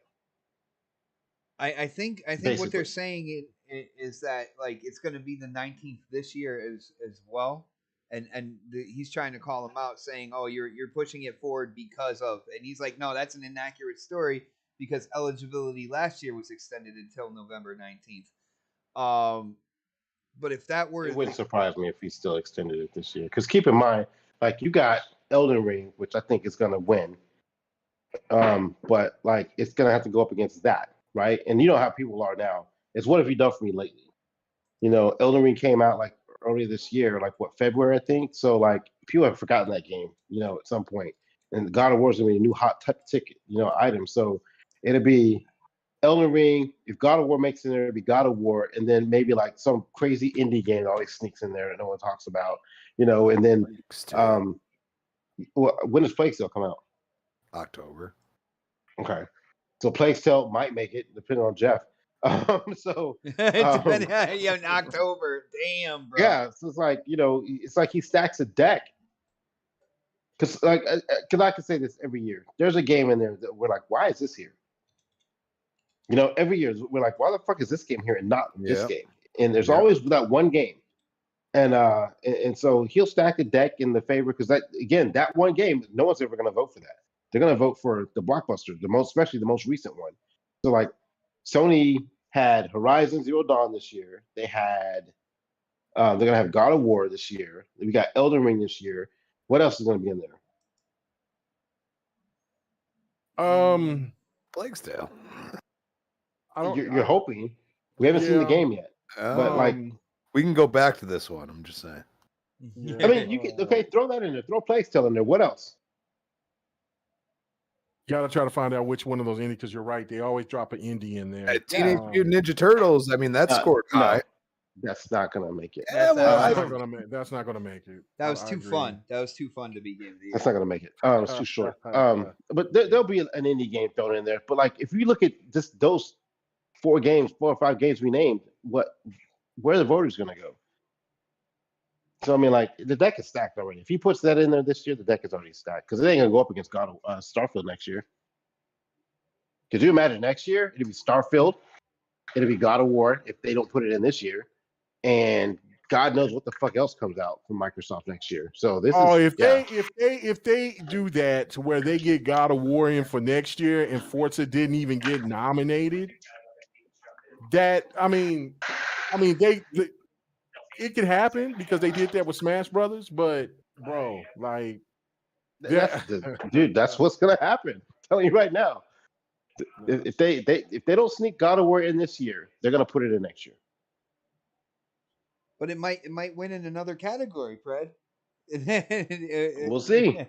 I think Basically. what they're saying is that it's going to be the 19th this year as well. And he's trying to call him out, saying, "Oh, you're pushing it forward because of," and he's like, "No, that's an inaccurate story because eligibility last year was extended until November 19th." But if that were, it wouldn't surprise me if he still extended it this year. Because keep in mind, you got Elden Ring, which I think is going to win, but it's going to have to go up against that, right? And you know how people are now. It's what have you done for me lately? Elden Ring came out earlier this year, February, I think. So people have forgotten that game, at some point. And God of War is gonna be a new hot ticket, item. So it'll be Elden Ring. If God of War makes it in there, it'll be God of War, and then maybe some crazy indie game that always sneaks in there that no one talks about, and then when does Plague Tale come out? October. Okay. So Plague Tale might make it, depending on Jeff. Depending in October, damn, bro. Yeah, so it's it's he stacks a deck. Because I can say this every year. There's a game in there that we're like, why is this here? Every year we're like, why the fuck is this game here and not this game? And there's always that one game And so he'll stack a deck in the favor because that one game, no one's ever going to vote for that. They're going to vote for the blockbuster, especially the most recent one. So like Sony had Horizon Zero Dawn this year. They had they're going to have God of War this year. We got Elden Ring this year. What else is going to be in there? Plague's Tale. You're hoping. We haven't seen the game yet, but like we can go back to this one. I'm just saying. I mean, you can throw that in there. Throw Plague's Tale in there. What else? Gotta try to find out which one of those indie because you're right. They always drop an indie in there. Teenage Mutant Ninja Turtles. I mean, that scored high. No, that's not gonna make it. That's not gonna make it. That was too fun. That was too fun to be game of the year. That's not gonna make it. It's too short. But there'll be an indie game thrown in there. But like, if you look at just those 4 or 5 games we named, where are the voters gonna go? So I mean, like, the deck is stacked already. If he puts that in there this year, the deck is already stacked because it ain't gonna go up against Starfield next year. Could you imagine next year? It'll be Starfield. It'll be God of War if they don't put it in this year, and God knows what the fuck else comes out from Microsoft next year. So this if they do that to where they get God of War in for next year and Forza didn't even get nominated, that I mean they it could happen because they did that with Smash Brothers, but bro, like, dude, that's what's gonna happen. I'm telling you right now. If they don't sneak God of War in this year, they're gonna put it in next year. But it might win in another category, Fred. We'll see.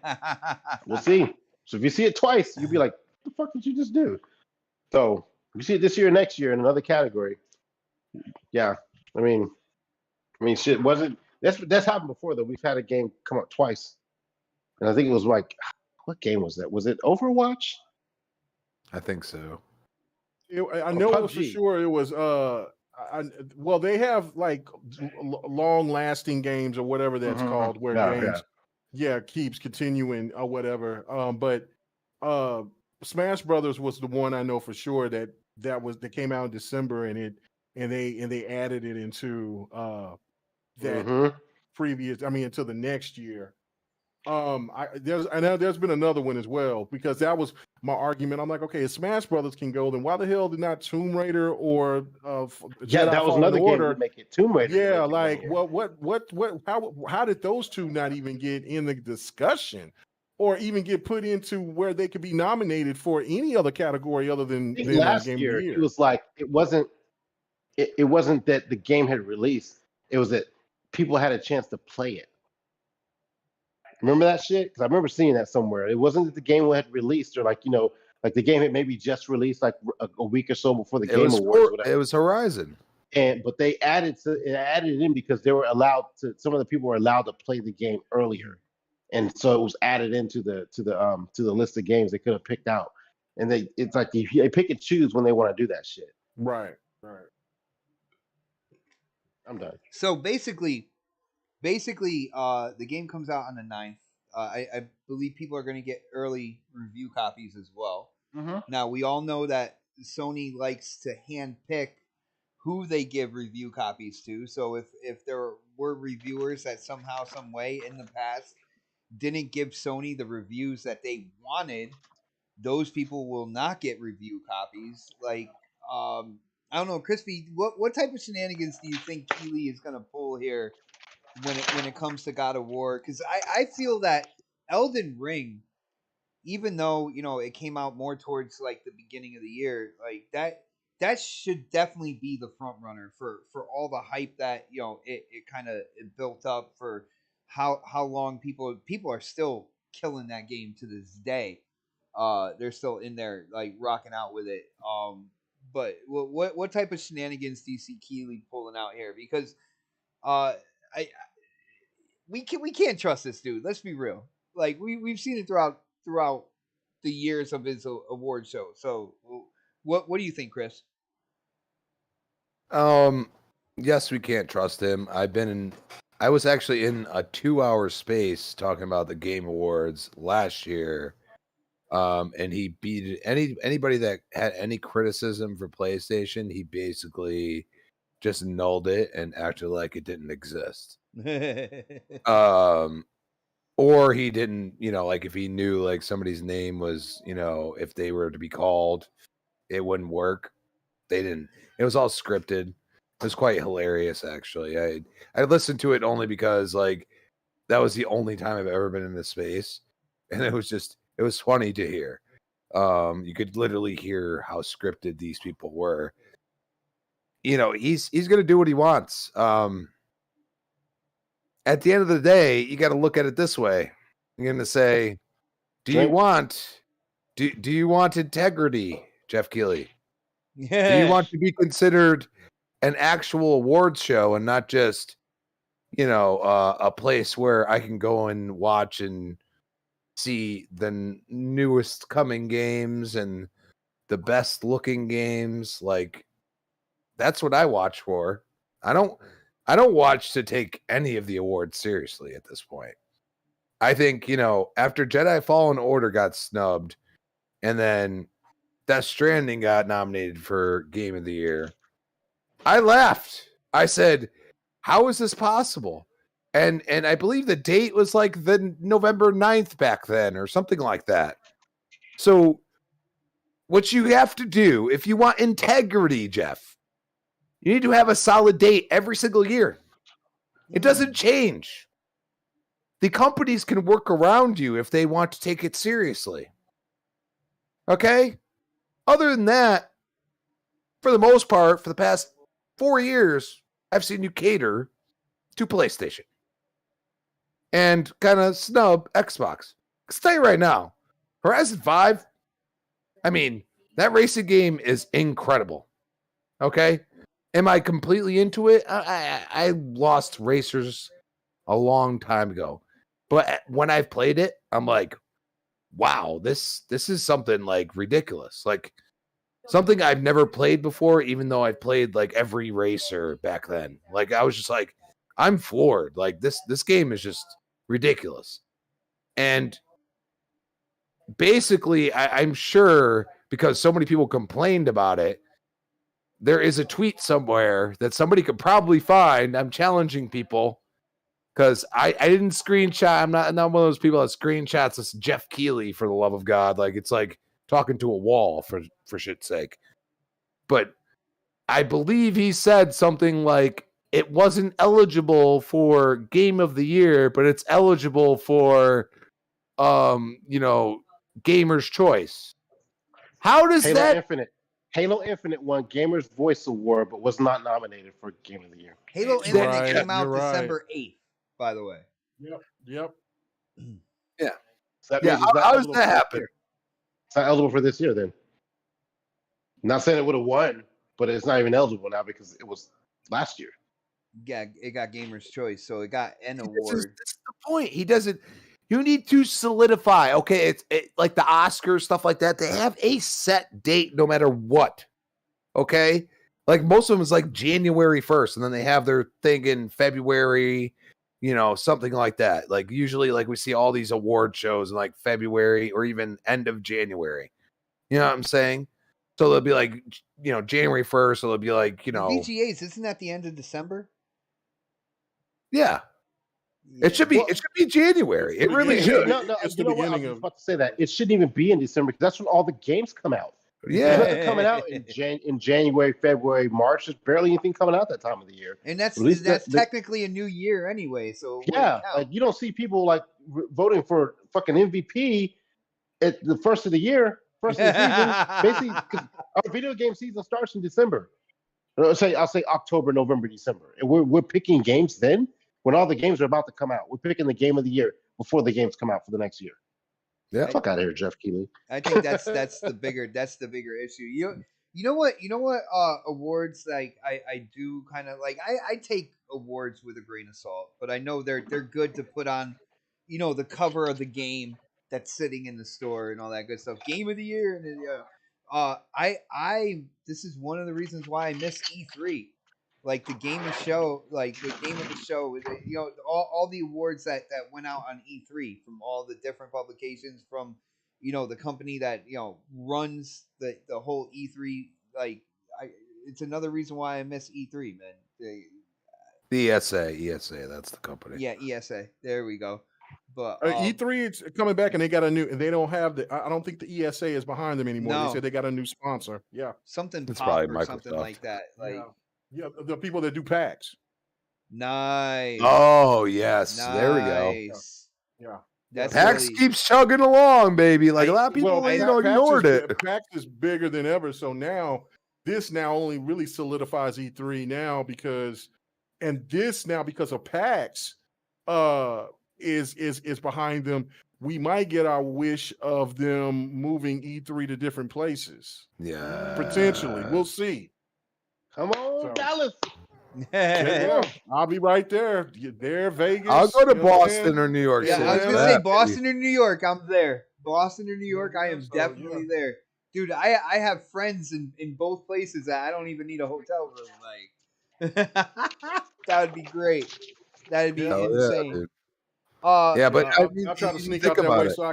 We'll see. So if you see it twice, you'll be like, "What the fuck did you just do?" So if you see it this year or next year in another category, yeah. I mean, shit wasn't. That's happened before though. We've had a game come up twice, and I think it was like, what game was that? Was it Overwatch? I think so. I know it was for sure. It was well, they have like long-lasting games or whatever that's called, where games keeps continuing or whatever. But Smash Brothers was the one I know for sure that came out in December, and they added it into that previous. I mean, until the next year. There's been another one as well, because that was my argument. I'm like, okay, if Smash Brothers can go, then why the hell did not Tomb Raider or Jedi that was Fallen another Order game to make it Tomb Raider? Yeah, like how did those two not even get in the discussion or even get put into where they could be nominated for any other category other than last Game year? of the Year? It was like it wasn't that the game had released. It was that people had a chance to play it. Remember that shit? Because I remember seeing that somewhere. It wasn't that the game had released, or like the game had maybe just released like a week or so before the Game Awards. It was Horizon, but they added it in because they were allowed to. Some of the people were allowed to play the game earlier, and so it was added into the list of games they could have picked out. And it's like they pick and choose when they want to do that shit. Right. I'm done. So basically, the game comes out on the 9th. I believe people are going to get early review copies as well. Now, we all know that Sony likes to hand pick who they give review copies to. So if there were reviewers that somehow, some way in the past didn't give Sony the reviews that they wanted, those people will not get review copies. Like, I don't know, Crispy, what type of shenanigans do you think Keighley is going to pull here when it comes to God of War? Because I feel that Elden Ring, even though it came out more towards like the beginning of the year, like that should definitely be the front runner for all the hype that it kind of built up for how long people are still killing that game to this day. They're still in there like rocking out with it. But what type of shenanigans do you see Keighley pulling out here? Because we can't trust this dude. Let's be real. Like we've seen it throughout the years of his award show. So what do you think, Chris? Yes, we can't trust him. I was actually in a 2-hour space talking about the Game Awards last year. And he beat anybody that had any criticism for PlayStation. He basically just nulled it and acted like it didn't exist. Or he didn't, like if he knew like somebody's name was, if they were to be called, it wouldn't work. They didn't. It was all scripted. It was quite hilarious, actually. I listened to it only because like that was the only time I've ever been in this space, and it was funny to hear. You could literally hear how scripted these people were. He's gonna do what he wants. At the end of the day, you got to look at it this way. You're gonna say, do you want integrity, Jeff Keighley? Do you want to be considered an actual awards show and not just, a place where I can go and watch and see the newest coming games and the best looking games? Like, that's what I watch for. I don't watch to take any of the awards seriously at this point. I think, after Jedi Fallen Order got snubbed and then Death Stranding got nominated for Game of the Year, I laughed. I said, how is this possible? And I believe the date was like the November 9th back then or something like that. So what you have to do, if you want integrity, Jeff, you need to have a solid date every single year. It doesn't change. The companies can work around you if they want to take it seriously. Okay? Other than that, for the most part, for the past 4 years, I've seen you cater to PlayStation and kind of snub Xbox. I'll tell you right now, Horizon 5, I mean, that racing game is incredible. Okay? Am I completely into it? I lost racers a long time ago. But when I've played it, I'm like, wow, this is something like ridiculous. Like something I've never played before, even though I've played like every racer back then. Like I was just like, I'm floored. Like this game is just ridiculous. And basically, I'm sure because so many people complained about it, there is a tweet somewhere that somebody could probably find. I'm challenging people because I didn't screenshot. I'm not one of those people that screenshots this Jeff Keighley, for the love of God. Like it's like talking to a wall for shit's sake. But I believe he said something like it wasn't eligible for Game of the Year, but it's eligible for Gamer's Choice. How does Halo Infinite won Gamer's Voice Award, but was not nominated for Game of the Year. Halo Infinite came out December 8th, by the way. Yep. Yeah. So that means how does that happen? It's not eligible for this year then. Not saying it would have won, but it's not even eligible now because it was last year. Yeah, it got Gamer's Choice, so it got an award. That's the point. He doesn't. You need to solidify. Okay, it's like the Oscars, stuff like that. They have a set date no matter what. Okay, like most of them is like January 1st, and then they have their thing in February. Something like that. Like usually, like we see all these award shows in like February or even end of January. You know what I'm saying? So they'll be like, January 1st. So they'll be like, VGAs, isn't that the end of December? Yeah. It should be January. It really should. No, it's the beginning of. About to say that it shouldn't even be in December because that's when all the games come out. Yeah, they're coming out in January, February, March. There's barely anything coming out that time of the year. And that's technically a new year anyway. So yeah, like you don't see people like voting for fucking MVP at the first of the year, first of the season. Basically, because our video game season starts in December. I'll say October, November, December, and we're picking games then when all the games are about to come out. We're picking the game of the year before the games come out for the next year. Yeah, fuck out of here, Jeff Keighley. I think that's the bigger issue. You know what awards like I do kind of like. I take awards with a grain of salt, but I know they're good to put on, the cover of the game that's sitting in the store and all that good stuff. Game of the year and this is one of the reasons why I miss E3. Like the game of the show, all the awards that went out on E3 from all the different publications from, the company that, runs the whole E3. Like, it's another reason why I miss E3, man. The ESA, that's the company. Yeah, ESA. There we go. But E3 it's coming back, and they got a new, and they don't have the. I don't think the ESA is behind them anymore. They No. said they got a new sponsor. Yeah, something It's pop probably or something Microsoft. like that. Like yeah, the people that do PAX. nice. Oh yes, there we go. Nice. Yeah. That's PAX really, keeps chugging along, baby. Like a lot of people, Well, ignored it. PAX is bigger than ever. So now this only really solidifies E3 now because of PAX is behind them. We might get our wish of them moving E3 to different places. Yeah, Potentially. We'll see. Come on, Dallas. Yeah, I'll be right there. There, Vegas. I'll go to you know what I'm Boston saying? or New York Yeah, City. I was gonna for say that, Boston or New York. I'm there. Boston or New York, I am so, definitely there. Dude, I have friends in both places that I don't even need a hotel room. Like that would be great. That'd be Hell yeah, insane. dude. Uh Yeah, but I I'll mean, try to you sneak think out that about way it. so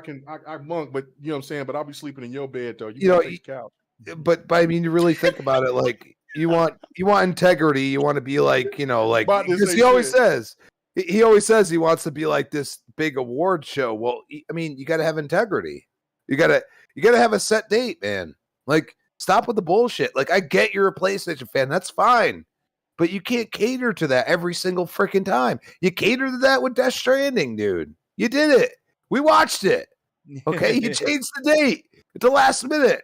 I monk, but you know what I'm saying. But I'll be sleeping in your bed though. You know, gotta take the couch. But I mean, you really think about it. Like you want integrity. You want to be like like About to because say he always shit. says he always says he wants to be like this big award show. Well, I mean, you got to have integrity. You got to have a set date, man. Like stop with the bullshit. Like I get you're a PlayStation fan. That's fine. But you can't cater to that every single freaking time. You cater to that with Death Stranding, dude. You did it. We watched it. Okay, you changed the date at the last minute.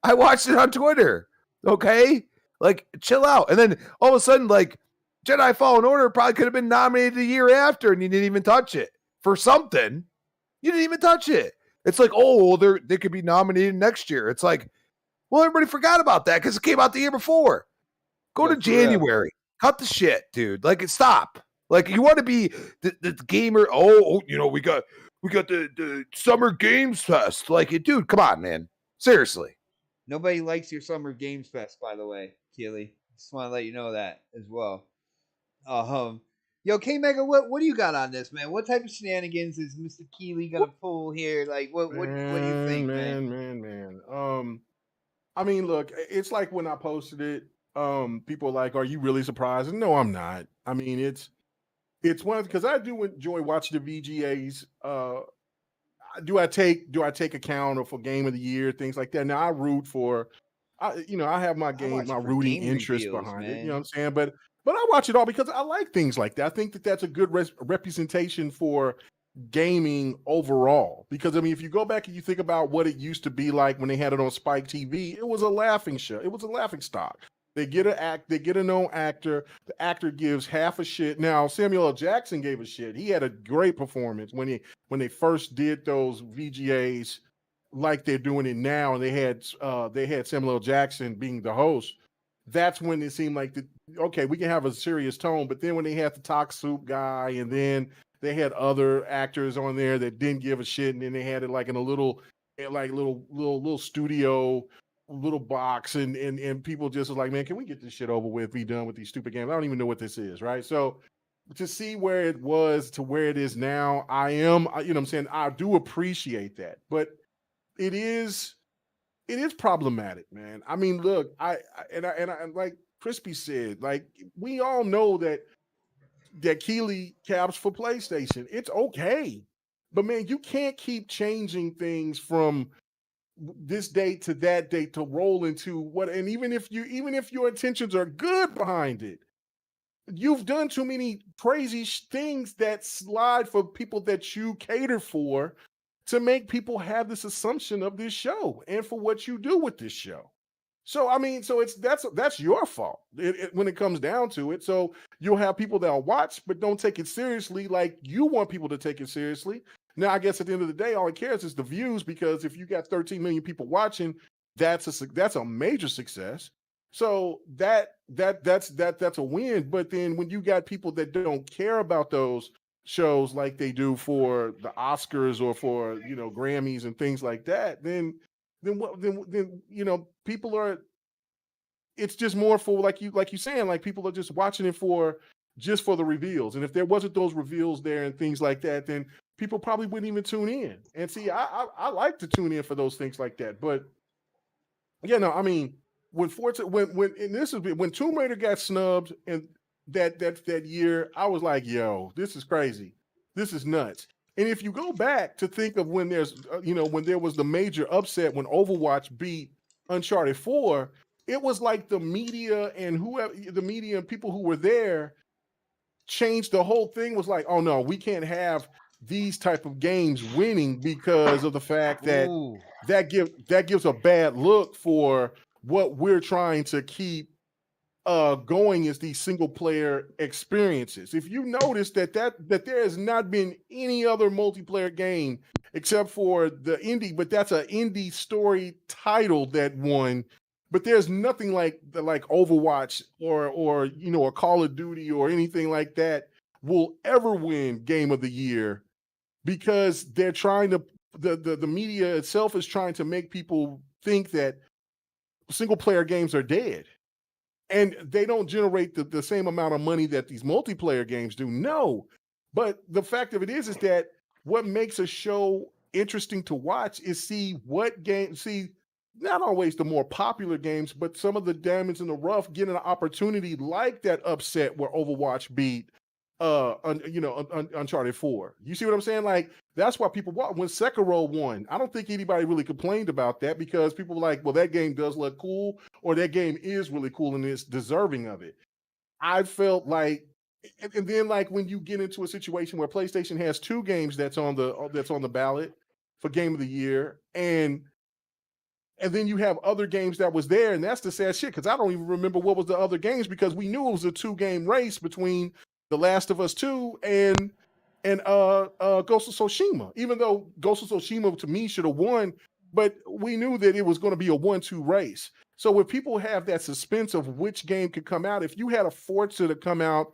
I watched it on Twitter. Okay, like chill out. And then all of a sudden, like Jedi Fallen Order probably could have been nominated a year after, and you didn't even touch it for something. You didn't even touch it. It's like, oh, well, they could be nominated next year. It's like, well, everybody forgot about that because it came out the year before. Go to January. Cut the shit, dude. Like, stop. Like, you want to be the gamer. Oh, we got the Summer Games Fest. Like, dude, come on, man. Seriously. Nobody likes your Summer Games Fest, by the way, Keighley. Just want to let you know that as well. Yo, K Mega, what do you got on this, man? What type of shenanigans is Mr. Keighley gonna pull here? Like, what do you think, man? I mean, look, it's like when I posted it. People are like, "Are you really surprised?" And no, I'm not. I mean, it's one because I do enjoy watching the VGAs. Do I take account for Game of the Year, things like that? Now I root for, I have my rooting interest behind it. You know what I'm saying? But I watch it all because I like things like that. I think that's a good representation for gaming overall. Because I mean, if you go back and you think about what it used to be like when they had it on Spike TV, it was a laughing show. It was a laughing stock. They get a known actor. The actor gives half a shit. Now Samuel L. Jackson gave a shit. He had a great performance when they first did those VGAs like they're doing it now, and they had Samuel L. Jackson being the host. That's when it seemed like okay, we can have a serious tone. But then when they had the Talk Soup guy, and then they had other actors on there that didn't give a shit, and then they had it like in a little studio, little box, and people just was like, man, can we get this shit over with, be done with these stupid games? I don't even know what this is, right? So to see where it was to where it is now, I do appreciate that, but it is problematic, man. I mean, look, I like Crispy said, like we all know that Keighley caps for PlayStation. It's okay, but man, you can't keep changing things from this date to that date to roll into what, and even if your intentions are good behind it, you've done too many crazy things that slide for people that you cater for to make people have this assumption of this show and for what you do with this show. So I mean, that's your fault when it comes down to it. So you'll have people that'll watch but don't take it seriously like you want people to take it seriously. Now, I guess at the end of the day, all it cares is the views, because if you got 13 million people watching, that's a major success. So that's a win. But then when you got people that don't care about those shows like they do for the Oscars or for Grammys and things like that, then people are. It's just more for like you saying, like people are just watching it for the reveals. And if there wasn't those reveals there and things like that, then people probably wouldn't even tune in. And see, I like to tune in for those things like that. But I mean, when Tomb Raider got snubbed, and that year, I was like, yo, this is crazy. This is nuts. And if you go back to think of when there's, when there was the major upset when Overwatch beat Uncharted 4, it was like the media and people who were there changed the whole thing. Was like, oh no, we can't have these type of games winning because of the fact that Ooh. that gives a bad look for what we're trying to keep going is these single player experiences. If you notice that there has not been any other multiplayer game except for the indie, but that's an indie story title that won. But there's nothing like Overwatch or a Call of Duty or anything like that will ever win Game of the Year because they're trying to the media itself is trying to make people think that single player games are dead. And they don't generate the same amount of money that these multiplayer games do. No. But the fact of it is that what makes a show interesting to watch is see not always the more popular games, but some of the diamonds in the rough getting an opportunity like that upset where Overwatch beat Uncharted 4. You see what I'm saying? Like, that's why people watch. When Sekiro won, I don't think anybody really complained about that because people were like, well, that game does look cool, or that game is really cool and it's deserving of it. I felt like, and then like when you get into a situation where PlayStation has two games that's on the ballot for Game of the Year, and then you have other games that was there, and that's the sad shit because I don't even remember what was the other games because we knew it was a 2-game race between The Last of Us 2 and Ghost of Tsushima. Even though Ghost of Tsushima to me should have won, but we knew that it was going to be a 1-2 race. So if people have that suspense of which game could come out, if you had a Forza to come out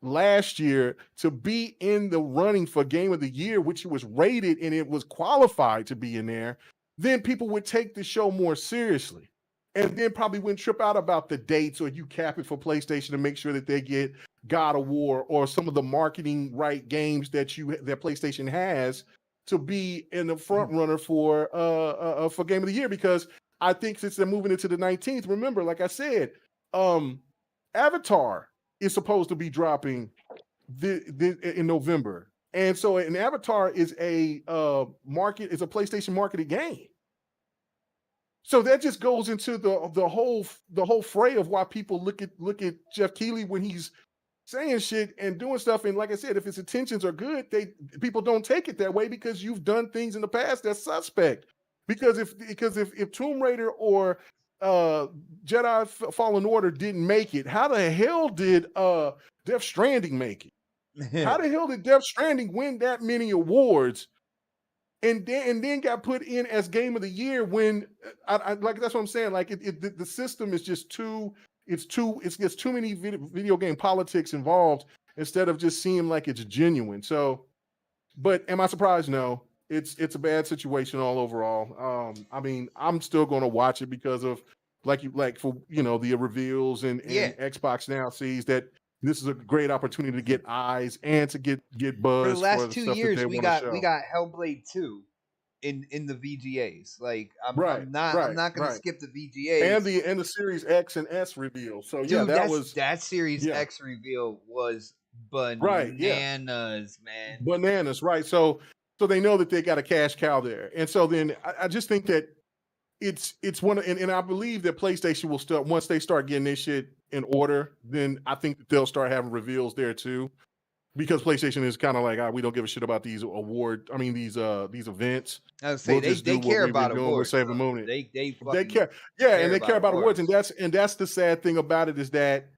last year to be in the running for Game of the Year, which it was rated and it was qualified to be in there, then people would take the show more seriously. And then probably wouldn't trip out about the dates or you cap it for PlayStation to make sure that they get God of War or some of the marketing right games that PlayStation has to be in the front runner for Game of the Year. Because I think since they're moving into the 19th, remember, like I said, Avatar is supposed to be dropping in November. And so an Avatar is a PlayStation marketed game. So that just goes into the whole fray of why people look at Jeff Keighley when he's saying shit and doing stuff. And like I said, if his intentions are good, people don't take it that way because you've done things in the past that's suspect. Because if Tomb Raider or Jedi Fallen Order didn't make it, how the hell did Death Stranding make it? How the hell did Death Stranding win that many awards? And then got put in as Game of the Year when I like that's what I'm saying. Like the system is just it's too many video game politics involved instead of just seeming like it's genuine. So, but am I surprised? No, it's a bad situation all overall. I mean, I'm still going to watch it because of the reveals and Xbox now sees that this is a great opportunity to get eyes and to get buzz. For the last the 2 stuff years, that they we wanna got show. Hellblade 2 in the VGAs. Like I'm not going to skip the VGAs. And the Series X and S reveal. So Dude, that that Series X reveal was bananas, man. Bananas, right? So they know that they got a cash cow there, and so then I just think that it's one, and I believe that PlayStation will start once they start getting this shit in order. Then I think that they'll start having reveals there too, because PlayStation is kind of like, we don't give a shit about these these events. I would say they care about awards. We'll save a moment. They care, and they care about awards, and that's the sad thing about it is that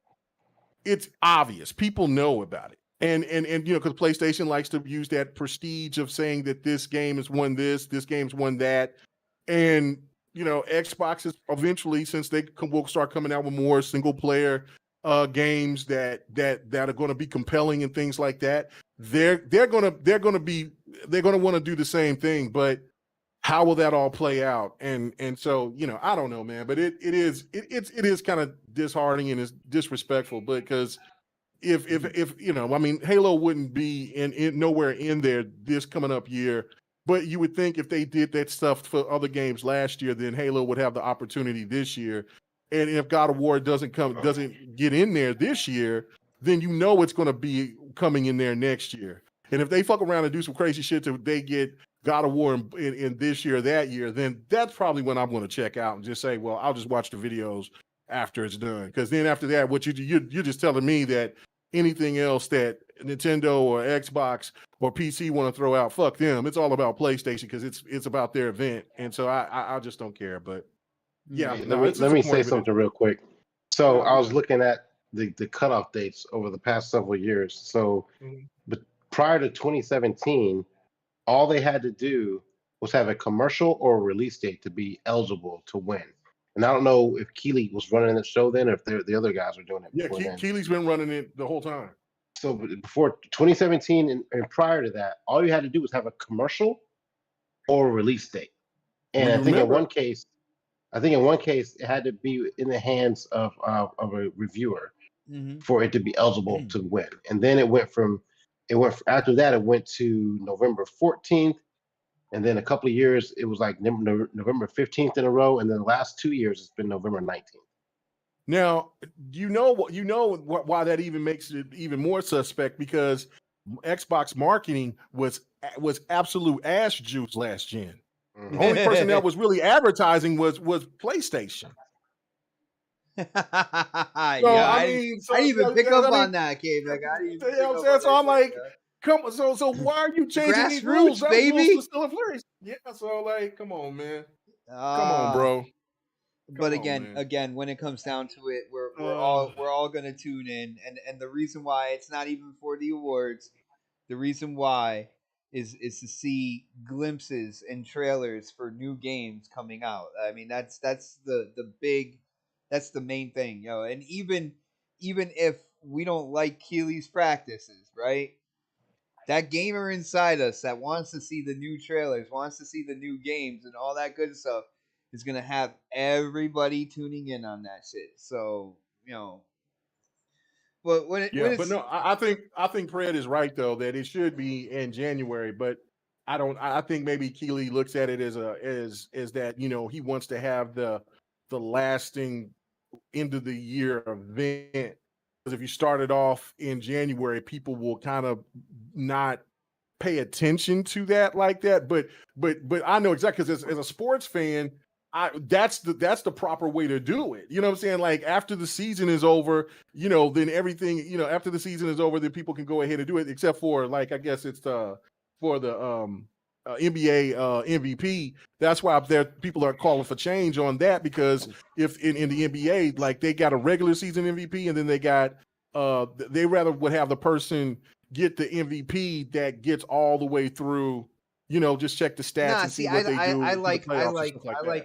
it's obvious people know about it. And because PlayStation likes to use that prestige of saying that this game has won this game's won that, and Xbox is eventually, since they will start coming out with more single player games that are going to be compelling and things like that, they're going to want to do the same thing. But how will that all play out? And so I don't know, man. But it is kind of disheartening and it's disrespectful because. If Halo wouldn't be in nowhere in there this coming up year, but you would think if they did that stuff for other games last year, then Halo would have the opportunity this year. And if God of War doesn't get in there this year, then you know it's going to be coming in there next year. And if they fuck around and do some crazy shit till they get God of War in this year or that year, then that's probably when I'm going to check out and just say, well, I'll just watch the videos after it's done. Because then after that, what you're just telling me that anything else that Nintendo or Xbox or PC want to throw out, fuck them. It's all about PlayStation because it's about their event. And so I just don't care. But yeah, Hey, no, let me say something real quick. So I was looking at the cutoff dates over the past several years. So, but prior to 2017, all they had to do was have a commercial or a release date to be eligible to win. And I don't know if Keighley was running the show then, or if the other guys were doing it. Yeah, Keighley's been running it the whole time. So before 2017 and prior to that, all you had to do was have a commercial or a release date. And I think in one case, it had to be in the hands of a reviewer for it to be eligible to win. And then it went after that, it went to November 14th. And then a couple of years, it was like November 15th in a row. And then the last 2 years, it's been November 19th. Now, why that even makes it even more suspect, because Xbox marketing was absolute ass juice last gen. The only person that was really advertising was PlayStation. I didn't even pick up on that, Gabe. Like, I didn't pick up on that. So I'm like, come on. So why are you changing these rules? Baby. Rules still in place. Yeah. So like, come on, man. Come on, bro. But again, when it comes down to it, we're all gonna tune in, and the reason why it's not even for the awards, the reason why is to see glimpses and trailers for new games coming out. I mean, that's the main thing, yo. And even if we don't like Keighley's practices, right? That gamer inside us that wants to see the new trailers, wants to see the new games and all that good stuff, is gonna have everybody tuning in on that shit. So, but I think Fred is right though, that it should be in January, but I think maybe Keighley looks at it as that, he wants to have the lasting end of the year event. Because if you start it off in January, people will kind of not pay attention to that like that. But I know exactly, because as a sports fan, that's the proper way to do it. You know what I'm saying? Like, after the season is over, then everything, after the season is over, then people can go ahead and do it, except for, like, I guess it's for the NBA MVP. That's why people are calling for change on that, because if in the NBA, like, they got a regular season MVP, and then they got they rather would have the person get the MVP that gets all the way through. Just check the stats and see what they do. I like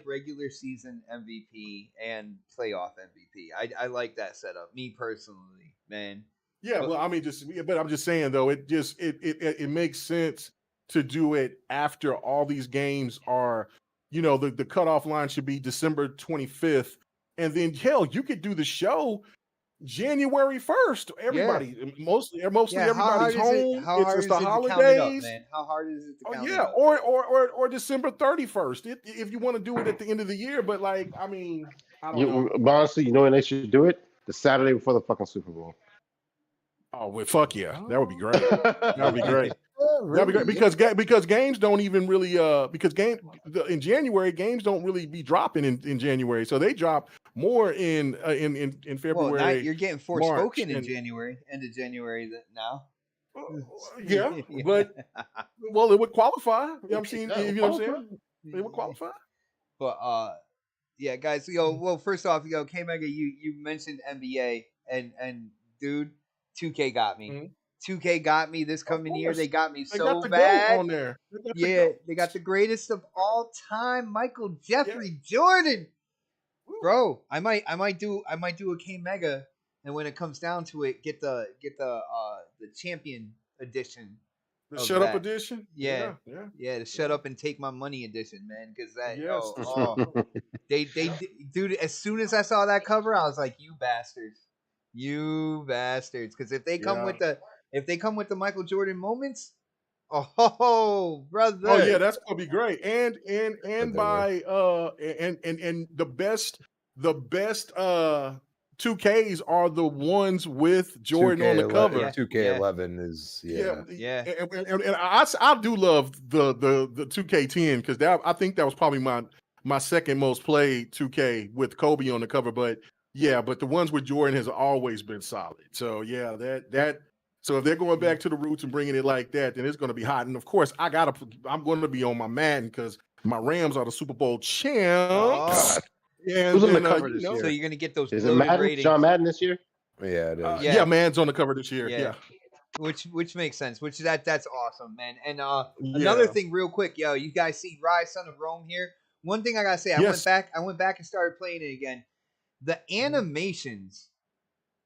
regular season MVP and playoff MVP. I like that setup. Me personally, man. Yeah, well, I mean, but I'm just saying though, it makes sense to do it after all these games are, the cutoff line should be December 25th, and then hell, you could do the show January 1st. Everybody, mostly everybody's home. It's just the holidays. How hard is it to count? Yeah, or December 31st if you want to do it at the end of the year. But, like, I mean, I don't know. But honestly, when they should do it? The Saturday before the fucking Super Bowl. Oh, well, fuck yeah, that would be great. That would be great. That'd be great, because games don't even really in January, games don't really be dropping in January, so they drop more in February. Well, you're getting Forspoken in January, end of January now. Yeah, but well, it would qualify. I'm saying, you know what I'm saying? It would qualify. But yeah, guys. Well, first off, K Mega, you mentioned NBA, and dude, 2K got me. Mm-hmm. 2K got me this coming year. They got me so bad. On there. They got the greatest of all time, Michael Jeffrey Jordan. Bro, I might do a K Mega, and when it comes down to it, get the champion edition. The shut up edition? Yeah. The shut up and take my money edition, man. Because that they dude, as soon as I saw that cover, I was like, you bastards. Because if they come with the Michael Jordan moments, oh brother. Oh yeah, that's gonna be great. And by and the best 2Ks are the ones with Jordan on the cover. 2K11 is Yeah. And I do love the 2K10 because I think that was probably my second most played 2K with Kobe on the cover. But the ones with Jordan has always been solid. So so if they're going back to the roots and bringing it like that, then it's going to be hot. And of course, I'm going to be on my Madden because my Rams are the Super Bowl champs. And who's on the cover this year? So you're gonna get those. Is it Madden? Ratings. John Madden this year? Yeah, it is. Yeah, Madden's on the cover this year. Yeah. Which makes sense. That's awesome, man. And another thing, real quick, you guys see Rise Son of Rome here. One thing I gotta say, I went back and started playing it again. The animations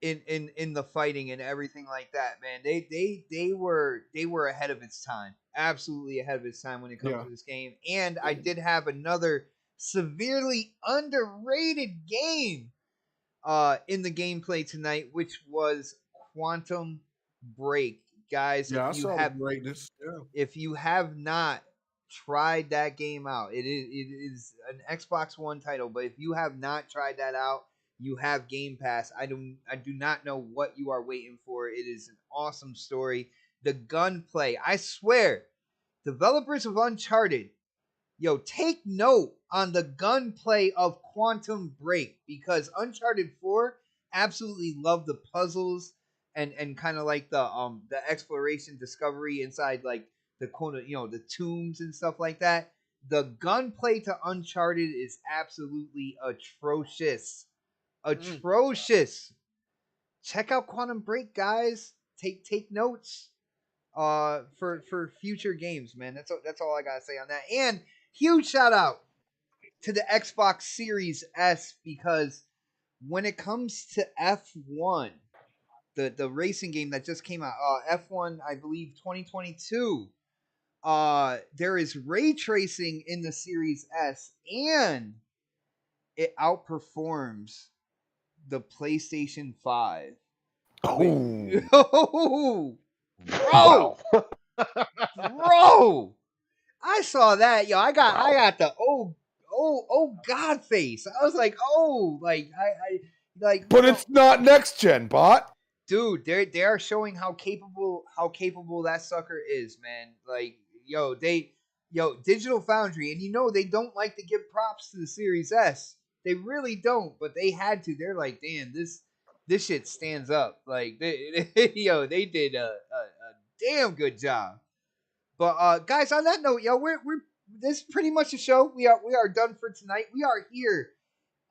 in the fighting and everything like that, man, they were ahead of its time. Absolutely ahead of its time when it comes to this game. And I did have another severely underrated game in the gameplay tonight, which was Quantum Break. Guys, if you have not tried that game out, it is an Xbox One title, but if you have not tried that out, you have Game Pass. I do not know what you are waiting for. It is an awesome story. The gunplay, I swear, developers of Uncharted, take note on the gunplay of Quantum Break, because Uncharted 4 absolutely loved the puzzles and kind of like the exploration discovery inside like the corner, the tombs and stuff like that. The gunplay to Uncharted is absolutely atrocious. Check out Quantum Break, guys. Take notes for future games, man. That's all I gotta say on that. And huge shout out to the Xbox Series S, because when it comes to F1, the racing game that just came out, F1, I believe 2022, there is ray tracing in the Series S, and it outperforms the PlayStation 5. Oh, bro, I saw that, I got the God face. I was like, but it's not next gen, bot. Dude, they are showing how capable that sucker is, man. Like, Digital Foundry, and they don't like to give props to the Series S. They really don't, but they had to. They're like, damn, this shit stands up. Like, they did a damn good job. But guys, on that note, we're this is pretty much a show. We are done for tonight. We are here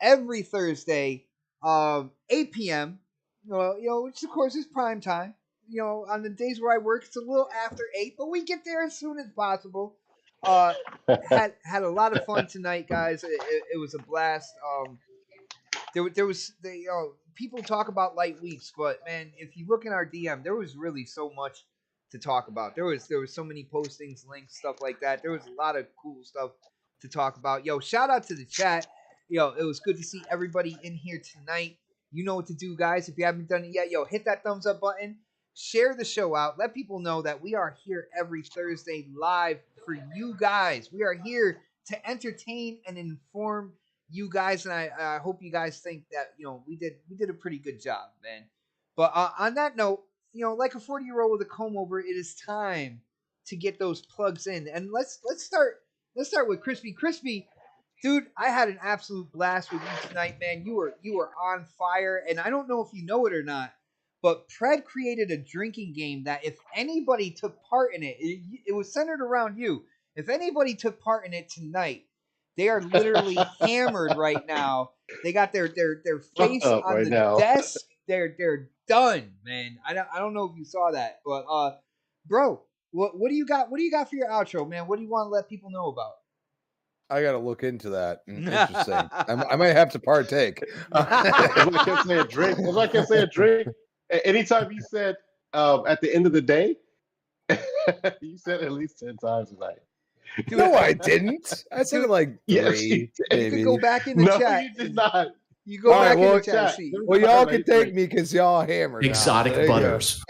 every Thursday, 8 p.m. Which of course is prime time. On the days where I work, it's a little after 8, but we get there as soon as possible. Had a lot of fun tonight, guys. It was a blast. There was people talk about light weeks, but man, if you look in our DM, there was really so much to talk about. There was so many postings, links, stuff like that. There was a lot of cool stuff to talk about. Shout out to the chat. It was good to see everybody in here tonight. You know what to do, guys. If you haven't done it yet, hit that thumbs up button. Share the show out. Let people know that we are here every Thursday live for you guys. We are here to entertain and inform you guys, and I hope you guys think that we did a pretty good job, man. But on that note, like a 40-year-old with a comb over, it is time to get those plugs in, and let's start with Crispy. Dude, I had an absolute blast with you tonight, man. You were on fire, and I don't know if you know it or not, but Pred created a drinking game that if anybody took part in it, it was centered around you. If anybody took part in it tonight, they are literally hammered right now. They got their face on right the desk. They're done, man. I don't know if you saw that, but bro, what do you got? What do you got for your outro, man? What do you want to let people know about? I got to look into that. Interesting. I might have to partake. I can't say a drink. I can't say a drink. Anytime you said at the end of the day, you said at least 10 times tonight. Dude, no, I didn't. I said it like 3. Yes, you could go back in the chat. You did not. You go back in the chat. Well, y'all can take me because y'all hammered. Exotic butters.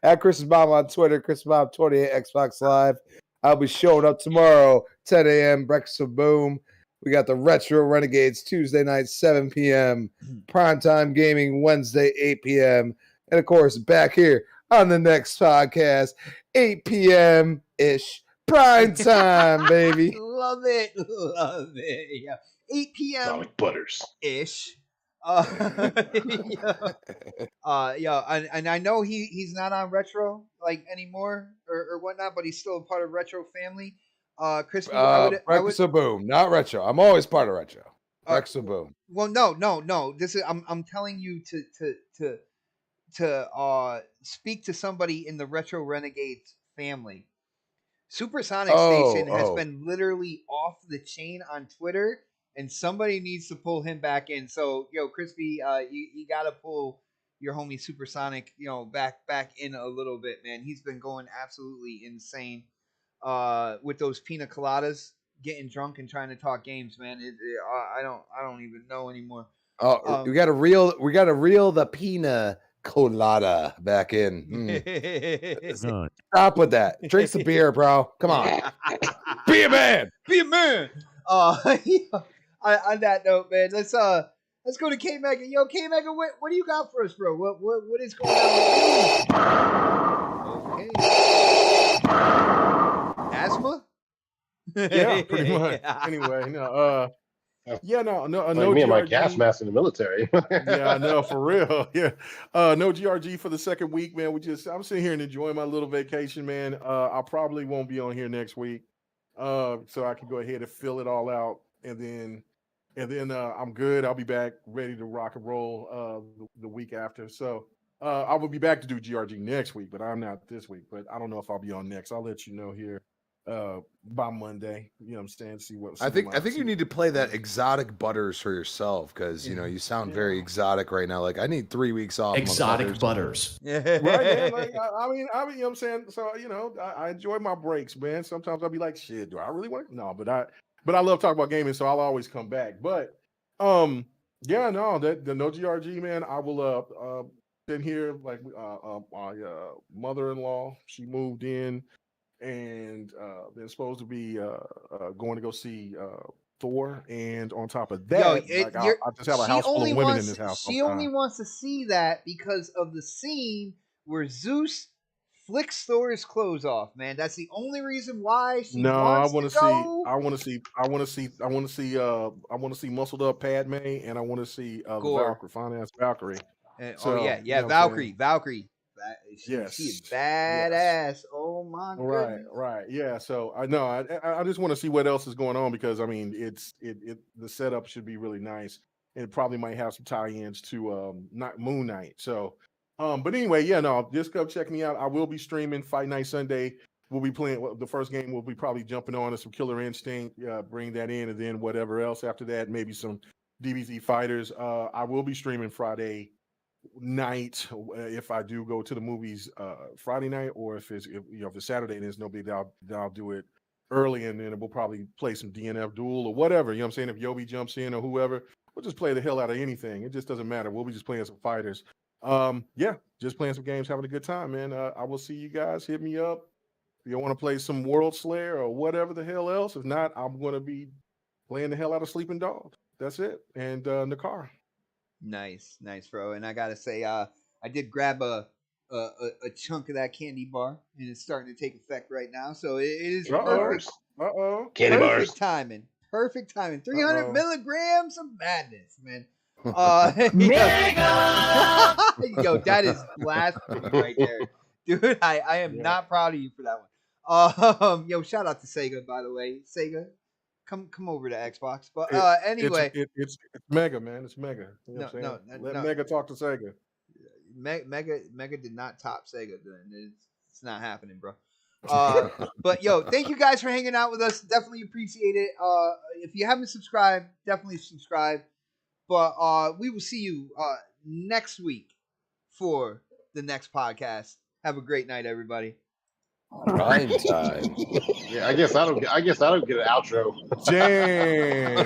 At Chris's Mom on Twitter, Chris Mom 28 Xbox Live. I'll be showing up tomorrow, 10 a.m. Breakfast of Boom. We got the Retro Renegades Tuesday night, 7 p.m. Primetime Gaming Wednesday, 8 p.m. And of course, back here on the next podcast, 8 p.m. ish. Prime time, baby. Love it. Yeah. 8 p.m. Sonic Butters. ish. And I know he's not on Retro like anymore or whatnot, but he's still a part of Retro family. Crispy, Breakfast of Boom, not Retro. I'm always part of Retro. Breakfast of Boom. Well, no. This is I'm telling you to speak to somebody in the Retro Renegades family. Supersonic Station has been literally off the chain on Twitter, and somebody needs to pull him back in. So, Crispy, you got to pull your homie Supersonic, back in a little bit, man. He's been going absolutely insane with those pina coladas, getting drunk and trying to talk games, man. I don't even know anymore. We got to reel the pina colada back in. Stop with that. Drink some beer, bro. Come on. Be a man. Be a man. On that note, man, let's go to K Mega. Yo, K Mega, what do you got for us, bro? What is going on with you? Okay. Asthma? Yeah, pretty much. Anyway, no. No. Me and my GRG. gas mask in the military. Yeah, I know, for real. Yeah. No GRG for the second week, man. I'm sitting here and enjoying my little vacation, man. I probably won't be on here next week. So I can go ahead and fill it all out. And then I'm good. I'll be back ready to rock and roll the week after. So I will be back to do GRG next week, but I'm not this week. But I don't know if I'll be on next. I'll let you know here by Monday. You know what I'm saying? See what I think you need to play that exotic butters for yourself, because you sound very exotic right now. Like, I need 3 weeks off. Exotic butters. Yeah. Right, man. Like, I mean, you know what I'm saying? So, I enjoy my breaks, man. Sometimes I'll be like, shit, do I really want to? No, but I love talking about gaming, so I'll always come back. But the no GRG, man, I will sit here like my mother-in-law, she moved in, and they're supposed to be going to go see Thor, and on top of that, I just have a house full of women in this house. She only wants to see that because of the scene where Zeus flicks Thor's clothes off, man. That's the only reason why she wants to go. I want to see muscled up Padme, and I want to see the Valkyrie, fine ass Valkyrie. Valkyrie. She is badass. Yes. Oh my god. Right. Yeah. So I know. I just want to see what else is going on, because I mean, the setup should be really nice, and it probably might have some tie-ins to not Moon Knight. So, but anyway, just go check me out. I will be streaming Fight Night Sunday. We'll be playing the first game. We'll be probably jumping on to some Killer Instinct, bring that in, and then whatever else after that, maybe some DBZ fighters. I will be streaming Friday night if I do go to the movies Friday night, or if it's Saturday and there's nobody, then I'll do it early, and then we'll probably play some DNF Duel or whatever. You know what I'm saying? If Yobi jumps in or whoever, we'll just play the hell out of anything. It just doesn't matter. We'll be just playing some fighters. Just playing some games, having a good time, man. I will see you guys. Hit me up if you want to play some World Slayer or whatever the hell else. If not, I'm going to be playing the hell out of Sleeping Dogs. That's it. And Nakar. Nice, bro. And I gotta say, I did grab a chunk of that candy bar, and it's starting to take effect right now. So it is perfect. Candy bars. Perfect timing. 300 milligrams of madness, man. Yo, that is blasphemy right there, dude. I am not proud of you for that one. Yo, shout out to Sega, by the way. Sega, come over to Xbox. But anyway, it's Mega, man. It's Mega. You know what I'm saying? Let Mega talk to Sega. Mega did not top Sega. It's not happening, bro. But yo, thank you guys for hanging out with us. Definitely appreciate it. If you haven't subscribed, definitely subscribe. But we will see you next week for the next podcast. Have a great night, everybody. Prime time. Yeah, I guess I don't get an outro. Damn.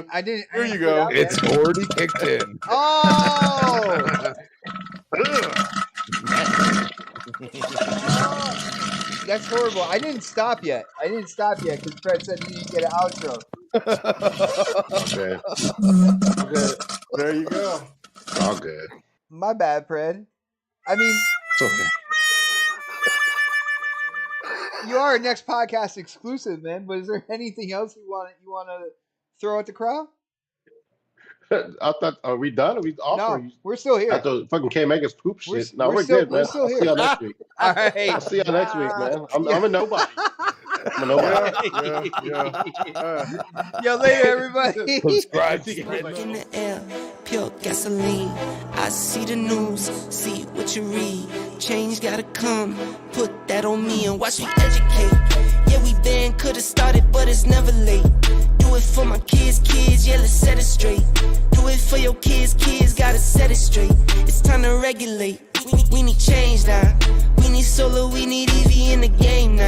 I didn't. Here you go. It's already kicked in. Oh. That's horrible. I didn't stop yet. Because Fred said he didn't get an outro. Okay. Okay, there you go. All good. My bad, Fred. I mean, It's okay. you are a next podcast exclusive, man. But is there anything else you want to throw at the crowd? I thought, are we done? Are we off? No, Or you, we're still here. after fucking K-Mega's poop We're- shit. No, we're we're still- good, man. we're still I'll here. see y'all next week. All right. I'll see y'all next week, man. I'm a nobody. I'm a nobody. Yo, later, everybody. Subscribe to Smoke in the air, pure gasoline. I see the news, see what you read. Change gotta come, put that on me and watch me educate. Yeah, we been could've started, but it's never late. Do it for my kids, yeah, let's set it straight. Do it for your kids, gotta set it straight. It's time to regulate. We need change now. We need solo, we need EV in the game now.